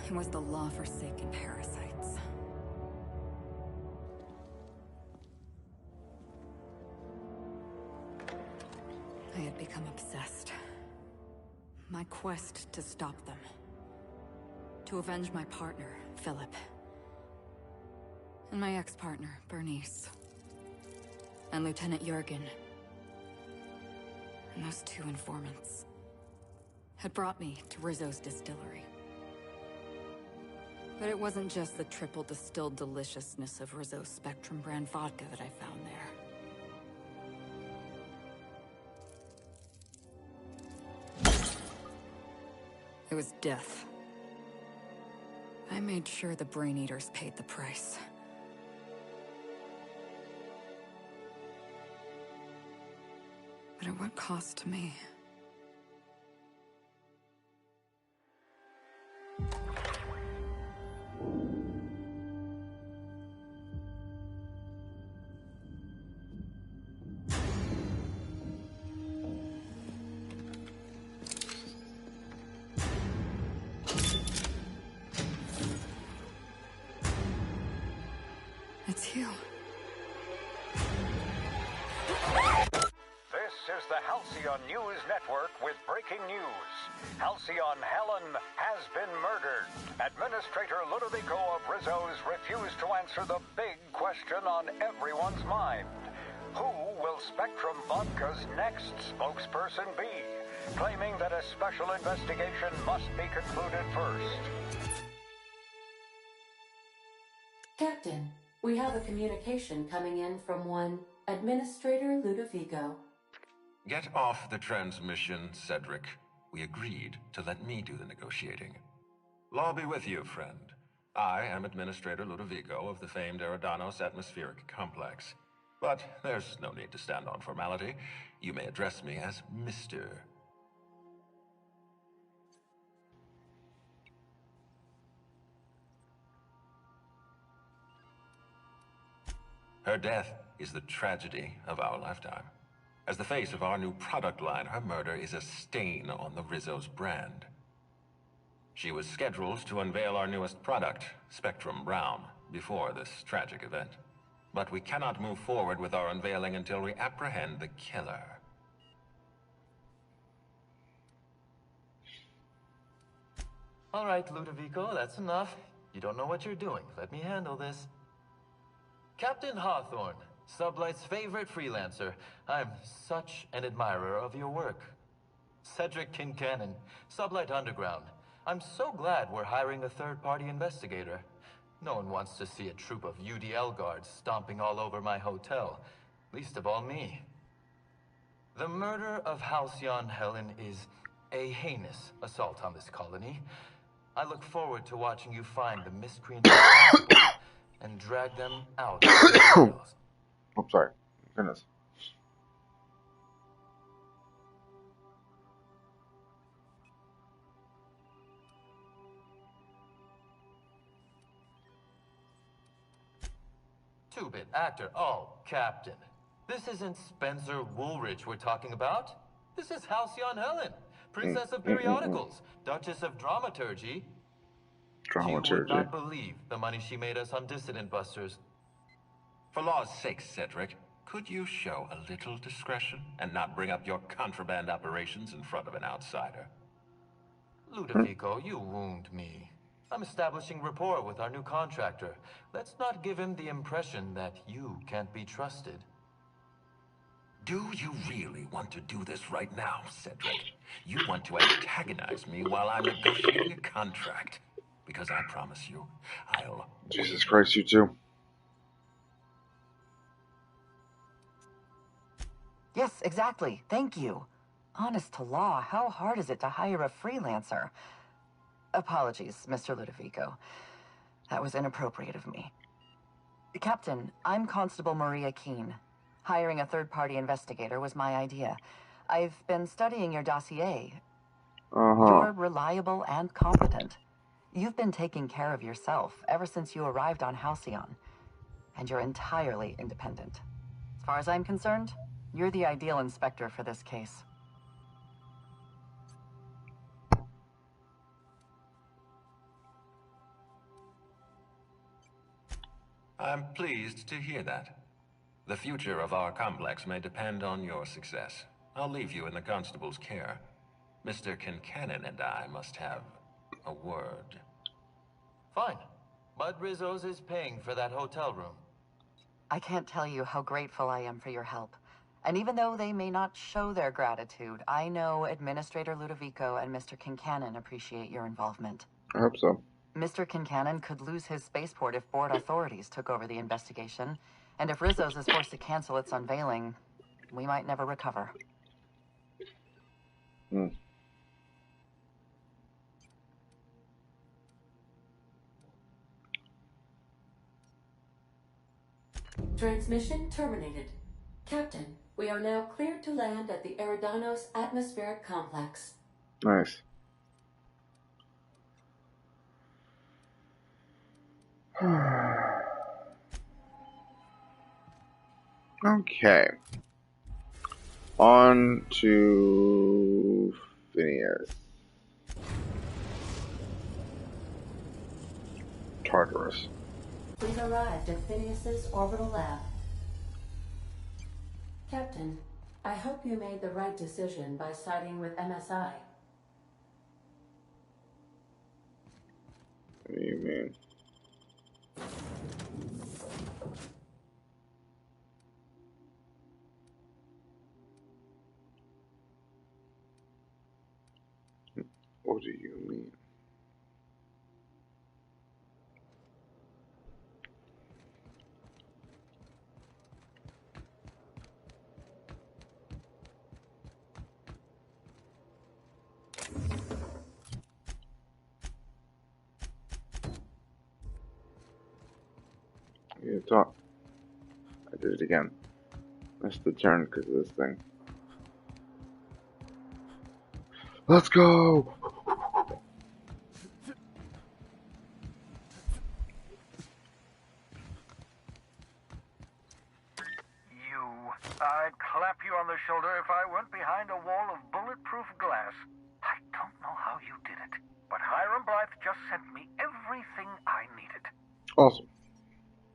It was the law-forsaken parasites. I had become obsessed. My quest to stop them. To avenge my partner, Philip. And my ex-partner, Bernice. And Lieutenant Jurgen. And those two informants had brought me to Rizzo's distillery. But it wasn't just the triple distilled deliciousness of Rizzo's Spectrum brand vodka that I found there. It was death. I made sure the Brain Eaters paid the price. But at what cost to me? It's you. This is the Halcyon News Network with breaking news. Halcyon Helen has been murdered. Administrator Ludovico of Rizzo's refused to answer the big question on everyone's mind. Who will Spectrum Vodka's next spokesperson be? Claiming that a special investigation must be concluded first. Captain, we have a communication coming in from one Administrator Ludovico. Get off the transmission, Cedric. We agreed to let me do the negotiating. Law be with you, friend. I am Administrator Ludovico of the famed Eridanos Atmospheric Complex. But there's no need to stand on formality. You may address me as Mr. Her death is the tragedy of our lifetime. As the face of our new product line, her murder is a stain on the Rizzo's brand. She was scheduled to unveil our newest product, Spectrum Brown, before this tragic event. But we cannot move forward with our unveiling until we apprehend the killer. All right, Ludovico, that's enough. You don't know what you're doing. Let me handle this. Captain Hawthorne, Sublight's favorite freelancer. I'm such an admirer of your work. Cedric Kincannon, Sublight Underground. I'm so glad we're hiring a third-party investigator. No one wants to see a troop of UDL guards stomping all over my hotel. Least of all me. The murder of Halcyon Helen is a heinous assault on this colony. I look forward to watching you find the miscreants responsible and drag them out. I'm sorry. Goodness. Two-bit actor. Oh, Captain. This isn't Spencer Woolridge we're talking about. This is Halcyon Helen, Princess of Periodicals, Duchess of Dramaturgy. You would not believe the money she made us on Dissident Busters. For law's sake, Cedric, could you show a little discretion and not bring up your contraband operations in front of an outsider? Ludovico, you wound me. I'm establishing rapport with our new contractor. Let's not give him the impression that you can't be trusted. Do you really want to do this right now, Cedric? You want to antagonize me while I'm negotiating a contract? Because I promise you, I'll... Jesus Christ, you too. Yes, exactly. Thank you. Honest to law, how hard is it to hire a freelancer? Apologies, Mr. Ludovico. That was inappropriate of me. Captain, I'm Constable Maria Keene. Hiring a third-party investigator was my idea. I've been studying your dossier. You're reliable and competent. You've been taking care of yourself ever since you arrived on Halcyon. And you're entirely independent. As far as I'm concerned, you're the ideal inspector for this case. I'm pleased to hear that. The future of our complex may depend on your success. I'll leave you in the constable's care. Mr. Kincannon and I must have a word. Fine. Bud Rizzo's is paying for that hotel room. I can't tell you how grateful I am for your help. And even though they may not show their gratitude, I know Administrator Ludovico and Mr. Kincannon appreciate your involvement. I hope so. Mr. Kincannon could lose his spaceport if board authorities took over the investigation. And if Rizzo's is forced to cancel its unveiling, we might never recover. Hmm. Transmission terminated. Captain, we are now cleared to land at the Eridanos Atmospheric Complex. Nice. Okay. On to Phineas. Tartarus. We've arrived at Phineas's orbital lab. Captain, I hope you made the right decision by siding with MSI. What do you mean? What do you mean? You talk. I did it again. Missed the turn because of this thing. Let's go! I'd clap you on the shoulder if I weren't behind a wall of bulletproof glass. I don't know how you did it, but Hiram Blythe just sent me everything I needed. Awesome.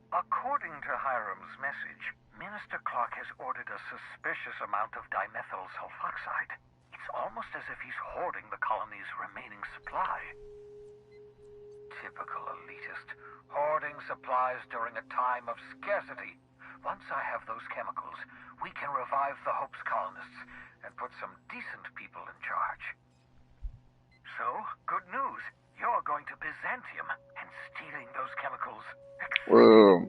According to Hiram's message, Minister Clark has ordered a suspicious amount of dimethyl sulfoxide. It's almost as if he's hoarding the colony's remaining supply. Typical elitist, hoarding supplies during a time of scarcity. Once I have those chemicals, we can revive the Hope's colonists and put some decent people in charge. So, good news. You're going to Byzantium and stealing those chemicals. Whoa.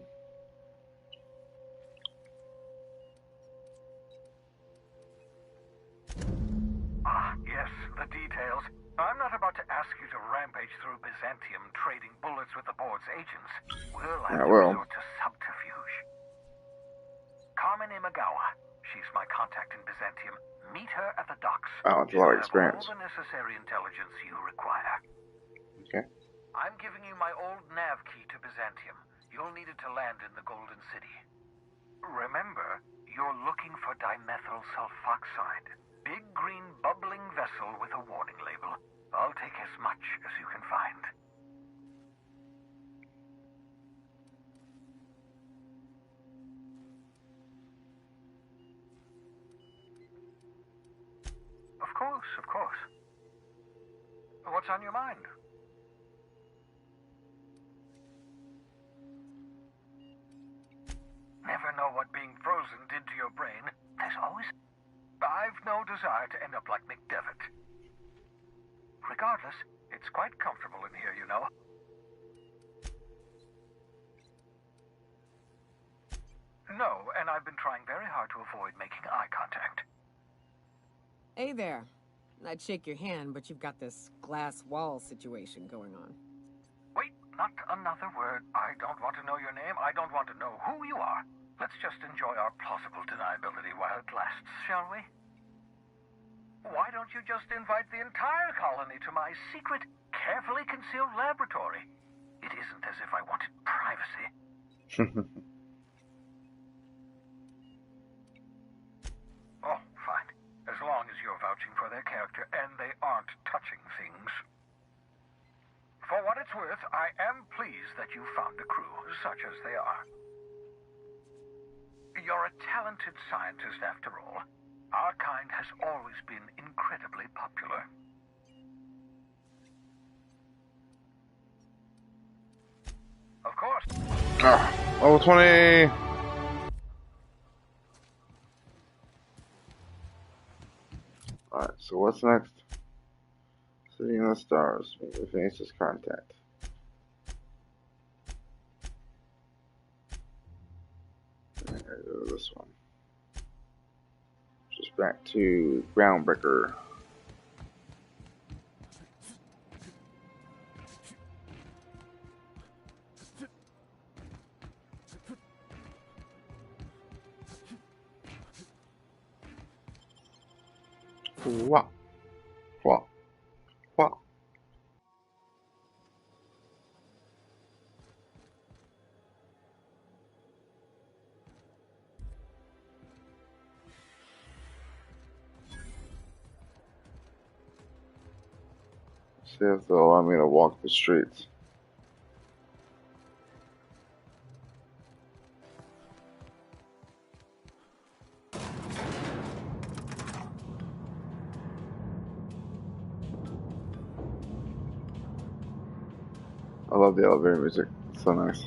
Ah, yes, the details. I'm not about to ask you to rampage through Byzantium trading bullets with the board's agents. We'll have to resort to subterfuge. Carmen Imagawa. She's my contact in Byzantium. Meet her at the docks. Oh, it's a lot of experience. All the necessary intelligence you require. Okay. I'm giving you my old nav key to Byzantium. You'll need it to land in the Golden City. Remember, you're looking for dimethyl sulfoxide. Big green bubbling vessel with a warning label. I'll take as much as you can find. Of course, of course. What's on your mind? Never know what being frozen did to your brain. There's always... I've no desire to end up like McDevitt. Regardless, it's quite comfortable in here, you know. No, and I've been trying very hard to avoid making eye contact. Hey there. I'd shake your hand, but you've got this glass wall situation going on. Wait, not another word. I don't want to know your name. I don't want to know who you are. Let's just enjoy our plausible deniability while it lasts, shall we? Why don't you just invite the entire colony to my secret, carefully concealed laboratory? It isn't as if I wanted privacy. Oh, fine. As long as you're vouching for their character and they aren't touching things. For what it's worth, I am pleased pleased that you found the crew, such as they are. You're a talented scientist after all. Our kind has always been incredibly popular. Of course. Level 20! Alright, so what's next? City in the Stars. Meet with Phineas's contact. Alright, go to this one. Just back to Groundbreaker. Wah. Wah. Wah. See if they'll allow me to walk the streets. I love the elevator music. It's so nice.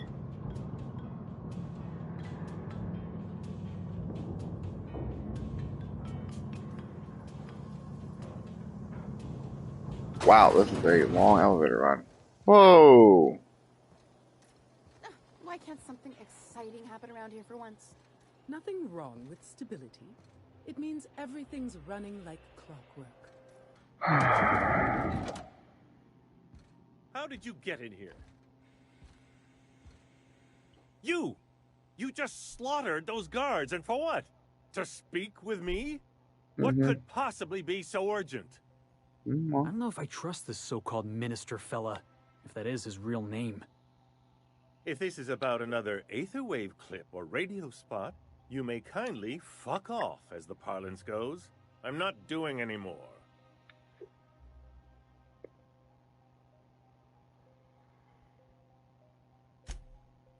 Wow, this is a long elevator run. Whoa! Why can't something exciting happen around here for once? Nothing wrong with stability. It means everything's running like clockwork. How did you get in here? You! You just slaughtered those guards, and for what? To speak with me? What could possibly be so urgent? I don't know if I trust this so-called minister fella, if that is his real name. If this is about another Aetherwave clip or radio spot, you may kindly fuck off, as the parlance goes. I'm not doing any more.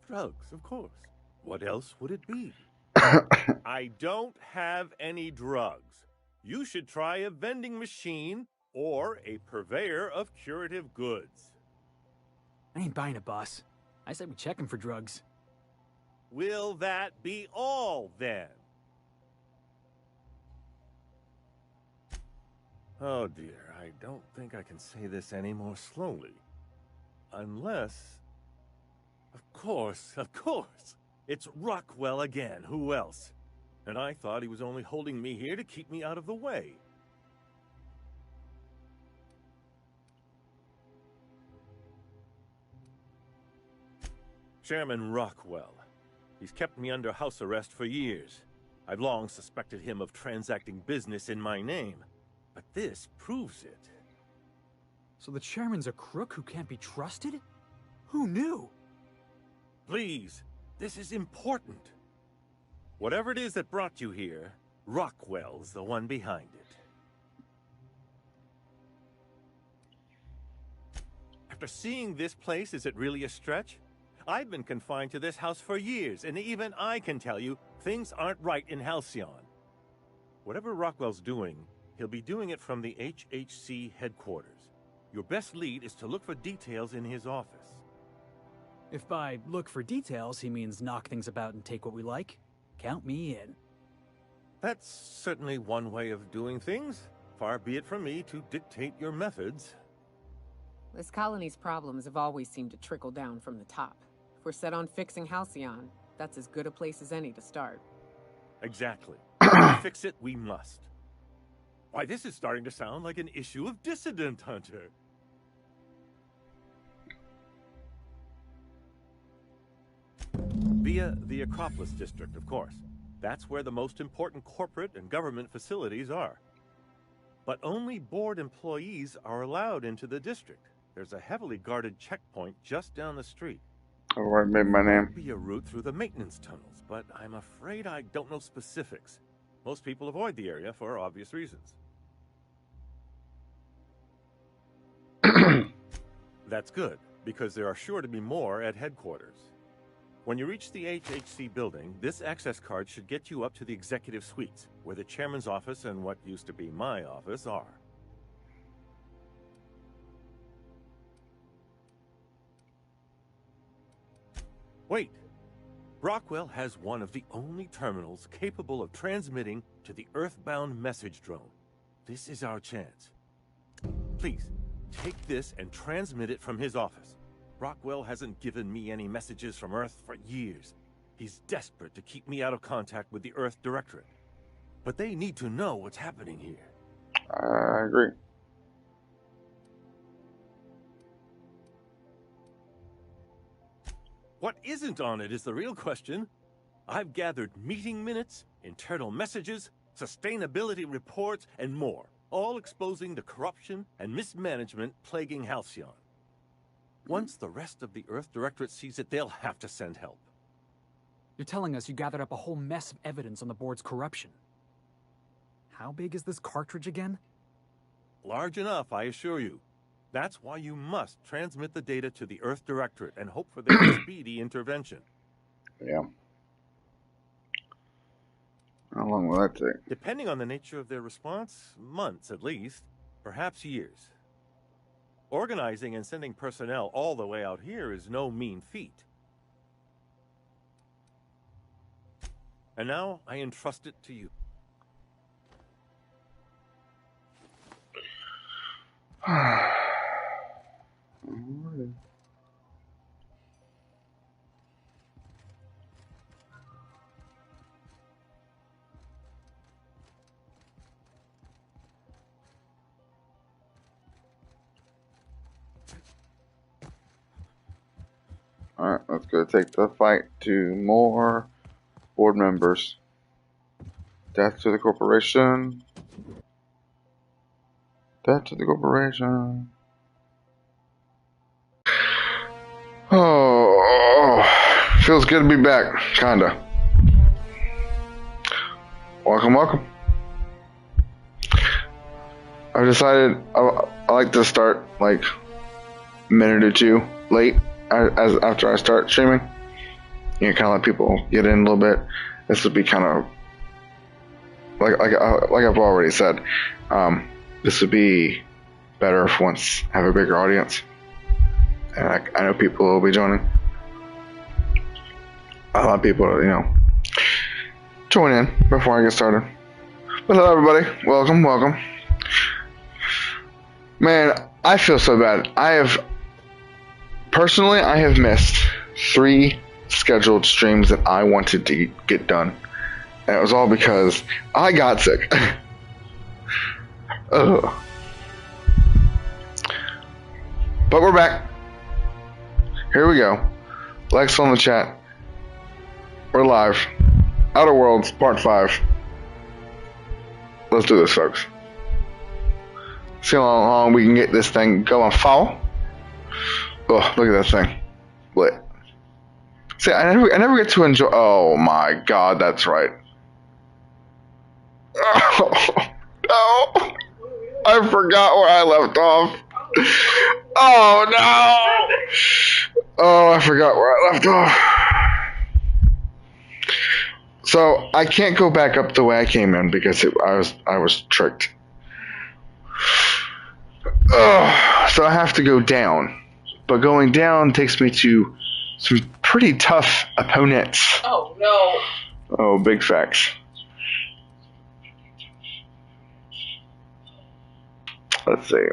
Drugs, of course. What else would it be? I don't have any drugs. You should try a vending machine or a purveyor of curative goods. I ain't buying it, boss. I said we check him for drugs. Will that be all, then? Oh dear, I don't think I can say this any more slowly. Unless... Of course. It's Rockwell again. Who else? And I thought he was only holding me here to keep me out of the way. Chairman Rockwell. He's kept me under house arrest for years. I've long suspected him of transacting business in my name, but this proves it. So the chairman's a crook who can't be trusted? Who knew? Please, this is important. Whatever it is that brought you here, Rockwell's the one behind it. After seeing this place, is it really a stretch? I've been confined to this house for years, and even I can tell you, things aren't right in Halcyon. Whatever Rockwell's doing, he'll be doing it from the HHC headquarters. Your best lead is to look for details in his office. If by look for details he means knock things about and take what we like, count me in. That's certainly one way of doing things. Far be it from me to dictate your methods. This colony's problems have always seemed to trickle down from the top. If we're set on fixing Halcyon, that's as good a place as any to start. Exactly. Fix it we must. Why, this is starting to sound like an issue of Dissident Hunter. Via the Acropolis District, of course. That's where the most important corporate and government facilities are. But only board employees are allowed into the district. There's a heavily guarded checkpoint just down the street. I've already made my name. Be a route through the maintenance tunnels, but I'm afraid I don't know specifics. Most people avoid the area for obvious reasons. That's good. because there are sure to be more at headquarters. When you reach the HHC building, this access card should get you up to the executive suites, where the chairman's office and what used to be my office are. Wait. Brockwell has one of the only terminals capable of transmitting to the Earthbound message drone. This is our chance. Please, take this and transmit it from his office. Brockwell hasn't given me any messages from Earth for years. He's desperate to keep me out of contact with the Earth Directorate. But they need to know what's happening here. I agree. What isn't on it is the real question. I've gathered meeting minutes, internal messages, sustainability reports, and more, all exposing the corruption and mismanagement plaguing Halcyon. Once the rest of the Earth Directorate sees it, they'll have to send help. You're telling us you gathered up a whole mess of evidence on the board's corruption. How big is this cartridge again? Large enough, I assure you. That's why you must transmit the data to the Earth Directorate and hope for their speedy intervention. Yeah. How long will that take? Depending on the nature of their response, months at least, perhaps years. Organizing and sending personnel all the way out here is no mean feat. And now I entrust it to you. Alright, let's go take the fight to more board members. Death to the corporation. Death to the corporation. Oh, feels good to be back, kinda. Welcome, welcome. I've decided I like to start like a minute or two late after I start streaming. You know, kind of let people get in a little bit. This would be kind of like I've already said. This would be better if once I have a bigger audience, and I know people will be joining. I want people to, you know, join in before I get started. But hello, everybody. Welcome, welcome. Man, I feel so bad. I have missed 3 scheduled streams that I wanted to get done. And it was all because I got sick. Ugh. But we're back. Here we go. Lex on the chat. We're live. Outer Worlds, Part 5. Let's do this, folks. See how long we can get this thing going for. Oh, look at that thing. Lit. See, I never get to enjoy. Oh my god, that's right. Oh, no. I forgot where I left off. Oh no. Oh, I forgot where I left off. So I can't go back up the way I came in because I was tricked. So I have to go down. But going down takes me to some pretty tough opponents. Oh no. Oh, big facts. Let's see.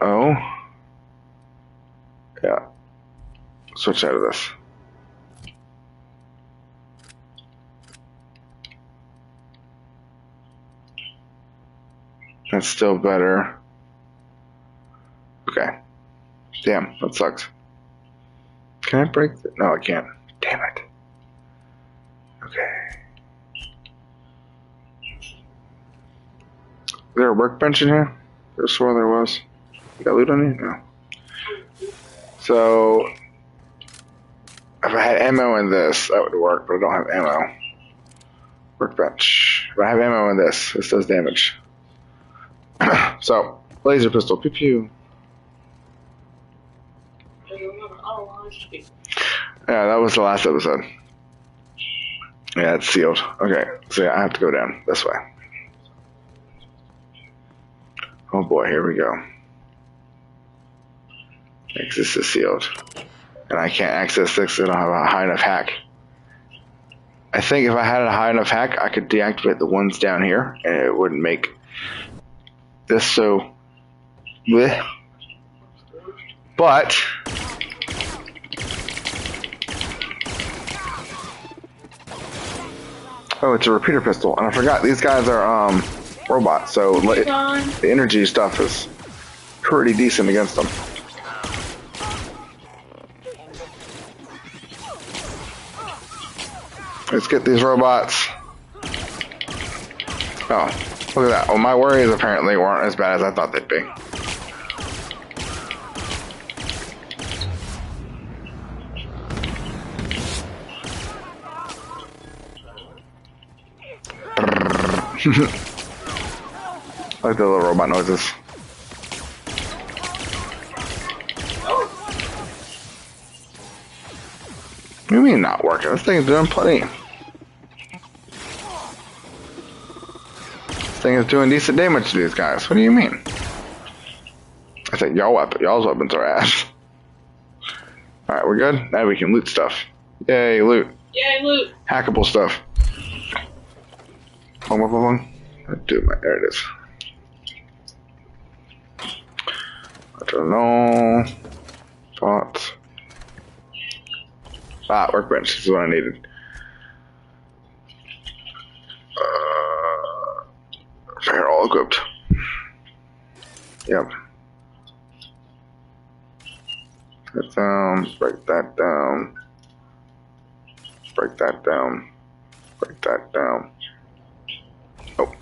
Oh. Yeah. Switch out of this. That's still better. Okay. Damn, that sucks. Can I break it? No, I can't. Damn it. Okay. Is there a workbench in here? I swore there was. You got loot on you? No. So, if I had ammo in this, that would work, but I don't have ammo. Workbench. If I have ammo in this does damage. So, laser pistol. Pew pew. Yeah, that was the last episode. Yeah, it's sealed. Okay, so yeah, I have to go down this way. Oh boy, here we go. Access is sealed. And I can't access this because I don't have a high enough hack. I think if I had a high enough hack, I could deactivate the ones down here, and it wouldn't make this so... bleh. But... oh, it's a repeater pistol, and I forgot, these guys are, robots, so the energy stuff is pretty decent against them. Let's get these robots. Oh, look at that. Well, my worries apparently weren't as bad as I thought they'd be. I like the little robot noises. What do you mean not working? This thing's doing plenty. This thing is doing decent damage to these guys. What do you mean? I said y'all's weapons are ass. Alright, we're good? Now we can loot stuff. Yay, loot. Yay, loot. Hackable stuff. There it is. I don't know. Thoughts. Workbench. This is what I needed. They're all equipped. Yep. That down. Break that down. Break that down. Break that down. Oh.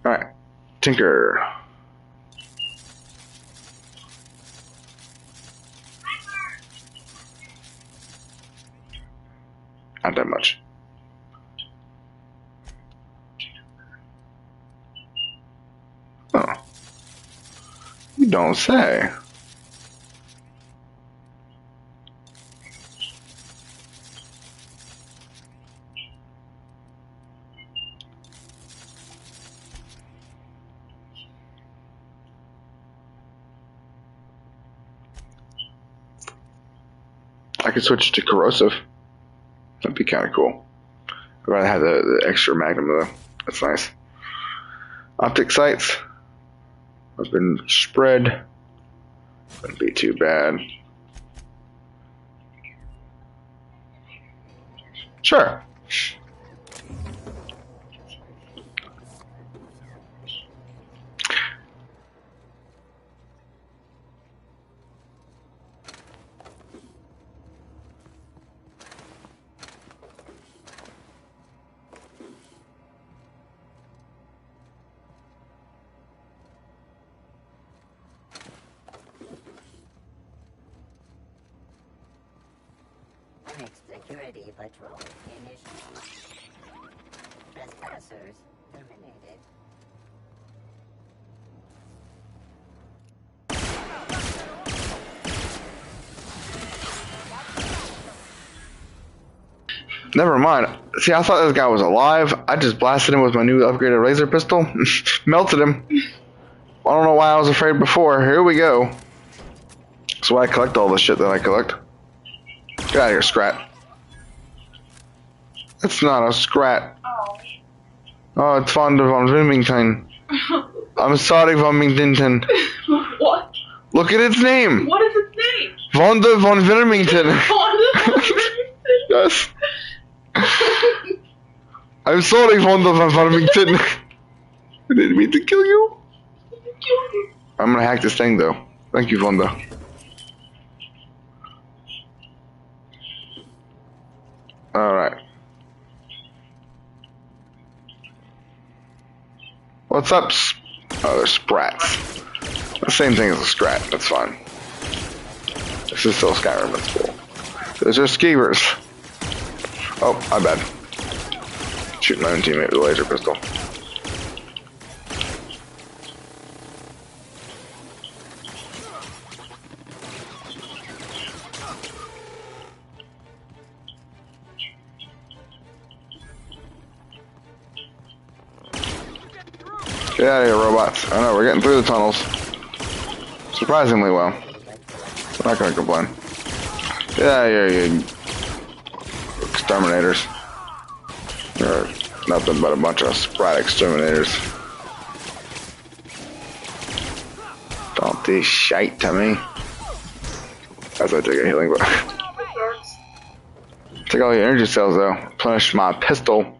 Alright. Tinker. Not that much. Oh. You don't say. I could switch to corrosive. That'd be kind of cool. I'd rather have the extra magnum though. That's nice. Optic sights. Open spread. Wouldn't be too bad. Sure. Next security patrol initiated. Trespassers terminated. Never mind. See, I thought this guy was alive. I just blasted him with my new upgraded laser pistol. Melted him. I don't know why I was afraid before. Here we go. That's why I collect all the shit that I collect. Get out of here, Scrat. It's not a Scrat. Oh, it's Von Wilmington. I'm sorry, Von Wilmington. What? Look at its name. What is its name? Von Wilmington. Yes. I'm sorry, Von Wilmington. I didn't mean to kill you. I'm gonna hack this thing, though. Thank you, Vonda. Alright. What's up? Oh, they're sprats. The same thing as a scrat. That's fine. This is still Skyrim. That's cool. Those are skeevers. Oh, my bad. Shoot my own teammate with a laser pistol. Get out of here, robots. I know, we're getting through the tunnels. Surprisingly well. I'm not gonna complain. Get out of here, you exterminators. You're nothing but a bunch of Sprite exterminators. Don't do shite to me. As I take a healing book. Take all your energy cells though. Replenish my pistol.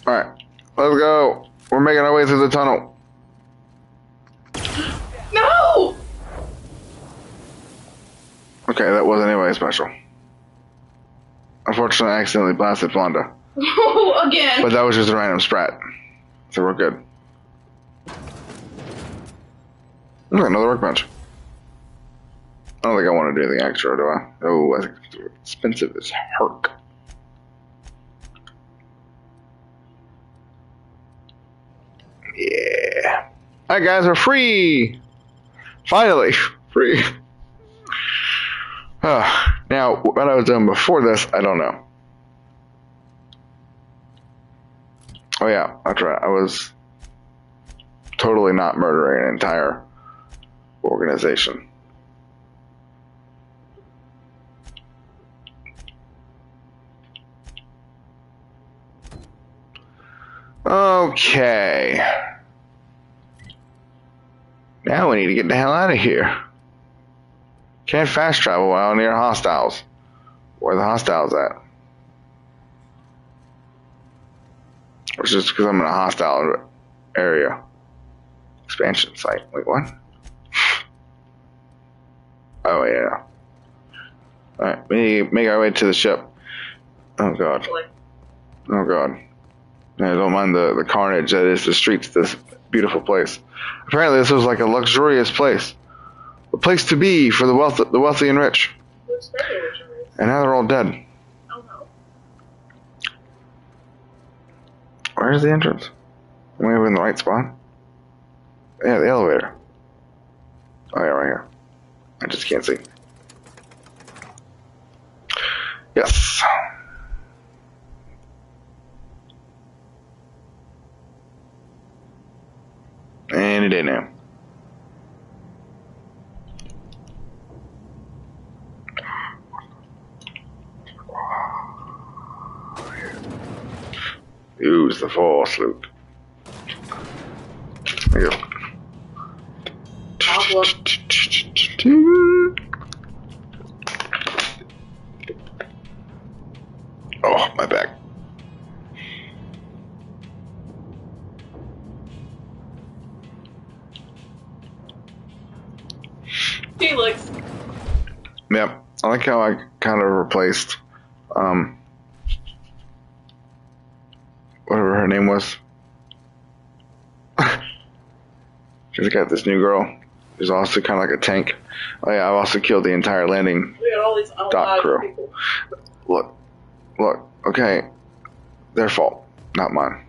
Alright, let's go. We're making our way through the tunnel. No! Okay, that wasn't anybody special. Unfortunately, I accidentally blasted Fonda. Again. But that was just a random sprat. So we're good. Okay, another workbench. I don't think I want to do anything extra, do I? Oh, I think it's expensive as herk. Yeah. Alright guys, we're free! Finally, free. Now, what I was doing before this, I don't know. Oh yeah, that's right. I was totally not murdering an entire organization. Okay. Now we need to get the hell out of here. Can't fast travel while near hostiles. Where are the hostiles at? Or is it just because I'm in a hostile area? Expansion site. Wait, what? Oh, yeah. Alright, we make our way to the ship. Oh, God. Oh, God. I don't mind the carnage that is the streets of this beautiful place. Apparently, this was like a luxurious place. A place to be for the wealthy and rich. And now they're all dead. Oh, no. Where's the entrance? Am I in the right spot? Yeah, the elevator. Oh, yeah, right here. I just can't see. Yes. Any day now. Use the force, Luke. There you go. Oh, my back. Felix. Yep. I like how I kind of replaced, whatever her name was. She's got this new girl who's also kind of like a tank. Oh yeah, I've also killed the entire landing We got all these dock crew. people. Look, okay. Their fault, not mine.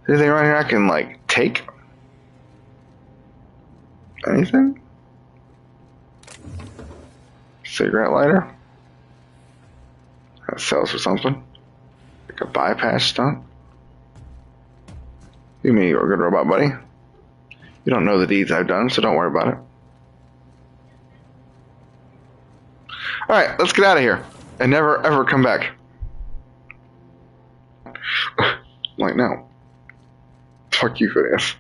Anything around here I can, like, take? Anything? Cigarette lighter? That sells for something. Like a bypass stunt? You mean you're a good robot, buddy? You don't know the deeds I've done, so don't worry about it. Alright, let's get out of here. And never, ever come back. Like, no. Fuck you, Phineas.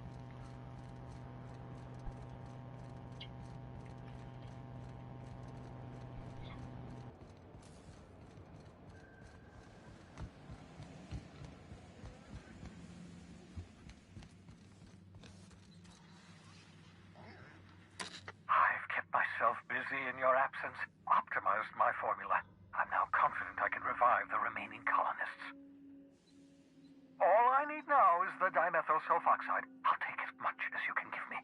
I've kept myself busy in your absence, optimized my formula. I'm now confident I can revive the remaining colonists. All I need now is the dimethyl sulfoxide. I'll take as much as you can give me.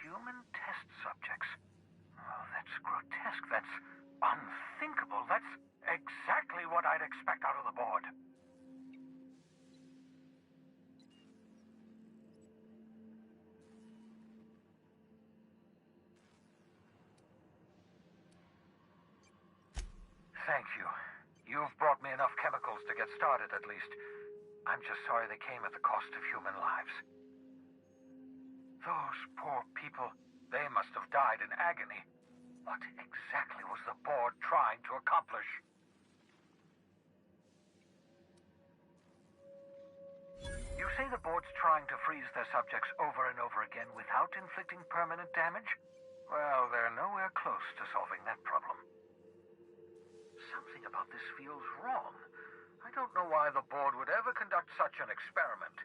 Human test subjects. Oh, that's grotesque. That's unthinkable. That's exactly what I'd expect out of the board. Thank you. You've brought me enough chemicals to get started, at least. I'm just sorry they came at the cost of human lives. Those poor people, they must have died in agony. What exactly was the board trying to accomplish? You say the board's trying to freeze their subjects over and over again without inflicting permanent damage? Well, they're nowhere close to solving that problem. Something about this feels wrong. I don't know why the board would ever conduct such an experiment,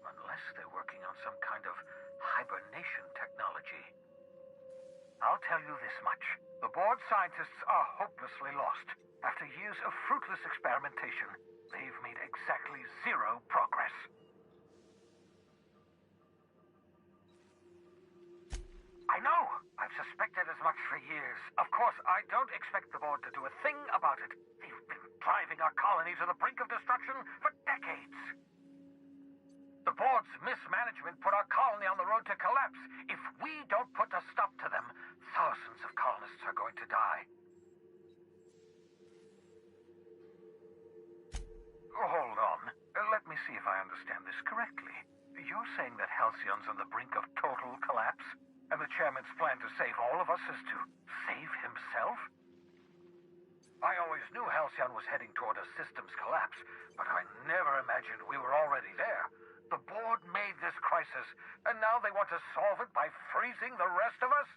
unless they're working on some kind of hibernation technology. I'll tell you this much. The board scientists are hopelessly lost. After years of fruitless experimentation, they've made exactly zero progress. I know! I've suspected as much for years. Of course, I don't expect the board to do a thing about it. They've been driving our colony to the brink of destruction for decades. The board's mismanagement put our colony on the road to collapse. If we don't put a stop to them, thousands of colonists are going to die. Hold on. Let me see if I understand this correctly. You're saying that Halcyon's on the brink of total collapse? And the chairman's plan to save all of us is to save himself? I always knew Halcyon was heading toward a systems collapse, but I never imagined we were already there. The board made this crisis, and now they want to solve it by freezing the rest of us?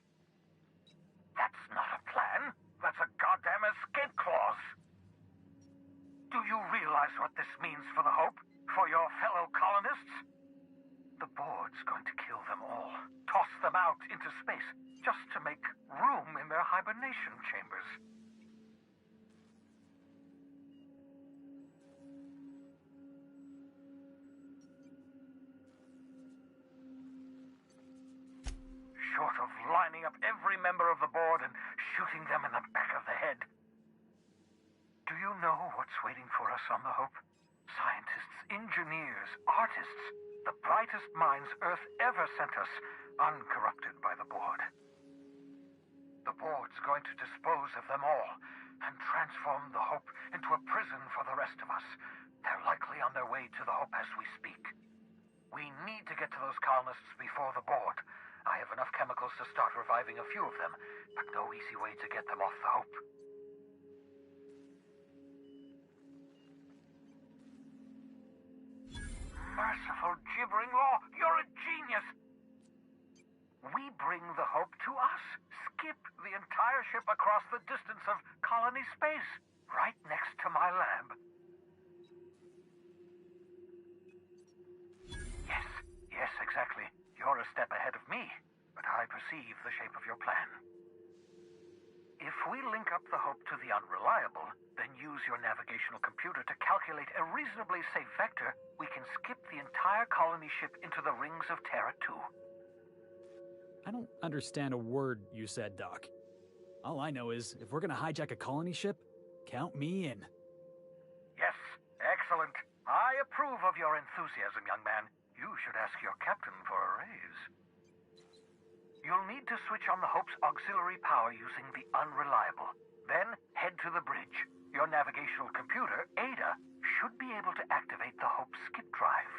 That's not a plan. That's a goddamn escape clause. Do you realize what this means for the Hope? For your fellow colonists? The board's going to kill them all. Toss them out into space, just to make room in their hibernation chambers. Short of lining up every member of the board and shooting them in the back of the head. Do you know what's waiting for us on the Hope? Scientists, engineers, artists, the brightest minds Earth ever sent us, uncorrupted by the board. The board's going to dispose of them all and transform the Hope into a prison for the rest of us. They're likely on their way to the Hope as we speak. We need to get to those colonists before the board. I have enough chemicals to start reviving a few of them, but no easy way to get them off the Hope. Merciful gibbering law, you're a genius! We bring the Hope to us. Skip the entire ship across the distance of colony space, right next to my lab. Yes, exactly. You're a step ahead of me, but I perceive the shape of your plan. If we link up the Hope to the Unreliable, then use your navigational computer to calculate a reasonably safe vector, we can skip the entire colony ship into the rings of Terra 2. I don't understand a word you said, Doc. All I know is, if we're gonna hijack a colony ship, count me in. Yes, excellent. I approve of your enthusiasm, young man. You should ask your captain for a raise. You'll need to switch on the Hope's auxiliary power using the Unreliable. Then head to the bridge. Your navigational computer, Ada, should be able to activate the Hope skip drive.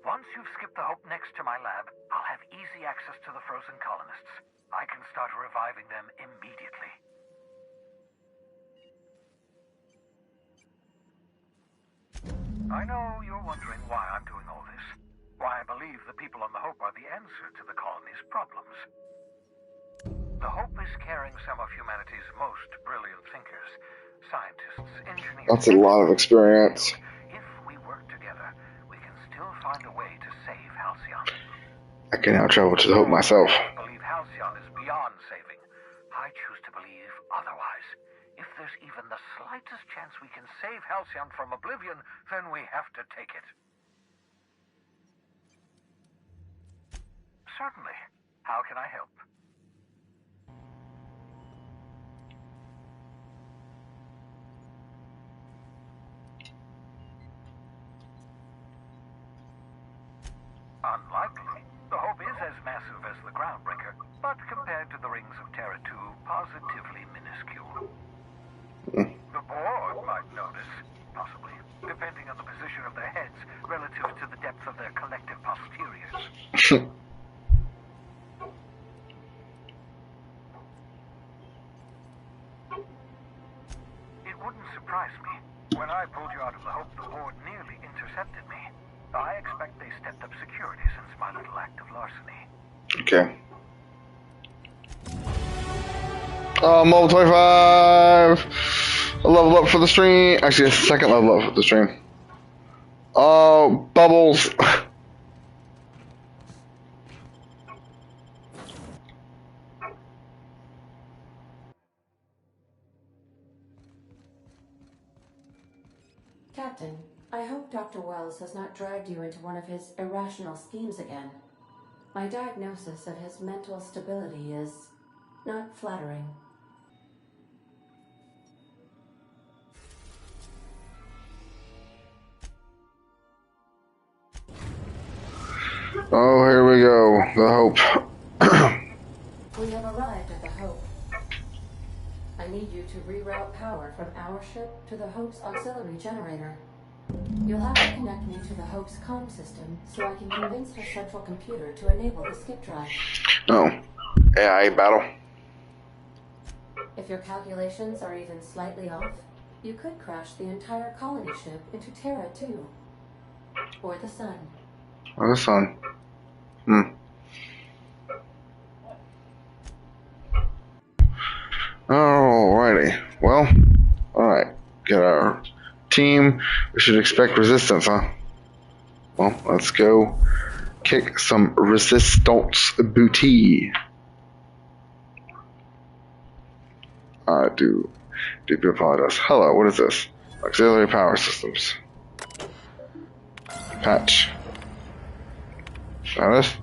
Once you've skipped the Hope next to my lab, I'll have easy access to the frozen colonists. I can start reviving them immediately. I know you're wondering why I'm doing all this. Why I believe the people on the Hope are the answer to the colony's problems. The Hope is carrying some of humanity's most brilliant thinkers, scientists, engineers... That's a lot of experience. If we work together, I can now travel to the Hope myself. I believe Halcyon is beyond saving. I choose to believe otherwise. If there's even the slightest chance we can save Halcyon from oblivion, then we have to take it. Certainly. How can I help? Unlikely. The Hope is as massive as the Groundbreaker, but compared to the rings of Terra 2, positively minuscule. The board might notice, possibly, depending on the position of their heads relative to the depth of their collective posteriors. It wouldn't surprise me. When I pulled you out of the Hope, the board nearly intercepted me. I expect they stepped up security since my little act of larceny. Okay. Level 25! A level up for the stream. Actually, a second level up for the stream. Oh, bubbles. Captain, I hope Dr. Wells has not dragged you into one of his irrational schemes again. My diagnosis of his mental stability is not flattering. Oh, here we go. The Hope. We have arrived at the Hope. I need you to reroute power from our ship to the Hope's auxiliary generator. You'll have to connect me to the Hope's comm system so I can convince her central computer to enable the skip drive. Oh. AI battle. If your calculations are even slightly off, you could crash the entire colony ship into Terra 2. Or the Sun. Or the Sun. Alrighty. Well, alright. Get our team. We should expect resistance, huh? Well, let's go kick some resistance booty. I do apologize. Hello, what is this? Auxiliary power systems. Patch. That is?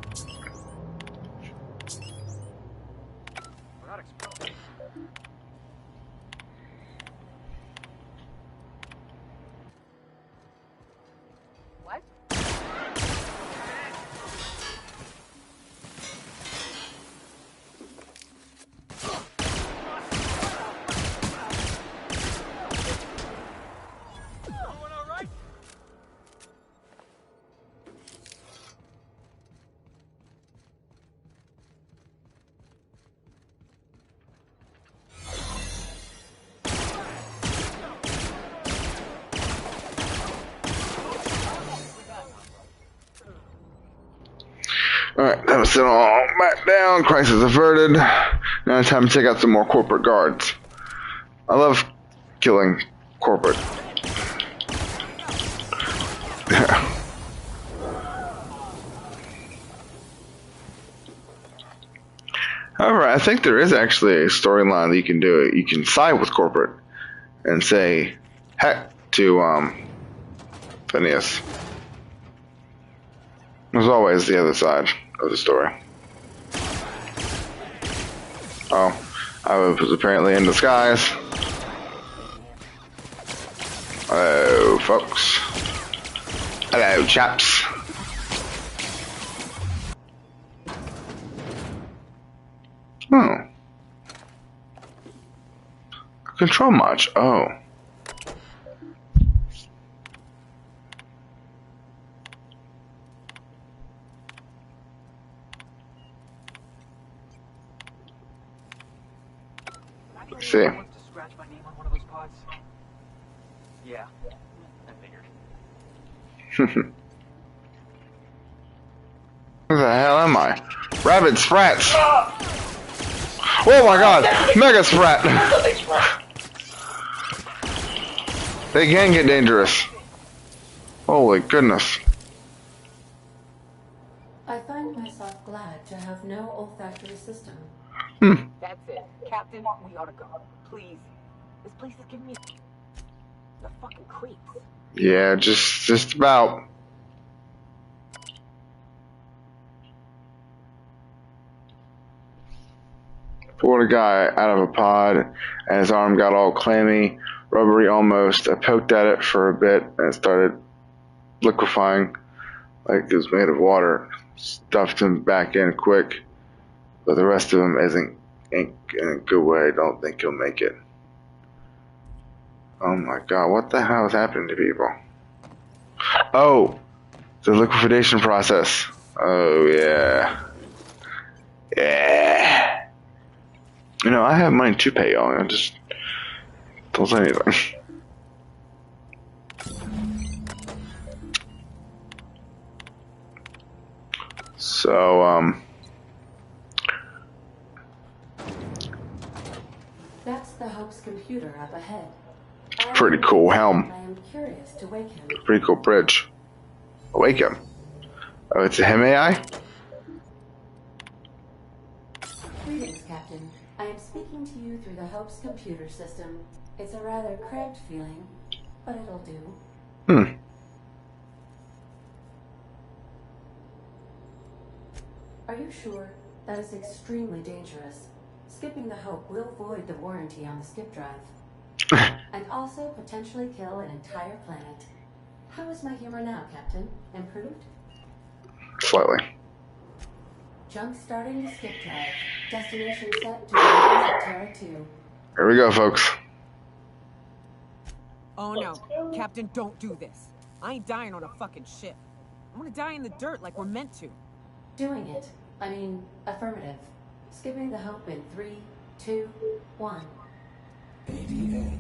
Alright, that was it all back down. Crisis averted. Now it's time to take out some more corporate guards. I love killing corporate. However, I think there is actually a storyline that you can do it. You can side with corporate and say heck to Phineas. There's always the other side of the story. Oh, I was apparently in disguise. Hello, folks. Hello, chaps. Oh. Control module. Oh. See. To scratch my name on one of those pods? Yeah, I figured. Who the hell am I? Rabid Sprats! Oh my god! Mega Sprat! They can get dangerous. Holy goodness. I find myself no olfactory system. That's it. Captain, we ought to go. Please. This place is giving me the fucking creeps. Yeah, just about. Pulled a guy out of a pod, and his arm got all clammy, rubbery almost. I poked at it for a bit, and it started liquefying like it was made of water. Stuffed him back in quick, but the rest of him ain't in a good way. I don't think he'll make it. Oh my god, what the hell is happening to people? Oh, the liquefaction process. Oh yeah. Yeah. You know, I have money to pay y'all. I just don't say anything. So, That's the Hope's computer up ahead. pretty cool helm. I am curious to wake him. Pretty cool bridge. Awake him. Oh, it's a him AI? Greetings, Captain. I am speaking to you through the Hope's computer system. It's a rather cramped feeling, but it'll do. Are you sure? That is extremely dangerous. Skipping the Hope will void the warranty on the skip drive. And also potentially kill an entire planet. How is my humor now, Captain? Improved? Slightly. Jump starting the skip drive. Destination set to the at Terra 2. Here we go, folks. Oh no. Captain, don't do this. I ain't dying on a fucking ship. I'm gonna die in the dirt like we're meant to. Doing it. I mean, affirmative. Skipping the Hope in 3, 2, 1. ADA,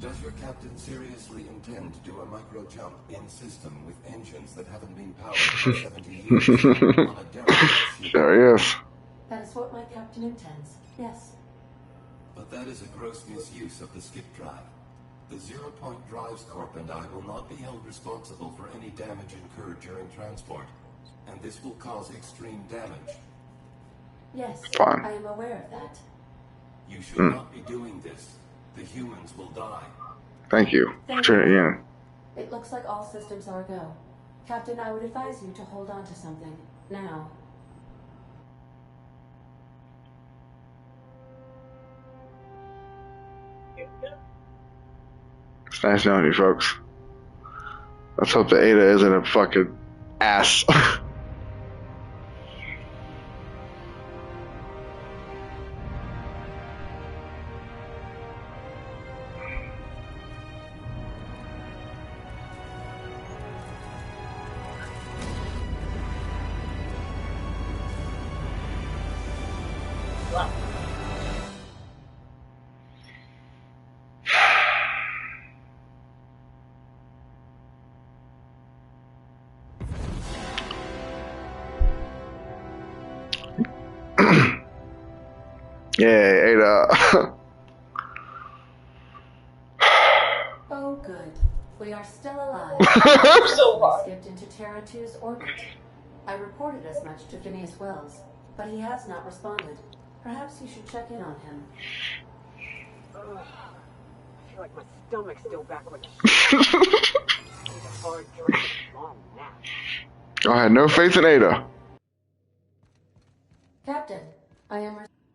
does your captain seriously intend to do a micro jump in system with engines that haven't been powered for 70 years on a derelict ship? There he is. That is what my captain intends. Yes. But that is a gross misuse of the skip drive. The Zero Point Drives Corp and I will not be held responsible for any damage incurred during transport, and this will cause extreme damage. Yes, Fine. I am aware of that. You should not be doing this. The humans will die. Thank you. Turn it in. It looks like all systems are go. Captain, I would advise you to hold on to something. Now. It's nice knowing you, folks. Let's hope the Ada isn't a fucking ass. Yay, Ada. Oh, good. We are still alive. So what? We skipped into Terra 2's orbit. I reported as much to Phineas Wells, but he has not responded. Perhaps you should check in on him. Ugh. I feel like my stomach's still back with a hard drink, long nap. I had no faith in Ada. Captain,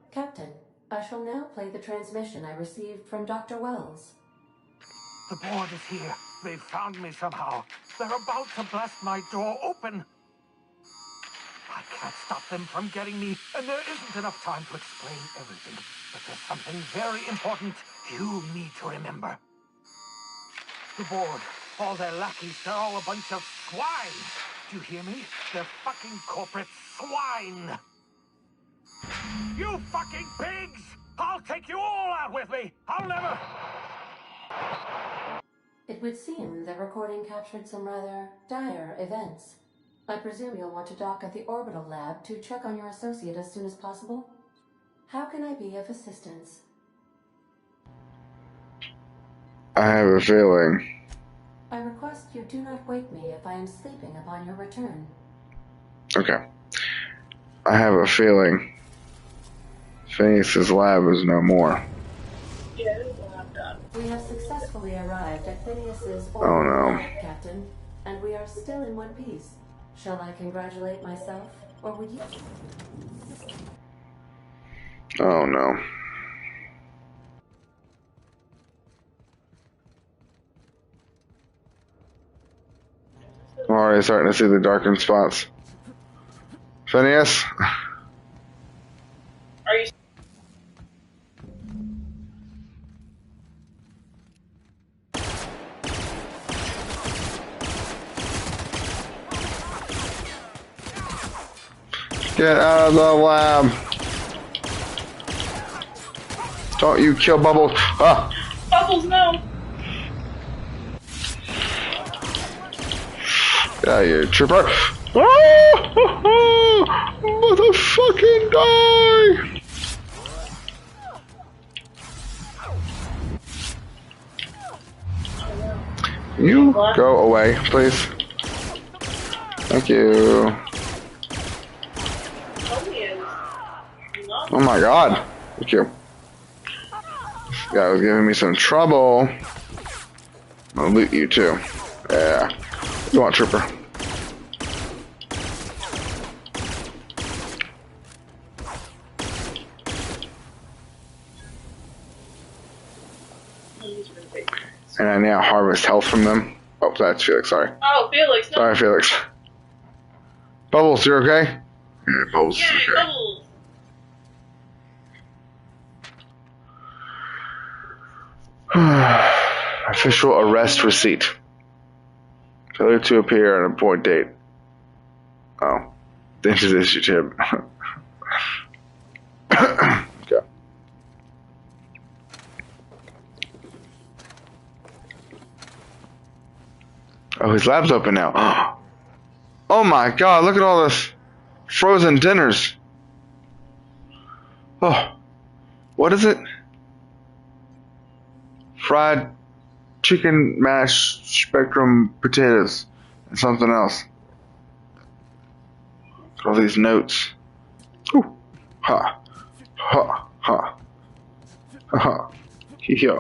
Captain, I shall now play the transmission I received from Dr. Wells. The board is here. They've found me somehow. They're about to blast my door open. I can't stop them from getting me, and there isn't enough time to explain everything. But there's something very important you need to remember. The board, all their lackeys, they're all a bunch of swine. Do you hear me? They're fucking corporate swine. You fucking pigs! I'll take you all out with me! I'll never... It would seem the recording captured some rather dire events. I presume you'll want to dock at the orbital lab to check on your associate as soon as possible. How can I be of assistance? I have a feeling. I request you do not wake me if I am sleeping upon your return. Okay. I have a feeling Phineas's lab is no more. Yeah, it is a lab done. We have successfully arrived at Phineas's Oh no. Captain, and we are still in one piece. Shall I congratulate myself, or would you? Oh no. I'm already starting to see the darkened spots. Phineas? Are you? Get out of the lab. Don't you kill Bubbles. Ah! Bubbles, no! Get out of here, trooper. Ah! Motherfucking die! You go away, please. Thank you. Oh my god. Thank you. This guy was giving me some trouble. I'll loot you too. Yeah. You want trooper. And I now harvest health from them. Oh, that's Felix, sorry. Oh, Felix, no. Sorry, Felix. Bubbles, you're okay? Yeah, Bubbles is Yay, okay. Bubbles! Official arrest receipt. Failure to appear on a point date. Oh. This is issue tip. Okay. Oh, his lab's open now. Oh my god, look at all this frozen dinners. Oh. What is it? Fried chicken mashed spectrum potatoes and something else. All these notes. Ooh. Ha. Ha. Ha. Ha. Ha. Yeah.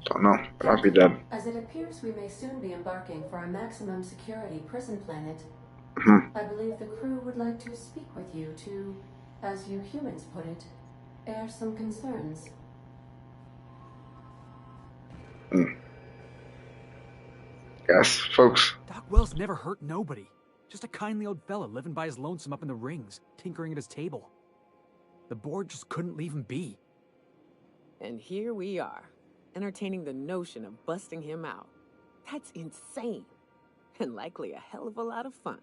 Don't know. I might be dead. As it appears we may soon be embarking for a maximum security prison planet, I believe the crew would like to speak with you to, as you humans put it, air some concerns. Yes, folks. Doc Wells never hurt nobody. Just a kindly old fella living by his lonesome up in the rings, tinkering at his table. The board just couldn't leave him be. And here we are, entertaining the notion of busting him out. That's insane. And likely a hell of a lot of fun.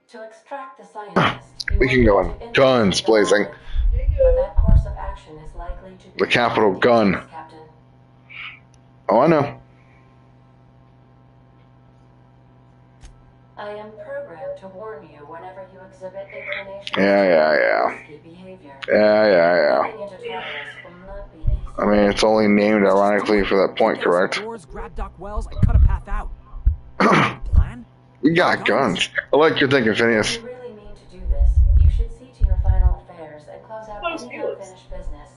To extract the scientist, We can go on guns blazing. but that course of action is likely to be The capital gun. Captain. Oh, I know. I am programmed to warn you whenever you exhibit inclination Yeah. risky behavior. Yeah. Getting into Tartarus will not be easy. I mean, it's only named ironically for that point, correct? Doors, grab Doc Wells, and cut a path out. Plan? We got guns. I like your thinking, Phineas. If you really mean to do this, you should see to your final affairs and close out any unfinished business.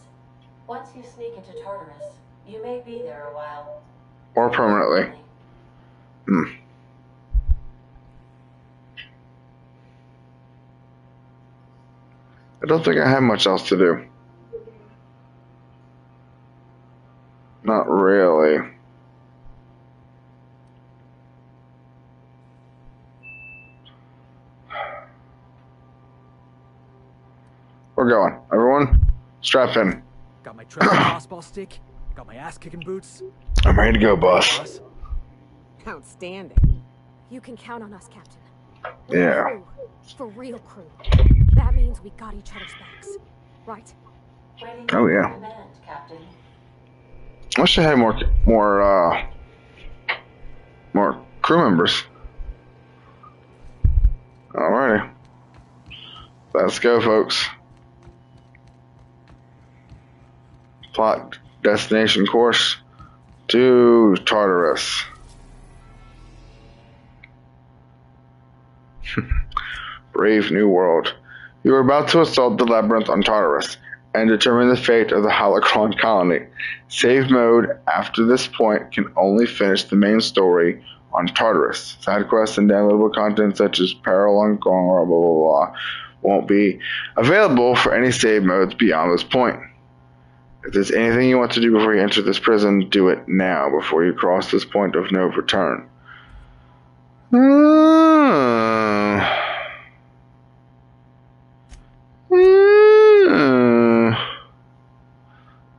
Once you sneak into Tartarus, you may be there a while. Or permanently. I don't think I have much else to do. Not really. We're going. Everyone, strap in. Got my treasure crossbow stick, got my ass-kicking boots. I'm ready to go, boss. Outstanding. You can count on us, Captain. Yeah. Crew. For real crew. That means we got each other's backs. Right? Oh yeah. Command, Captain. I wish I had more crew members. Alrighty. The Let's go, folks. Plot destination course to Tartarus. Brave new world. You are about to assault the labyrinth on Tartarus and determine the fate of the Holocron colony. Save mode after this point can only finish the main story on Tartarus. Side quests and downloadable content such as Peril on Gong, blah blah blah, won't be available for any save modes beyond this point. If there's anything you want to do before you enter this prison, do it now before you cross this point of no return.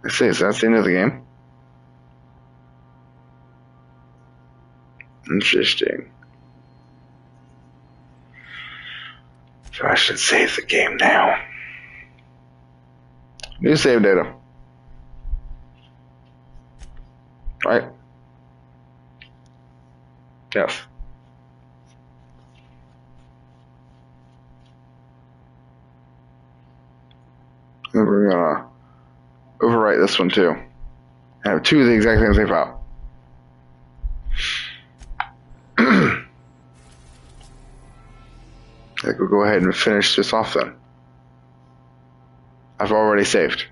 Let's see, so that's the end of the game. Interesting. So I should save the game now. New save data. Right? Yes. And we're gonna overwrite this one too. I have two of the exact same save file. I think we'll go ahead and finish this off then. I've already saved.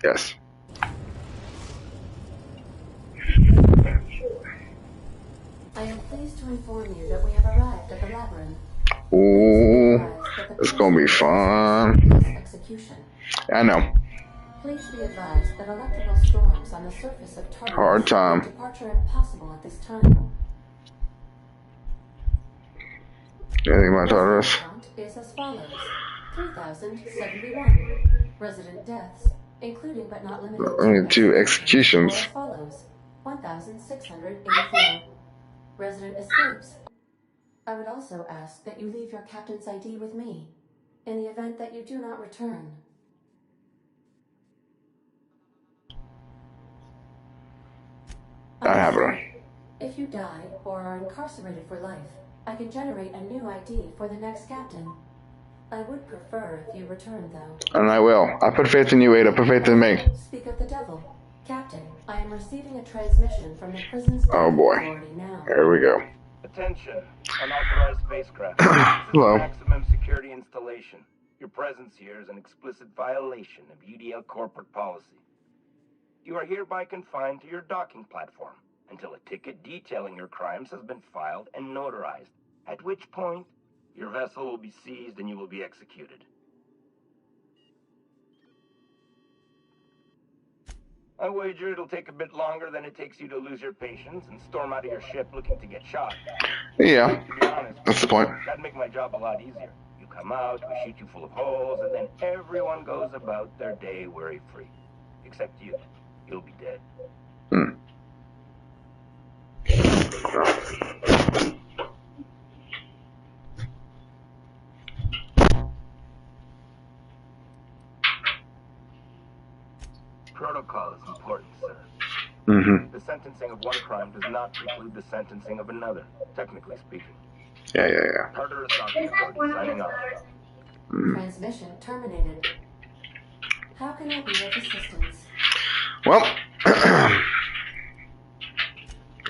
Yes. I am pleased to inform you that we have arrived at the labyrinth. Ooh, it's gonna be fun. Execution. I know. Please be advised that electrical storms on the surface of Tartarus Hard time. make departure impossible at this time. Anything about Tartarus? Count is as follows: 3,071 resident deaths, including but not limited Only two executions. as follows: 1,684 resident escapes. I would also ask that you leave your captain's ID with me in the event that you do not return. I have it. If you die or are incarcerated for life, I can generate a new ID for the next captain. I would prefer if you return, though. And I will. I put faith in you, Ada. Put faith in me. Speak of the devil. Captain, I am receiving a transmission from the prison's Oh boy. authority now. Here we go. Attention, unauthorized spacecraft. Hello. Maximum security installation. Your presence here is an explicit violation of UDL corporate policy. You are hereby confined to your docking platform until a ticket detailing your crimes has been filed and notarized, at which point your vessel will be seized and you will be executed. I wager it'll take a bit longer than it takes you to lose your patience and storm out of your ship looking to get shot. Yeah. To be honest, That's the point. that'd make my job a lot easier. You come out, we shoot you full of holes, and then everyone goes about their day worry-free. Except you. You'll be dead. Protocol is important, sir. The sentencing of one crime does not preclude the sentencing of another, technically speaking. Yeah. Tartarus Docking Authority signing off. Transmission terminated. How can I be of assistance? Well,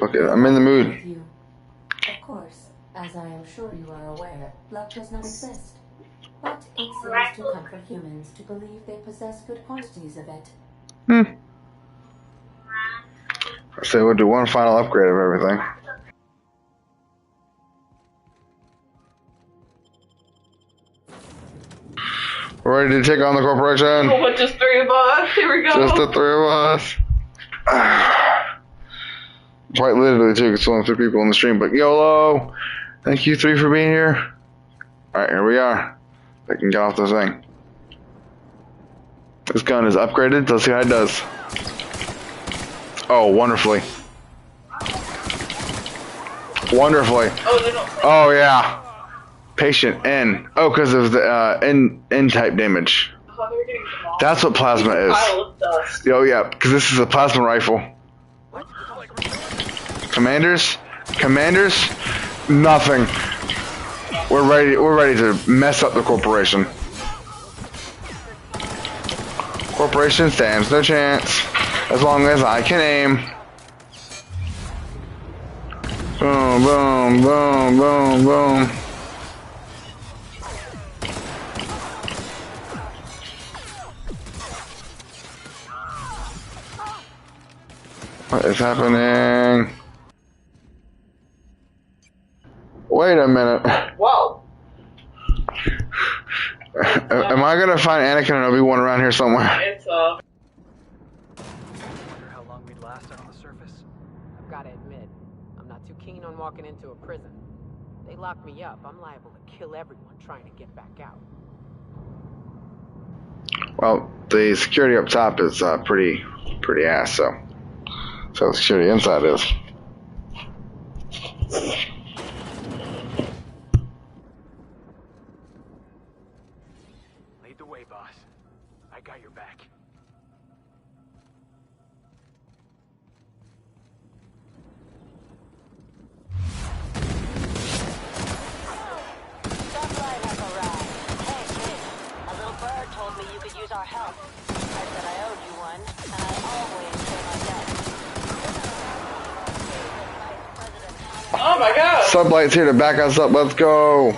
okay, I'm in the mood. Of course, as I am sure you are aware, luck does not exist. But it seems to comfort humans to believe they possess good quantities of it. So we'll do one final upgrade of everything. We're ready to take on the corporation. Oh, but just three of us. Here we go. Just the three of us. Quite literally, too, because it's only 3 people on the stream. But YOLO! Thank you 3 for being here. Alright, here we are. I can get off the thing. This gun is upgraded. Let's see how it does. Oh, wonderfully. Wonderfully. Oh, they don't. Oh, yeah. Patient N. Oh, because of the N type damage. Oh, they're getting small. That's what plasma is. Pile of dust. Oh, yeah, because this is a plasma rifle. Commanders? Nothing. We're ready to mess up the corporation. Corporation stands no chance as long as I can aim. Boom, boom, boom, boom, boom. What is happening? Wait a minute. Whoa. Am I gonna find Anakin and Obi-Wan around here somewhere? It's Wonder how long we'd last out on the surface. I've gotta admit, I'm not too keen on walking into a prison. They lock me up, I'm liable to kill everyone trying to get back out. Well, the security up top is pretty ass, so the security inside is. Lead the way, boss. I got your back. Sublight has arrived. Hey, kid. A little bird told me you could use our help. I said I owed you one, and I always pay my debt. Oh my god! Sublight's here to back us up. Let's go.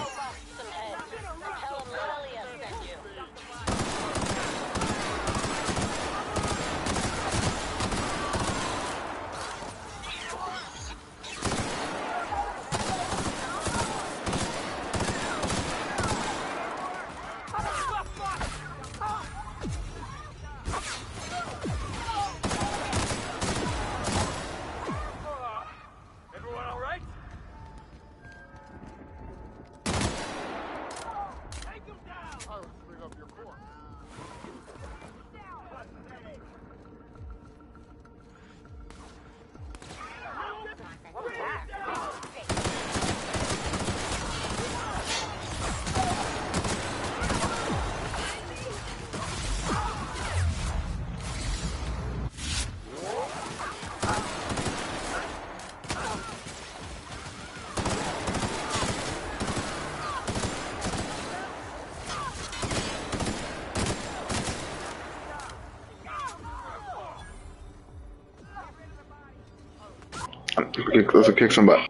Everyone all right? Let's kick some butt.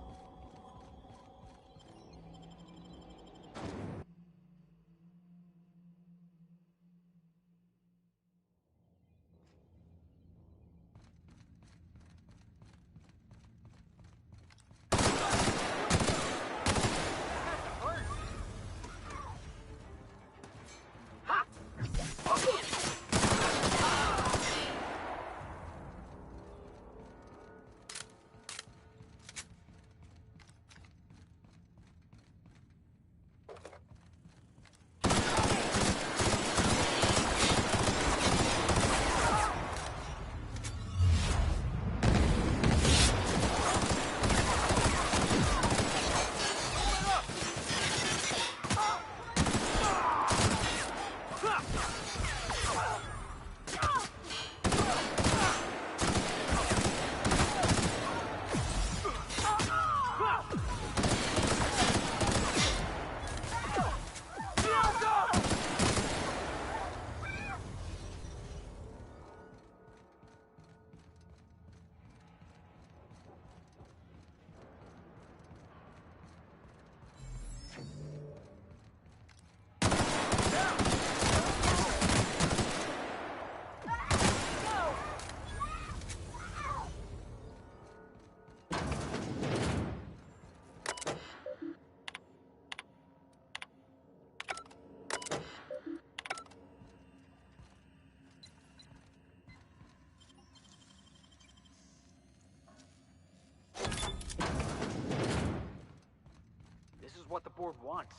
What the board wants.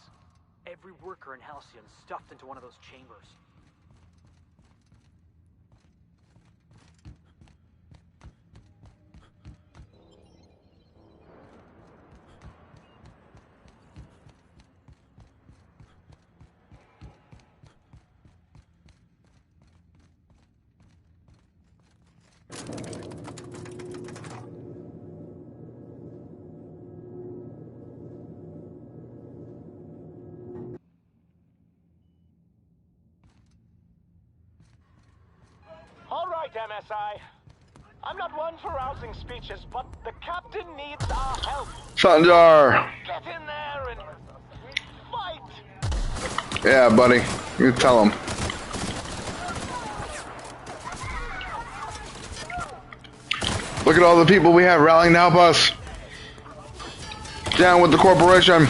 Every worker in Halcyon stuffed into one of those chambers. right, MSI. I'm not one for rousing speeches, but the captain needs our help. Sanjar! Get in there and fight! Yeah, buddy. You tell him. Look at all the people we have rallying to help us. Down with the corporation.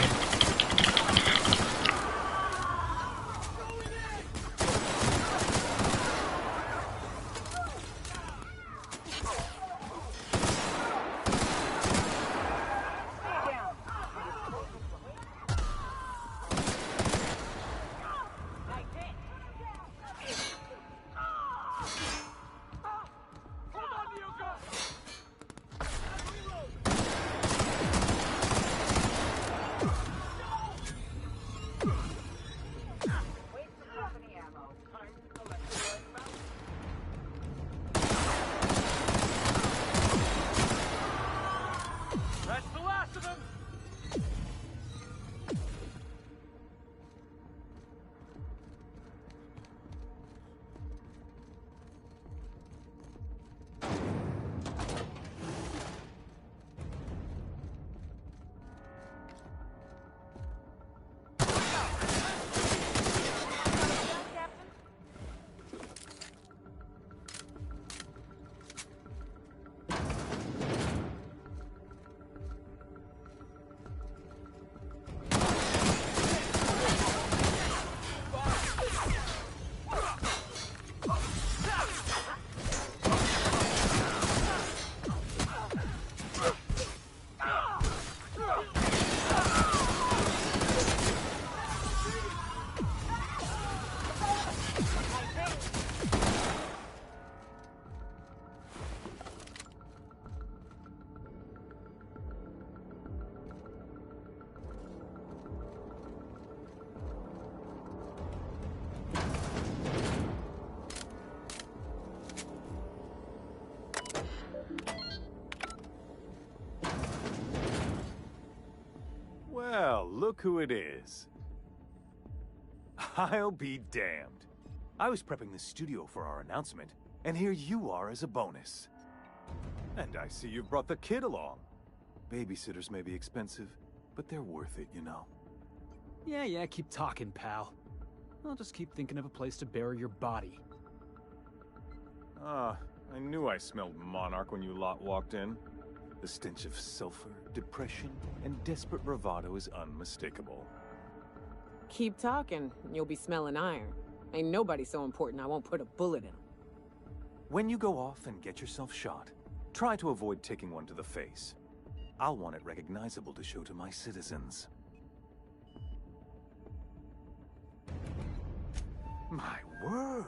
Well, look who it is. I'll be damned. I was prepping the studio for our announcement, and here you are as a bonus. And I see you've brought the kid along. Babysitters may be expensive, but they're worth it, you know. Yeah, keep talking, pal. I'll just keep thinking of a place to bury your body. Ah, I knew I smelled Monarch when you lot walked in. The stench of sulfur, depression, and desperate bravado is unmistakable. Keep talking, and you'll be smelling iron. Ain't nobody so important I won't put a bullet in him. When you go off and get yourself shot, try to avoid taking one to the face. I'll want it recognizable to show to my citizens. My word!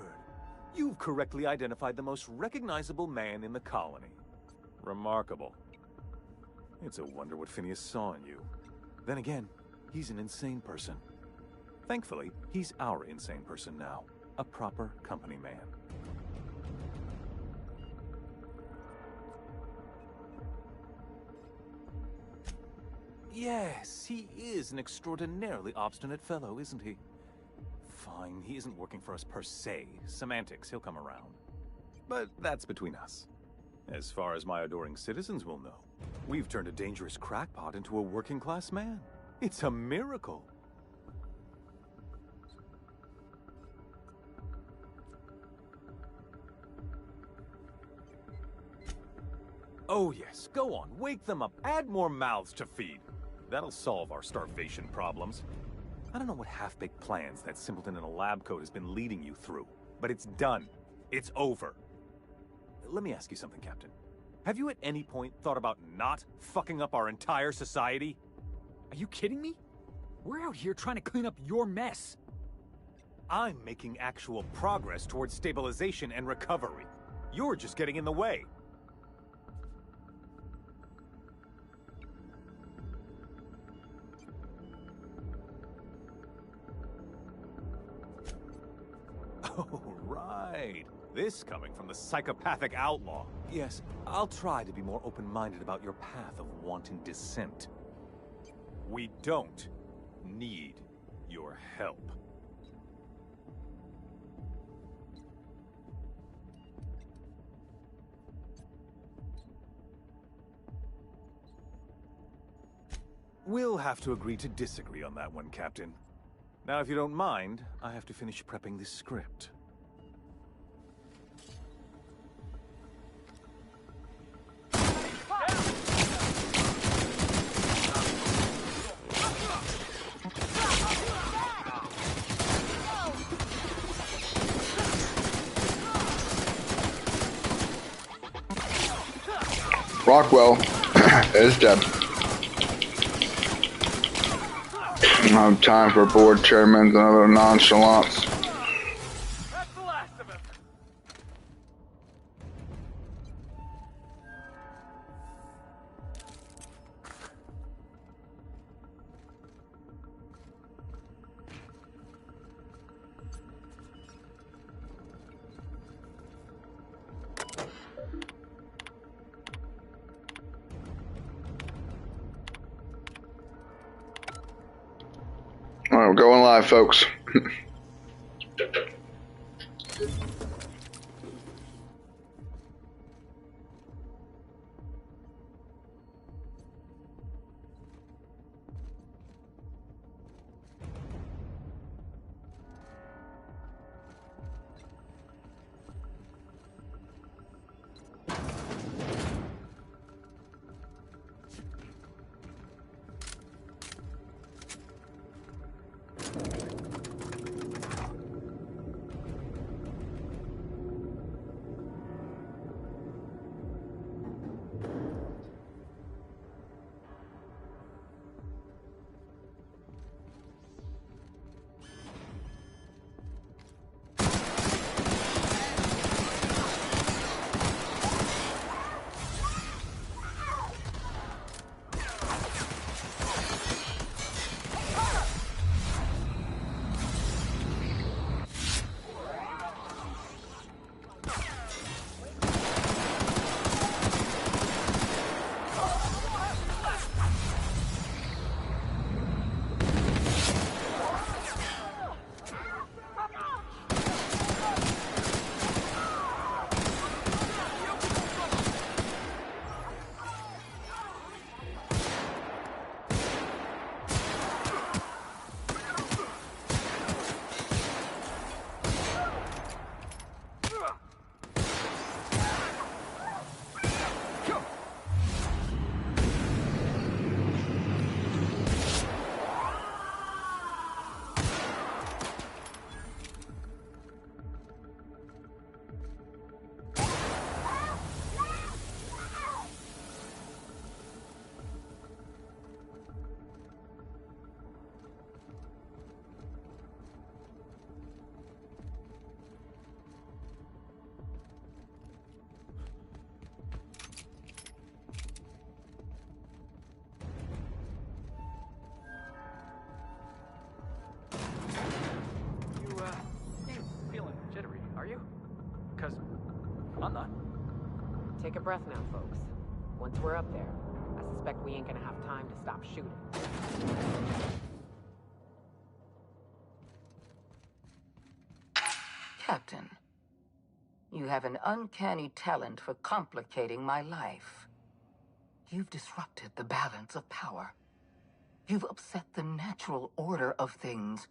You've correctly identified the most recognizable man in the colony. Remarkable. It's a wonder what Phineas saw in you. Then again, he's an insane person. Thankfully, he's our insane person now. A proper company man. Yes, he is an extraordinarily obstinate fellow, isn't he? Fine, he isn't working for us per se. Semantics, he'll come around. But that's between us. As far as my adoring citizens will know, we've turned a dangerous crackpot into a working-class man. It's a miracle. Oh yes, go on, wake them up, add more mouths to feed. That'll solve our starvation problems. I don't know what half-baked plans that simpleton in a lab coat has been leading you through, but it's done. It's over. Let me ask you something, Captain. Have you at any point thought about not fucking up our entire society? Are you kidding me? We're out here trying to clean up your mess. I'm making actual progress towards stabilization and recovery. You're just getting in the way. Oh, right. This coming from the psychopathic outlaw. Yes, I'll try to be more open-minded about your path of wanton dissent. We don't need your help. We'll have to agree to disagree on that one, Captain. Now, if you don't mind, I have to finish prepping this script. Rockwell is dead. I don't have time for board chairmen and other nonchalance. Alright, we're going live, folks. I'm not. Take a breath now, folks. Once we're up there, I suspect we ain't gonna have time to stop shooting. Captain, you have an uncanny talent for complicating my life. You've disrupted the balance of power. You've upset the natural order of things.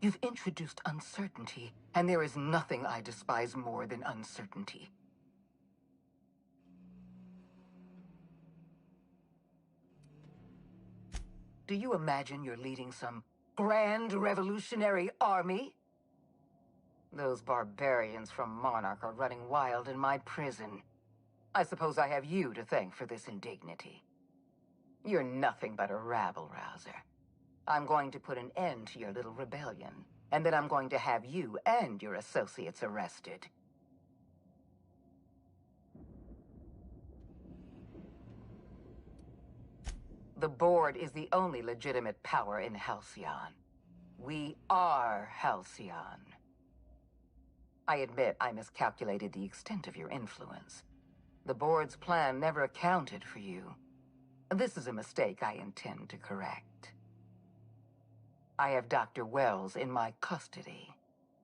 You've introduced uncertainty, and there is nothing I despise more than uncertainty. Do you imagine you're leading some grand revolutionary army? Those barbarians from Monarch are running wild in my prison. I suppose I have you to thank for this indignity. You're nothing but a rabble-rouser. I'm going to put an end to your little rebellion, and then I'm going to have you and your associates arrested. The Board is the only legitimate power in Halcyon. We are Halcyon. I admit I miscalculated the extent of your influence. The Board's plan never accounted for you. This is a mistake I intend to correct. I have Dr. Wells in my custody.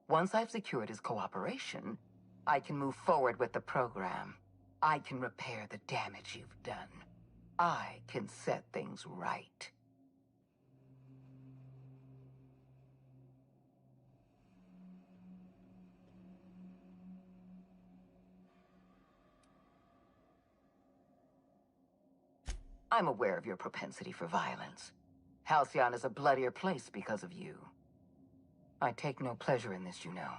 Once I've secured his cooperation, I can move forward with the program. I can repair the damage you've done. I can set things right. I'm aware of your propensity for violence. Halcyon is a bloodier place because of you. I take no pleasure in this, you know.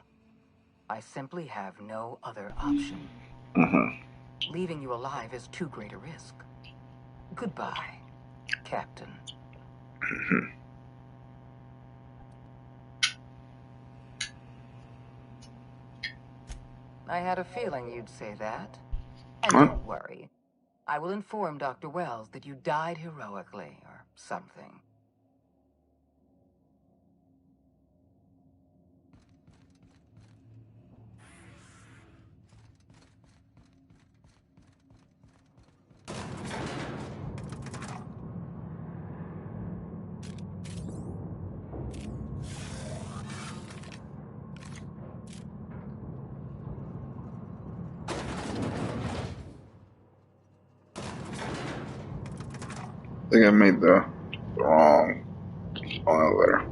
I simply have no other option. Leaving you alive is too great a risk. Goodbye, Captain. I had a feeling you'd say that. And don't worry. I will inform Dr. Wells that you died heroically, or something. I think I made the wrong elevator.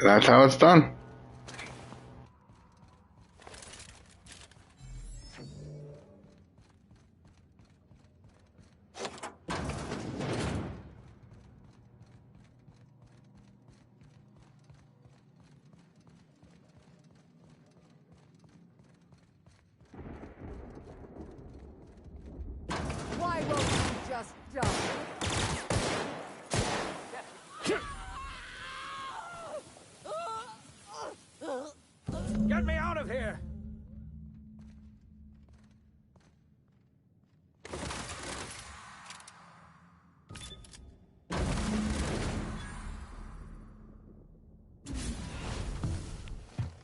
That's how it's done. Why won't you just jump? Get me out of here!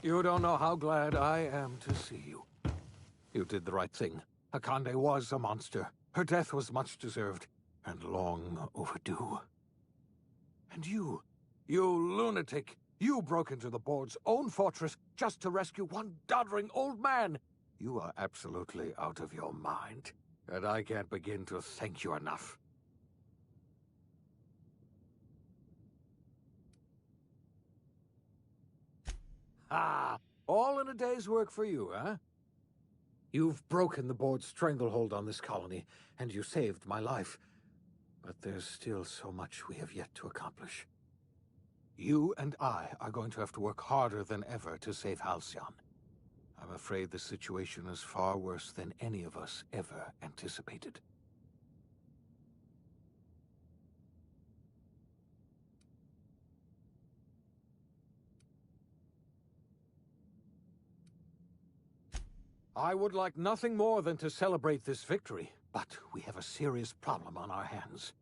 You don't know how glad I am to see you. You did the right thing. Akande was a monster. Her death was much deserved, and long overdue. And you lunatic, you broke into the board's own fortress just to rescue one doddering old man. You are absolutely out of your mind, and I can't begin to thank you enough. Ah, all in a day's work for you, huh? You've broken the board's stranglehold on this colony, and you saved my life. But there's still so much we have yet to accomplish. You and I are going to have to work harder than ever to save Halcyon. I'm afraid the situation is far worse than any of us ever anticipated. I would like nothing more than to celebrate this victory, But we have a serious problem on our hands.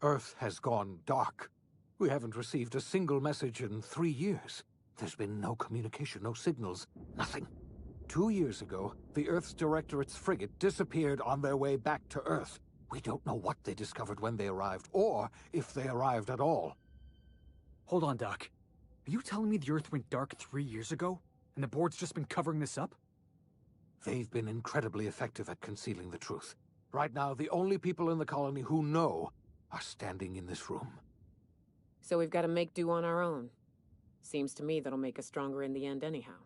Earth has gone dark. We haven't received a single message in 3 years. There's been no communication, no signals, nothing. 2 years ago, the Earth's Directorate's frigate disappeared on their way back to Earth. We don't know what they discovered when they arrived, or if they arrived at all. Hold on, Doc. Are you telling me the Earth went dark 3 years ago, and the board's just been covering this up? They've been incredibly effective at concealing the truth. Right now, the only people in the colony who know are standing in this room. So we've got to make do on our own. Seems to me that'll make us stronger in the end anyhow.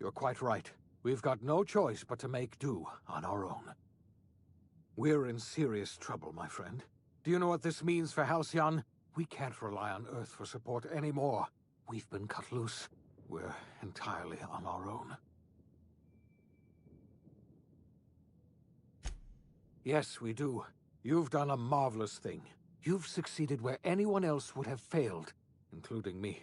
You're quite right. We've got no choice but to make do on our own. We're in serious trouble, my friend. Do you know what this means for Halcyon? We can't rely on Earth for support anymore. We've been cut loose. We're entirely on our own. Yes, we do. You've done a marvelous thing. You've succeeded where anyone else would have failed, including me.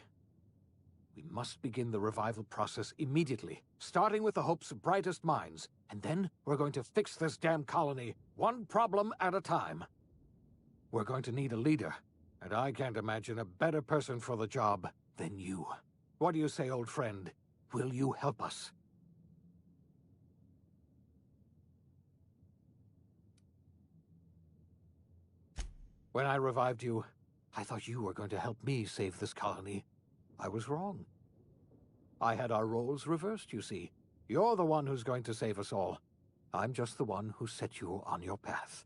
We must begin the revival process immediately, starting with the Hope's brightest minds, and then we're going to fix this damn colony, one problem at a time. We're going to need a leader, and I can't imagine a better person for the job than you. What do you say, old friend? Will you help us? When I revived you, I thought you were going to help me save this colony. I was wrong. I had our roles reversed, you see. You're the one who's going to save us all. I'm just the one who set you on your path.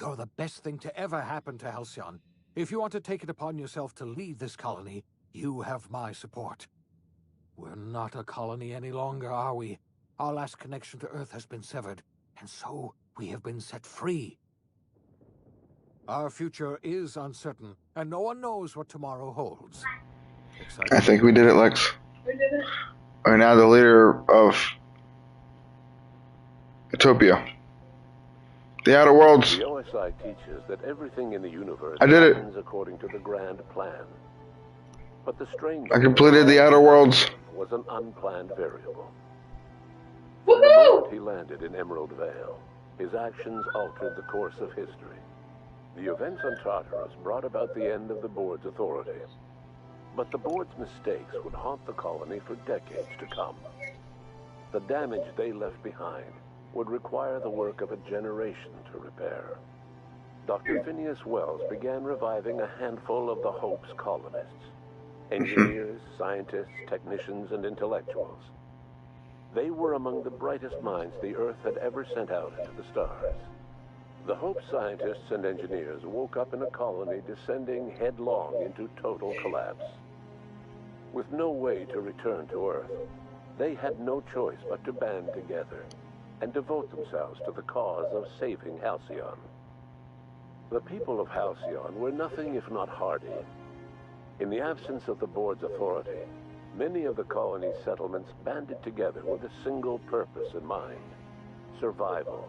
You're the best thing to ever happen to Halcyon. If you want to take it upon yourself to lead this colony, you have my support. We're not a colony any longer, are we? Our last connection to Earth has been severed, and so we have been set free. Our future is uncertain, and no one knows what tomorrow holds. I think we did it, Lex. We did it. We're now the leader of Utopia. The Outer Worlds. The OSI teaches that everything in the universe I did it. happens according to the grand plan. But the strange I completed the Outer Worlds. was an unplanned variable. Woohoo! The moment he landed in Emerald Vale, his actions altered the course of history. The events on Tartarus brought about the end of the board's authority. But the board's mistakes would haunt the colony for decades to come. The damage they left behind would require the work of a generation to repair. Dr. Phineas Wells began reviving a handful of the Hope's colonists. Engineers, scientists, technicians, and intellectuals. They were among the brightest minds the Earth had ever sent out into the stars. The Hope scientists and engineers woke up in a colony descending headlong into total collapse. With no way to return to Earth, they had no choice but to band together and devote themselves to the cause of saving Halcyon. The people of Halcyon were nothing if not hardy. In the absence of the board's authority, many of the colony's settlements banded together with a single purpose in mind: survival.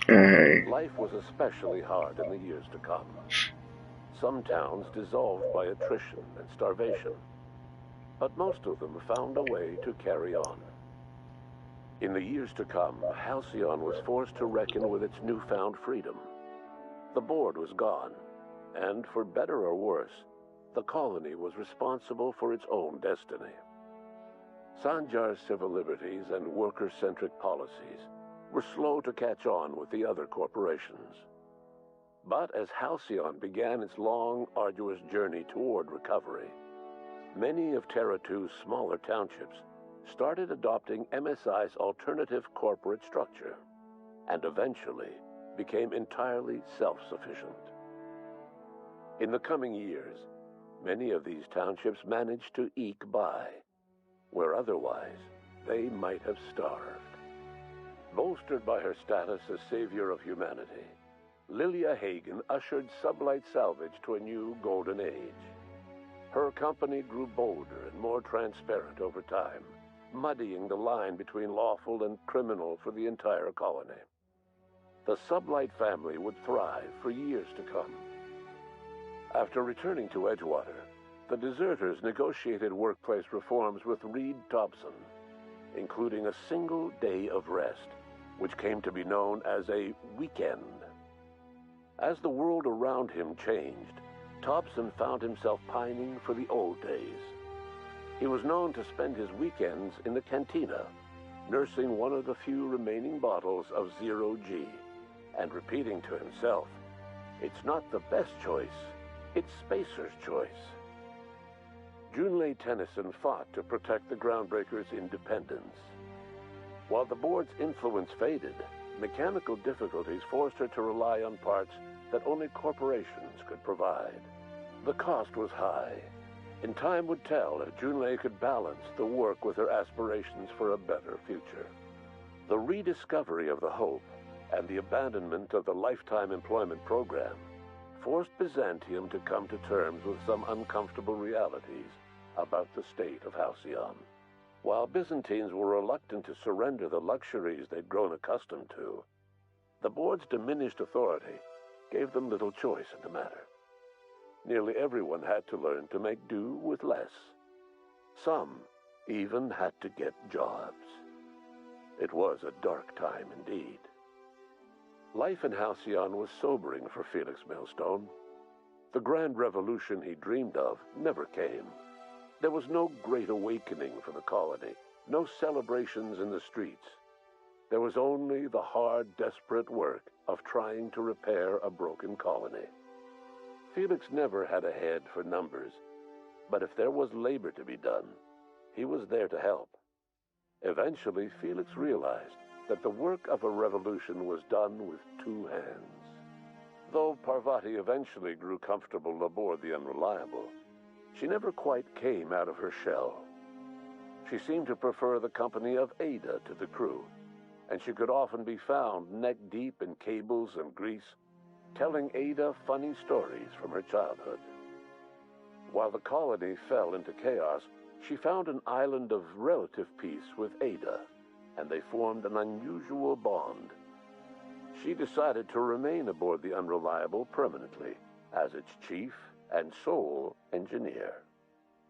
Life was especially hard in the years to come. Some towns dissolved by attrition and starvation, but most of them found a way to carry on. In the years to come, Halcyon was forced to reckon with its newfound freedom. The board was gone, and for better or worse, the colony was responsible for its own destiny. Sanjar's civil liberties and worker-centric policies were slow to catch on with the other corporations. But as Halcyon began its long, arduous journey toward recovery, many of Terra 2's smaller townships started adopting MSI's alternative corporate structure, and eventually became entirely self-sufficient. In the coming years, many of these townships managed to eke by, where otherwise they might have starved. Bolstered by her status as savior of humanity, Lilia Hagen ushered Sublight Salvage to a new golden age. Her company grew bolder and more transparent over time, muddying the line between lawful and criminal for the entire colony. The Sublight family would thrive for years to come. After returning to Edgewater, the deserters negotiated workplace reforms with Reed Thompson, including a single day of rest which came to be known as a weekend. As the world around him changed, Thompson found himself pining for the old days. He was known to spend his weekends in the cantina, nursing one of the few remaining bottles of Zero-G, and repeating to himself, "It's not the best choice, it's Spacer's choice." Junlei Tennyson fought to protect the Groundbreakers' independence. While the board's influence faded, mechanical difficulties forced her to rely on parts that only corporations could provide. The cost was high, and time would tell if Junlei could balance the work with her aspirations for a better future. The rediscovery of the Hope and the abandonment of the lifetime employment program forced Byzantium to come to terms with some uncomfortable realities about the state of Halcyon. While Byzantines were reluctant to surrender the luxuries they'd grown accustomed to, the board's diminished authority gave them little choice in the matter. Nearly everyone had to learn to make do with less. Some even had to get jobs. It was a dark time indeed. Life in Halcyon was sobering for Felix Millstone. The grand revolution he dreamed of never came. There was no great awakening for the colony, no celebrations in the streets. There was only the hard, desperate work of trying to repair a broken colony. Felix never had a head for numbers, but if there was labor to be done, he was there to help. Eventually, Felix realized that the work of a revolution was done with two hands. Though Parvati eventually grew comfortable aboard the Unreliable, she never quite came out of her shell. She seemed to prefer the company of Ada to the crew, and she could often be found neck-deep in cables and grease, telling Ada funny stories from her childhood. While the colony fell into chaos, she found an island of relative peace with Ada, and they formed an unusual bond. She decided to remain aboard the Unreliable permanently as its chief and sole engineer.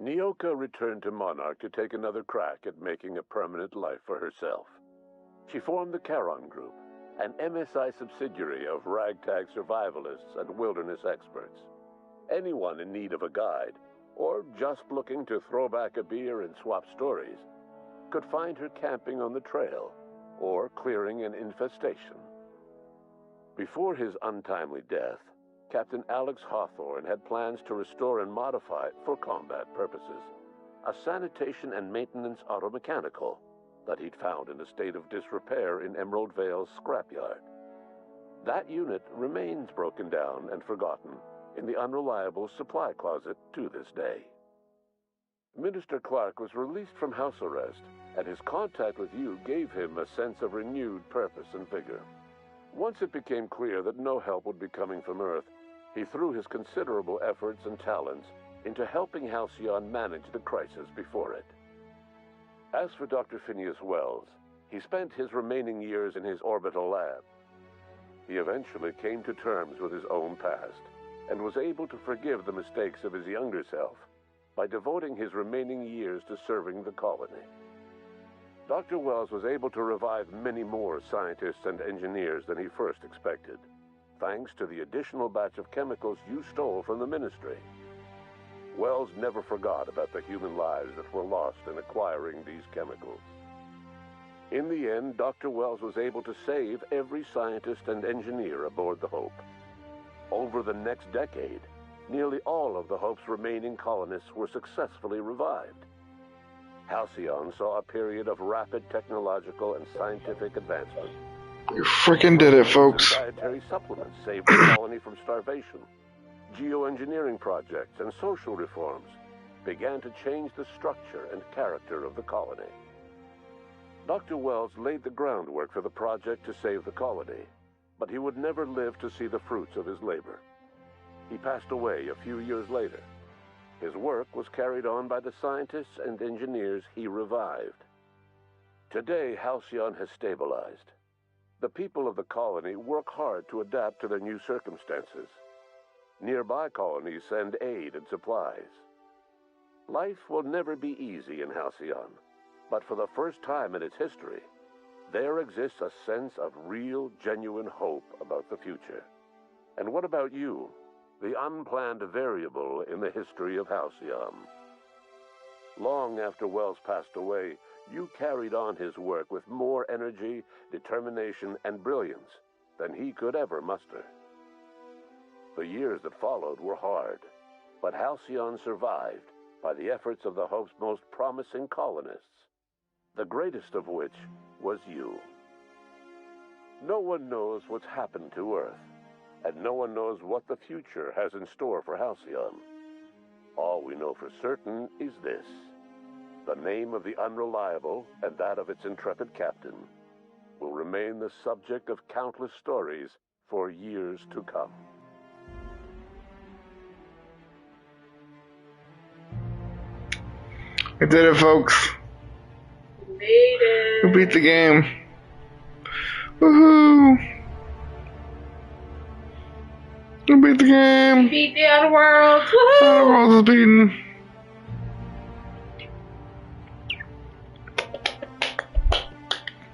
Nyoka returned to Monarch to take another crack at making a permanent life for herself. She formed the Charon Group, an MSI subsidiary of ragtag survivalists and wilderness experts. Anyone in need of a guide, or just looking to throw back a beer and swap stories, could find her camping on the trail or clearing an infestation. Before his untimely death, Captain Alex Hawthorne had plans to restore and modify, for combat purposes, a sanitation and maintenance automechanical that he'd found in a state of disrepair in Emerald Vale's scrapyard. That unit remains broken down and forgotten in the Unreliable supply closet to this day. Minister Clark was released from house arrest, and his contact with you gave him a sense of renewed purpose and vigor. Once it became clear that no help would be coming from Earth, he threw his considerable efforts and talents into helping Halcyon manage the crisis before it. As for Dr. Phineas Wells, he spent his remaining years in his orbital lab. He eventually came to terms with his own past and was able to forgive the mistakes of his younger self by devoting his remaining years to serving the colony. Dr. Wells was able to revive many more scientists and engineers than he first expected, thanks to the additional batch of chemicals you stole from the Ministry. Wells never forgot about the human lives that were lost in acquiring these chemicals. In the end, Dr. Wells was able to save every scientist and engineer aboard the Hope. Over the next decade, nearly all of the Hope's remaining colonists were successfully revived. Halcyon saw a period of rapid technological and scientific advancement. You freaking did it, folks. Dietary supplements saved the colony from starvation. Geoengineering projects and social reforms began to change the structure and character of the colony. Dr. Wells laid the groundwork for the project to save the colony, but he would never live to see the fruits of his labor. He passed away a few years later. His work was carried on by the scientists and engineers he revived. Today, Halcyon has stabilized. The people of the colony work hard to adapt to their new circumstances. Nearby colonies send aid and supplies. Life will never be easy in Halcyon, but for the first time in its history, there exists a sense of real, genuine hope about the future. And what about you, the unplanned variable in the history of Halcyon? Long after Wells passed away, you carried on his work with more energy, determination, and brilliance than he could ever muster. The years that followed were hard, but Halcyon survived by the efforts of the Hope's most promising colonists, the greatest of which was you. No one knows what's happened to Earth, and no one knows what the future has in store for Halcyon. All we know for certain is this: the name of the Unreliable and that of its intrepid captain will remain the subject of countless stories for years to come. We did it, folks. We made it. We beat the game. Woohoo! We beat the game. We beat the Outer Worlds. Woohoo! Outer Worlds is beaten.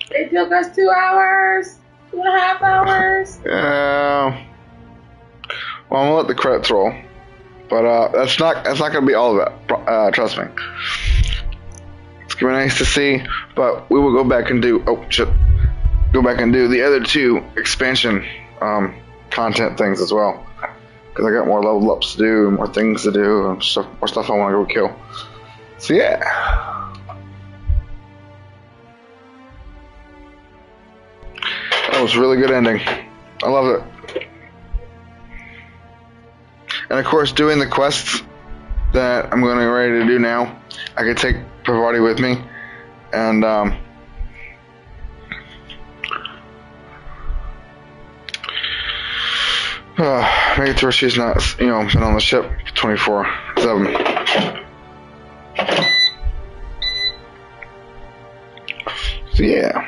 It took us 2 hours. 2.5 hours. Yeah. Well, I'm gonna let the credits roll, but that's not gonna be all of it. Trust me. It's gonna be nice to see, but we will go back and do. Oh shit! Go back and do the other 2 expansion content things as well, because I got more level ups to do, and more things to do, and more stuff I want to go kill. So yeah. That was a really good ending. I love it. And of course, doing the quests that I'm going to get ready to do now, I could take Parvati with me, and make sure she's not, been on the ship 24/7. So yeah.